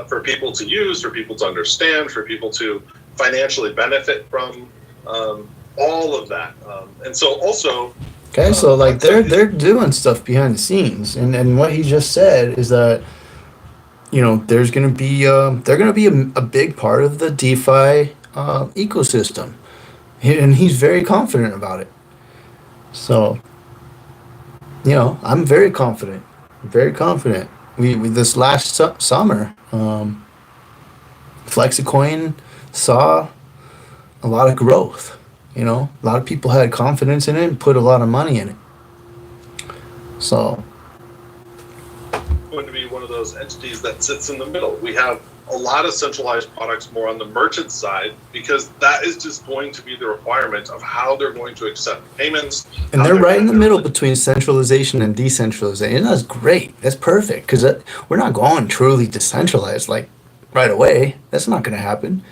for people to use, for people to understand, for people to financially benefit from, all of that. And so also, okay, so they're doing stuff behind the scenes, and what he just said is that there's gonna be they're gonna be a big part of the DeFi ecosystem, and he's very confident about it. So I'm very confident, We this last summer, FlexiCoin saw a lot of growth. A lot of people had confidence in it and put a lot of money in it. So going to be one of those entities that sits in the middle. We have a lot of centralized products more on the merchant side, because that is just going to be the requirement of how they're going to accept payments. And they're right in the middle between centralization and decentralization. And that's great. That's perfect, because we're not going truly decentralized right away. That's not going to happen.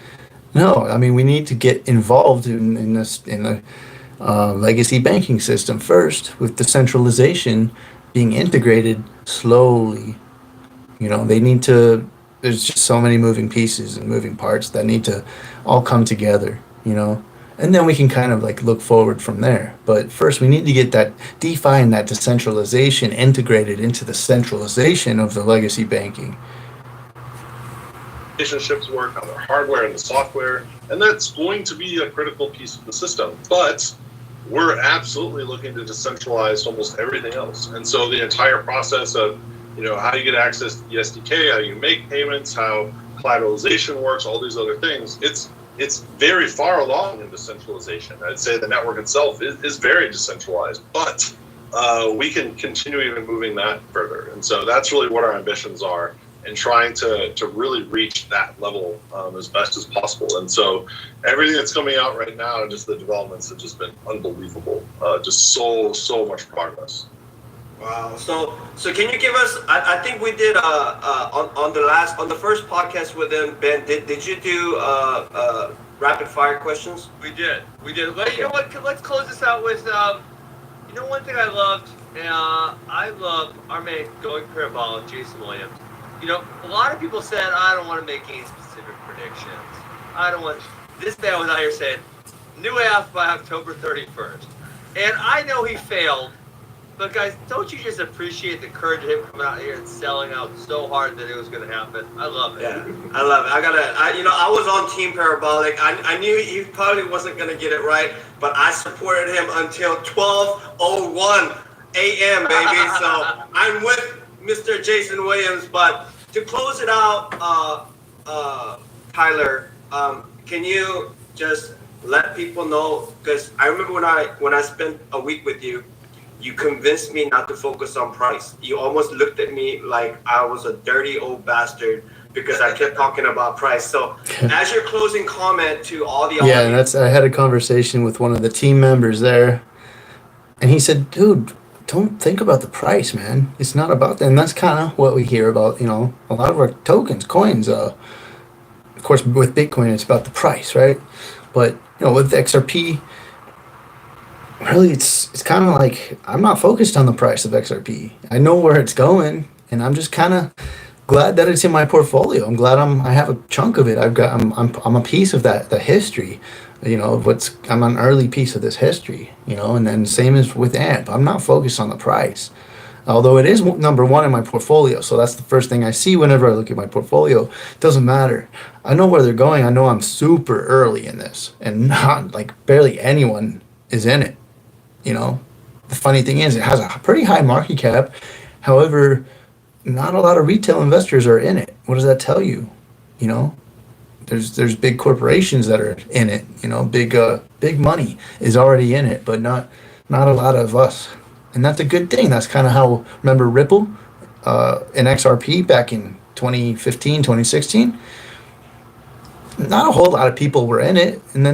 No, I mean, we need to get involved in the legacy banking system first, with decentralization being integrated slowly. They need to. There's just so many moving pieces and moving parts that need to all come together, and then we can kind of look forward from there. But first, we need to get that DeFi and that decentralization integrated into the centralization of the legacy banking. Relationships work on the hardware and the software, and that's going to be a critical piece of the system. But we're absolutely looking to decentralize almost everything else. And so the entire process of how you get access to the SDK, how you make payments, how collateralization works, all these other things. It's very far along in decentralization. I'd say the network itself is very decentralized, but we can continue even moving that further. And so that's really what our ambitions are, and trying to really reach that level as best as possible. And so everything that's coming out right now, and just the developments have just been unbelievable. Just so much progress. Wow. So can you give us? I think we did on the first podcast with them, Ben. Did you do rapid fire questions? We did. Well, you know what? Let's close this out with. You know, one thing I loved our man going parabolic, Jason Williams. You know, a lot of people said, I don't want to make any specific predictions. I don't want. This man was out here saying, new app by October 31st. And I know he failed, but guys, don't you just appreciate the courage of him coming out here and selling out so hard that it was going to happen? I love it. Yeah, I love it. I was on Team Parabolic. I knew he probably wasn't going to get it right, but I supported him until 12:01 a.m., baby. So I'm with Mr. Jason Williams. But to close it out, Tyler, can you just let people know? Because I remember when I spent a week with you, you convinced me not to focus on price. You almost looked at me like I was a dirty old bastard because I kept talking about price. So as your closing comment to all the audience. I had a conversation with one of the team members there, and he said, dude, don't think about the price, man. It's not about that. And that's kind of what we hear about, you know, a lot of our tokens, coins. Of course, with Bitcoin, it's about the price, right? But, you know, with XRP, really, it's kind of like I'm not focused on the price of XRP. I know where it's going, and I'm just kind of glad that it's in my portfolio. I'm glad I have a chunk of it. I'm a piece of that, the history. You know, I'm an early piece of this history. You know, and then same as with AMP. I'm not focused on the price, although it is number one in my portfolio. So that's the first thing I see whenever I look at my portfolio. It doesn't matter. I know where they're going. I know I'm super early in this, and not like barely anyone is in it. You know, the funny thing is it has a pretty high market cap. However, not a lot of retail investors are in it. What does that tell you? You know, there's big corporations that are in it. You know, big money is already in it, but not a lot of us. And that's a good thing. That's kind of how, remember Ripple in XRP back in 2015, 2016? Not a whole lot of people were in it. And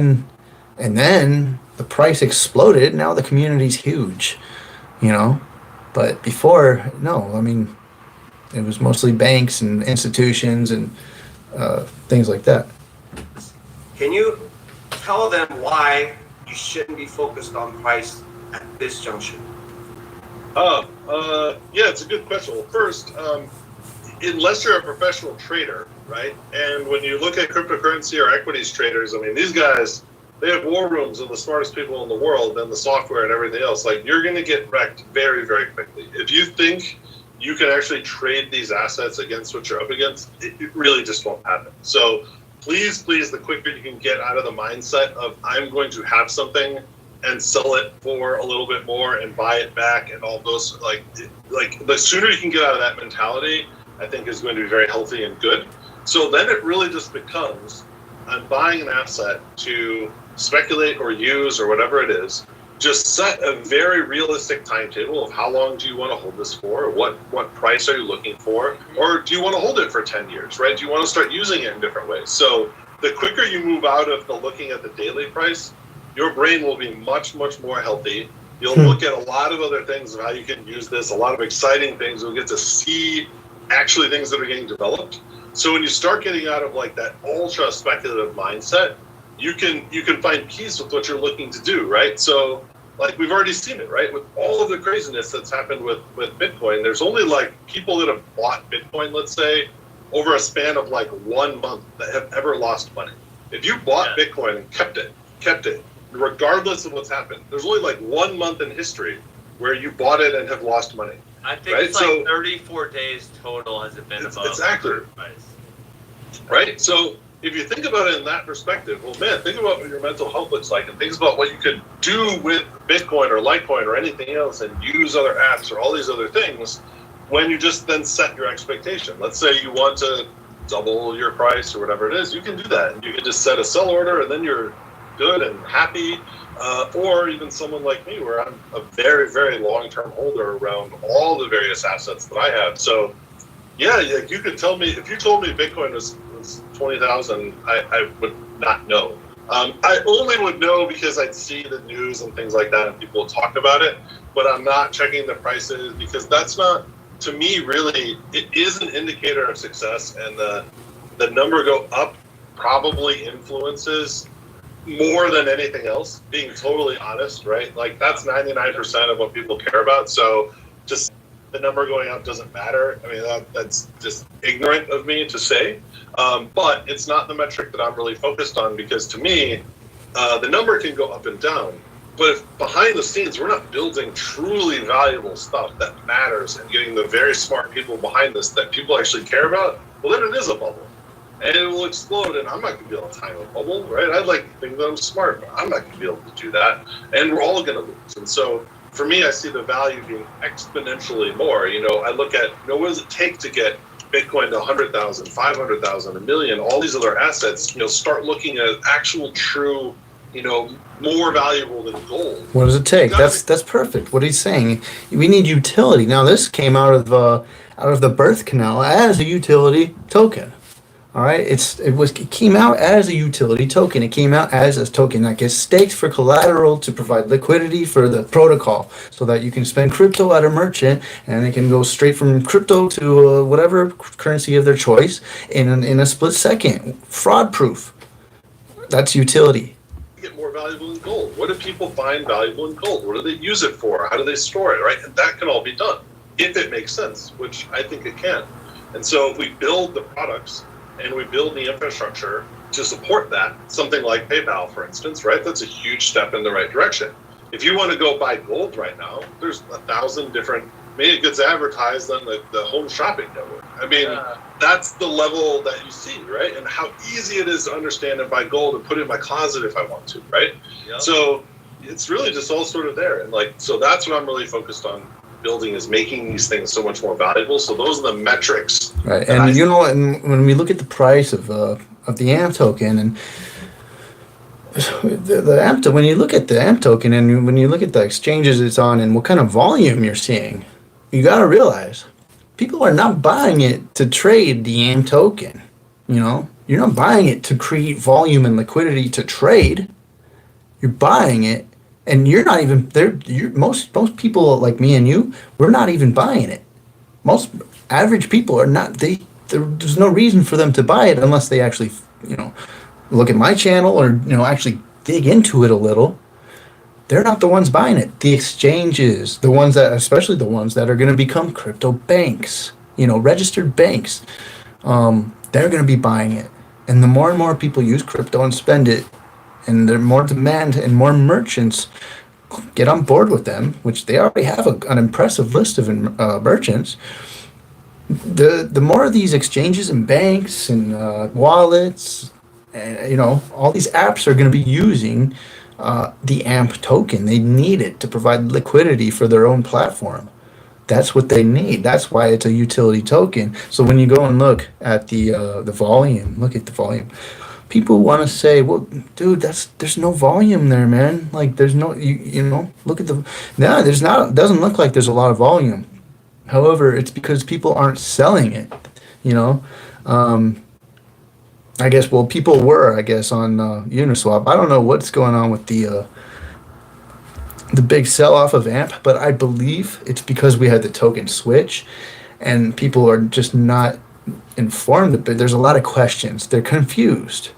then the price exploded. Now the community's huge, you know. But before, no. I mean, it was mostly banks and institutions and things like that. Can you tell them why you shouldn't be focused on price at this junction? Yeah, it's a good question. Well, first, unless you're a professional trader, right? And when you look at cryptocurrency or equities traders, I mean, these guys, they have war rooms of the smartest people in the world and the software and everything else. Like, you're going to get wrecked very, very quickly. If you think you can actually trade these assets against what you're up against, it really just won't happen. So please, the quicker you can get out of the mindset of I'm going to have something and sell it for a little bit more and buy it back and all those, like the sooner you can get out of that mentality, I think is going to be very healthy and good. So then it really just becomes, I'm buying an asset to speculate or use or whatever it is. Just set a very realistic timetable of how long do you want to hold this for? What price are you looking for? Or do you want to hold it for 10 years, right? Do you want to start using it in different ways? So the quicker you move out of the looking at the daily price, your brain will be much, much more healthy. You'll look at a lot of other things of how you can use this, a lot of exciting things. You'll get to see actually things that are getting developed. So when you start getting out of like that ultra speculative mindset, you can find peace with what you're looking to do, right? So like we've already seen it, right? With all of the craziness that's happened with Bitcoin, there's only like people that have bought Bitcoin, let's say, over a span of like 1 month that have ever lost money. If you bought Bitcoin and kept it, regardless of what's happened, there's only like 1 month in history where you bought it and have lost money. I think it's like 34 days total has it been above. Exactly. Right? So if you think about it in that perspective, well, man, think about what your mental health looks like and think about what you could do with Bitcoin or Litecoin or anything else and use other apps or all these other things when you just then set your expectation. Let's say you want to double your price or whatever it is, you can do that. You can just set a sell order and then you're good and happy. Or even someone like me, where I'm a very, very long-term holder around all the various assets that I have. So, yeah, you could tell me, if you told me Bitcoin was 20,000, I would not know. I only would know because I'd see the news and things like that and people would talk about it, but I'm not checking the prices because that's not, to me, really, it is an indicator of success, and the number go up probably influences more than anything else, being totally honest, right? Like that's 99% of what people care about. So just the number going up doesn't matter. I mean, that's just ignorant of me to say. But it's not the metric that I'm really focused on, because to me, the number can go up and down. But if behind the scenes, we're not building truly valuable stuff that matters and getting the very smart people behind this that people actually care about, well, then it is a bubble. And it will explode, and I'm not going to be able to time a bubble, right? I'd like to think that I'm smart, but I'm not going to be able to do that. And we're all going to lose. And so for me, I see the value being exponentially more. I look at, what does it take to get Bitcoin to 100,000, 500,000, a million, all these other assets, start looking at actual true, more valuable than gold. What does it take? That's perfect. What he's saying, we need utility. Now, this came out of the birth canal as a utility token. All right, it came out as a utility token. It came out as a token that gets staked for collateral to provide liquidity for the protocol, so that you can spend crypto at a merchant, and it can go straight from crypto to whatever currency of their choice in a split second, fraud proof. That's utility. Get more valuable in gold. What do people find valuable in gold? What do they use it for? How do they store it? Right, and that can all be done if it makes sense, which I think it can. And so if we build the products and we build the infrastructure to support that, something like PayPal, for instance, right? That's a huge step in the right direction. If you want to go buy gold right now, there's 1,000 different, maybe it gets advertised on the home shopping network. I mean, that's the level that you see, right? And how easy it is to understand and buy gold and put it in my closet if I want to, right? Yep. So it's really just all sort of there. And so that's what I'm really focused on building, is making these things so much more valuable. So those are the metrics. Right, and and when we look at the price of the AMP token, and the AMP, when you look at the AMP token, and when you look at the exchanges it's on, and what kind of volume you're seeing, you got to realize people are not buying it to trade the AMP token. You're not buying it to create volume and liquidity to trade. You're buying it. And you're not even there. Most people like me and you, we're not even buying it. Most average people are not. There's no reason for them to buy it unless they actually, look at my channel or actually dig into it a little. They're not the ones buying it. The exchanges, especially the ones that are going to become crypto banks, registered banks, they're going to be buying it. And the more and more people use crypto and spend it, and there's more demand and more merchants get on board with them, which they already have an impressive list of merchants, the more of these exchanges and banks and wallets, and all these apps are going to be using the AMP token. They need it to provide liquidity for their own platform. That's what they need. That's why it's a utility token. So when you go and look at the volume, people want to say, well, dude, there's no volume there, man. Like there's no, look at it doesn't look like there's a lot of volume. However, it's because people aren't selling it, I guess, people were, on Uniswap. I don't know what's going on with the big sell-off of AMP, but I believe it's because we had the token switch and people are just not informed. But there's a lot of questions. They're confused.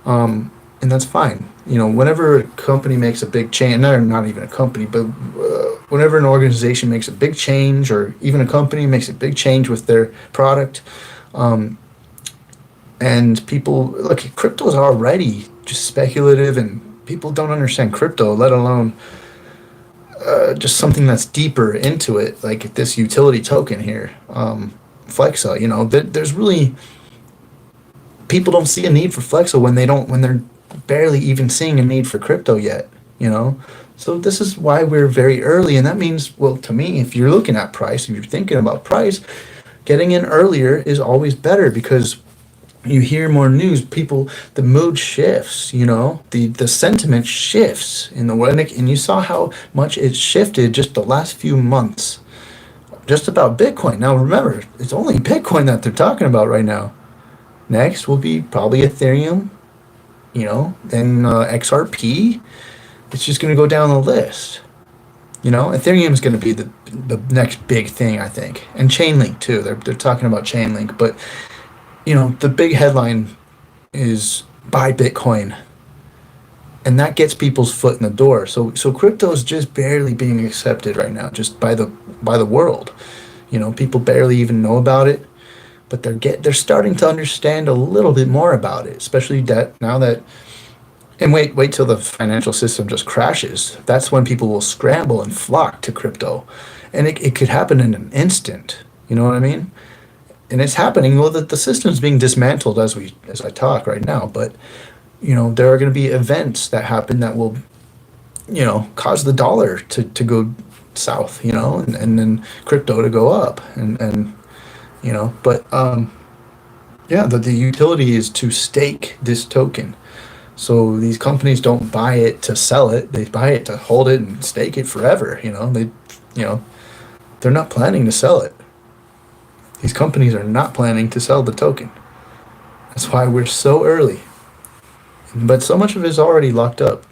And that's fine. Whenever a company makes a big change, not even a company, but whenever an organization makes a big change, or even a company makes a big change with their product, and people look, crypto is already just speculative, and people don't understand crypto, let alone just something that's deeper into it, like this utility token here, Flexa. There's really, people don't see a need for Flexa when they're barely even seeing a need for crypto yet. So this is why we're very early, and that means, well, to me, if you're looking at price, if you're thinking about price, getting in earlier is always better, because you hear more news, the mood shifts, you know, the sentiment shifts in the world. And you saw how much it shifted just the last few months, just about Bitcoin. Now, remember, it's only Bitcoin that they're talking about right now. Next will be probably Ethereum, you know, then XRP. It's just going to go down the list. You know, Ethereum is going to be the next big thing, I think. And Chainlink, too. They're talking about Chainlink. But, you know, the big headline is buy Bitcoin. And that gets people's foot in the door. So crypto is just barely being accepted right now, just by the world. You know, people barely even know about it. But they're starting to understand a little bit more about it, especially now that. And wait till the financial system just crashes. That's when people will scramble and flock to crypto. And it could happen in an instant. You know what I mean? And it's happening. Well, the system's being dismantled as I talk right now. But, you know, there are going to be events that happen that will, you know, cause the dollar to go south, you know, and then crypto to go up. And you know, but, yeah, the utility is to stake this token. So these companies don't buy it to sell it; they buy it to hold it and stake it forever. You know, they're not planning to sell it. These companies are not planning to sell the token. That's why we're so early. But so much of it is already locked up,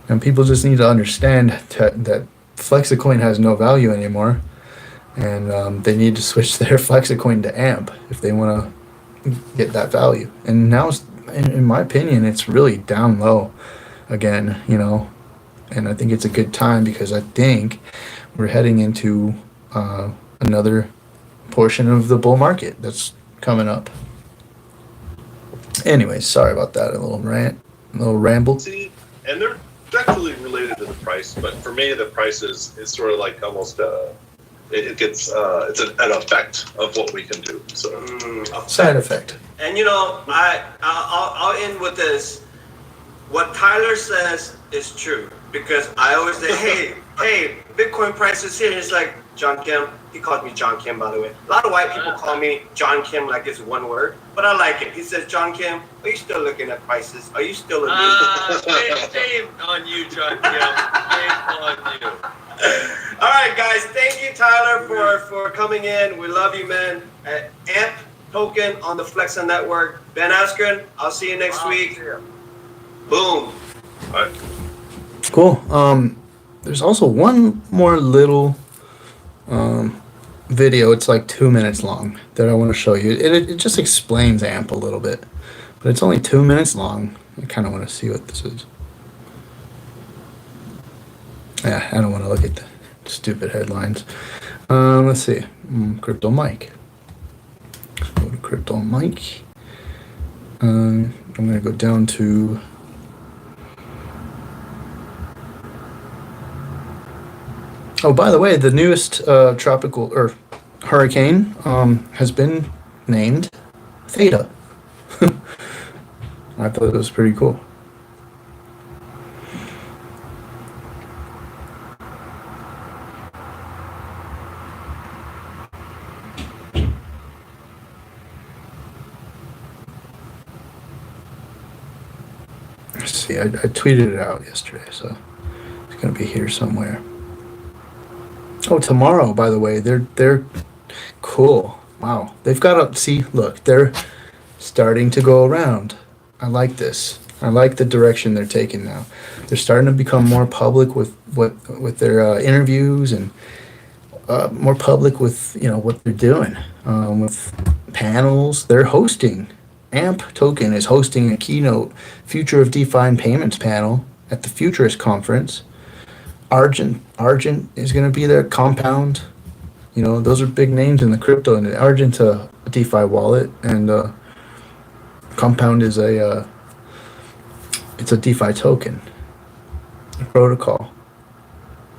and people just need to understand that Flexicoin has no value anymore, and they need to switch their Flexicoin to AMP if they want to get that value. And now, in my opinion, it's really down low again, you know, and I think it's a good time because I think we're heading into another portion of the bull market that's coming up. Anyways, sorry about that, a little ramble. See, and they're directly related to the price, but for me, the price is sort of like almost it's an effect of what we can do. So Side effect. And you know, I'll end with this. What Tyler says is true because I always say, hey, Bitcoin price is here. It's like John Kim. He calls me John Kim, by the way. A lot of white people call me John Kim like it's one word, but I like it. He says, John Kim, are you still looking at prices? Are you still in Shame on you, John Kim. Shame on you. All right, guys. Thank you, Tyler, for coming in. We love you, man. AMP token on the Flexa network. Ben Askren, I'll see you next week. Boom. all right. Cool. There's also one more little video. It's like 2 minutes long that I want to show you. It just explains AMP a little bit, but it's only 2 minutes long. I kind of want to see what this is. Yeah, I don't want to look at the stupid headlines. Let's see. Crypto Mike. Go to Crypto Mike. I'm going to go down to. Oh, by the way, the newest tropical or hurricane has been named Theta. I thought it was pretty cool. Let's see, I tweeted it out yesterday, so it's going to be here somewhere. Oh, tomorrow, by the way, they're cool. Wow, they've got look, they're starting to go around. I like this. I like the direction they're taking now. They're starting to become more public with their interviews and more public with what they're doing with panels. They're hosting. AMP token is hosting a keynote Future of DeFi and Payments panel at the Futurist conference. Argent is going to be there. Compound, those are big names in the crypto. And Argent's a DeFi wallet, and Compound is it's a DeFi token, a protocol.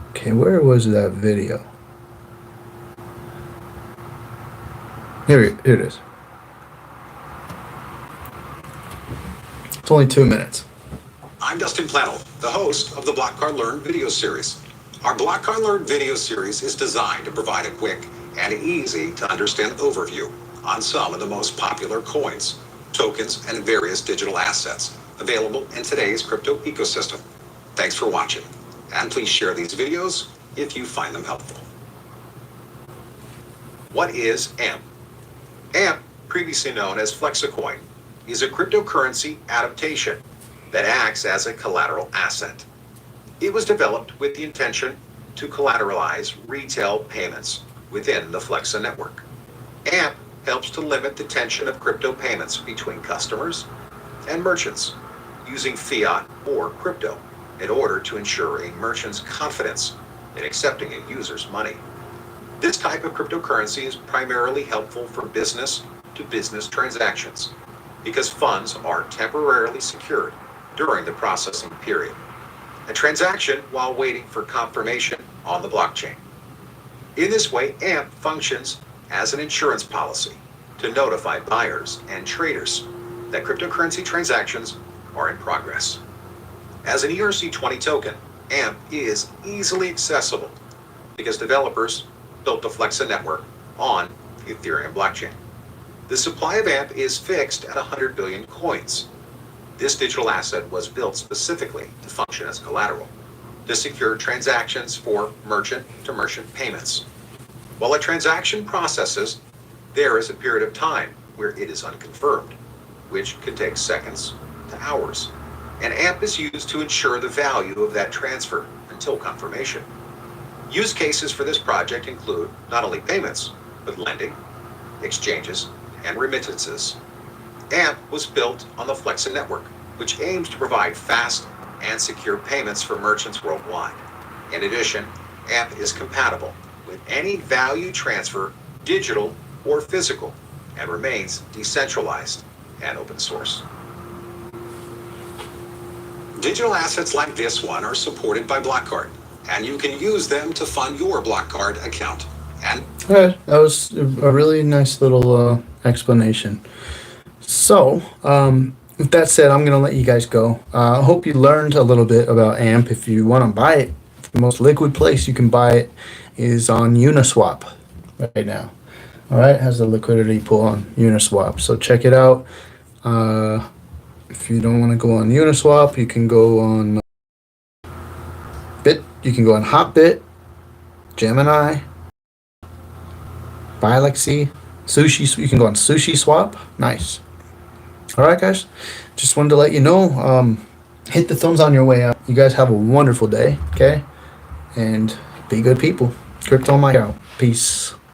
Okay, where was that video? Here it is. It's only 2 minutes. I'm Dustin Plano, the host of the Black Card Learn video series. Our Black Card Learn video series is designed to provide a quick and easy to understand overview on some of the most popular coins, tokens, and various digital assets available in today's crypto ecosystem. Thanks for watching, and please share these videos if you find them helpful. What is AMP? AMP, previously known as FlexaCoin, is a cryptocurrency adaptation that acts as a collateral asset. It was developed with the intention to collateralize retail payments within the Flexa network. AMP helps to limit the tension of crypto payments between customers and merchants using fiat or crypto in order to ensure a merchant's confidence in accepting a user's money. This type of cryptocurrency is primarily helpful for business-to-business transactions because funds are temporarily secured during the processing period. A transaction while waiting for confirmation on the blockchain. In this way, AMP functions as an insurance policy to notify buyers and traders that cryptocurrency transactions are in progress. As an ERC20 token, AMP is easily accessible because developers built the Flexa network on the Ethereum blockchain. The supply of AMP is fixed at 100 billion coins. This digital asset was built specifically to function as collateral, to secure transactions for merchant-to-merchant payments. While a transaction processes, there is a period of time where it is unconfirmed, which can take seconds to hours, and AMP is used to ensure the value of that transfer until confirmation. Use cases for this project include not only payments, but lending, exchanges, and remittances. AMP was built on the Flexa network, which aims to provide fast and secure payments for merchants worldwide. In addition, AMP is compatible with any value transfer, digital or physical, and remains decentralized and open source. Digital assets like this one are supported by Blockcard, and you can use them to fund your Blockcard account. And Okay, that was a really nice little explanation. So, with that said, I'm going to let you guys go. I hope you learned a little bit about AMP. If you want to buy it, the most liquid place you can buy it is on Uniswap right now. All right, it has a liquidity pool on Uniswap. So check it out. If you don't want to go on Uniswap, you can go on You can go on Hotbit, Gemini, Bilexy, Sushi. You can go on Sushi Swap. Nice. All right, guys. Just wanted to let you know. Hit the thumbs on your way out. You guys have a wonderful day. Okay, and be good people. Crypto Mike out. Peace.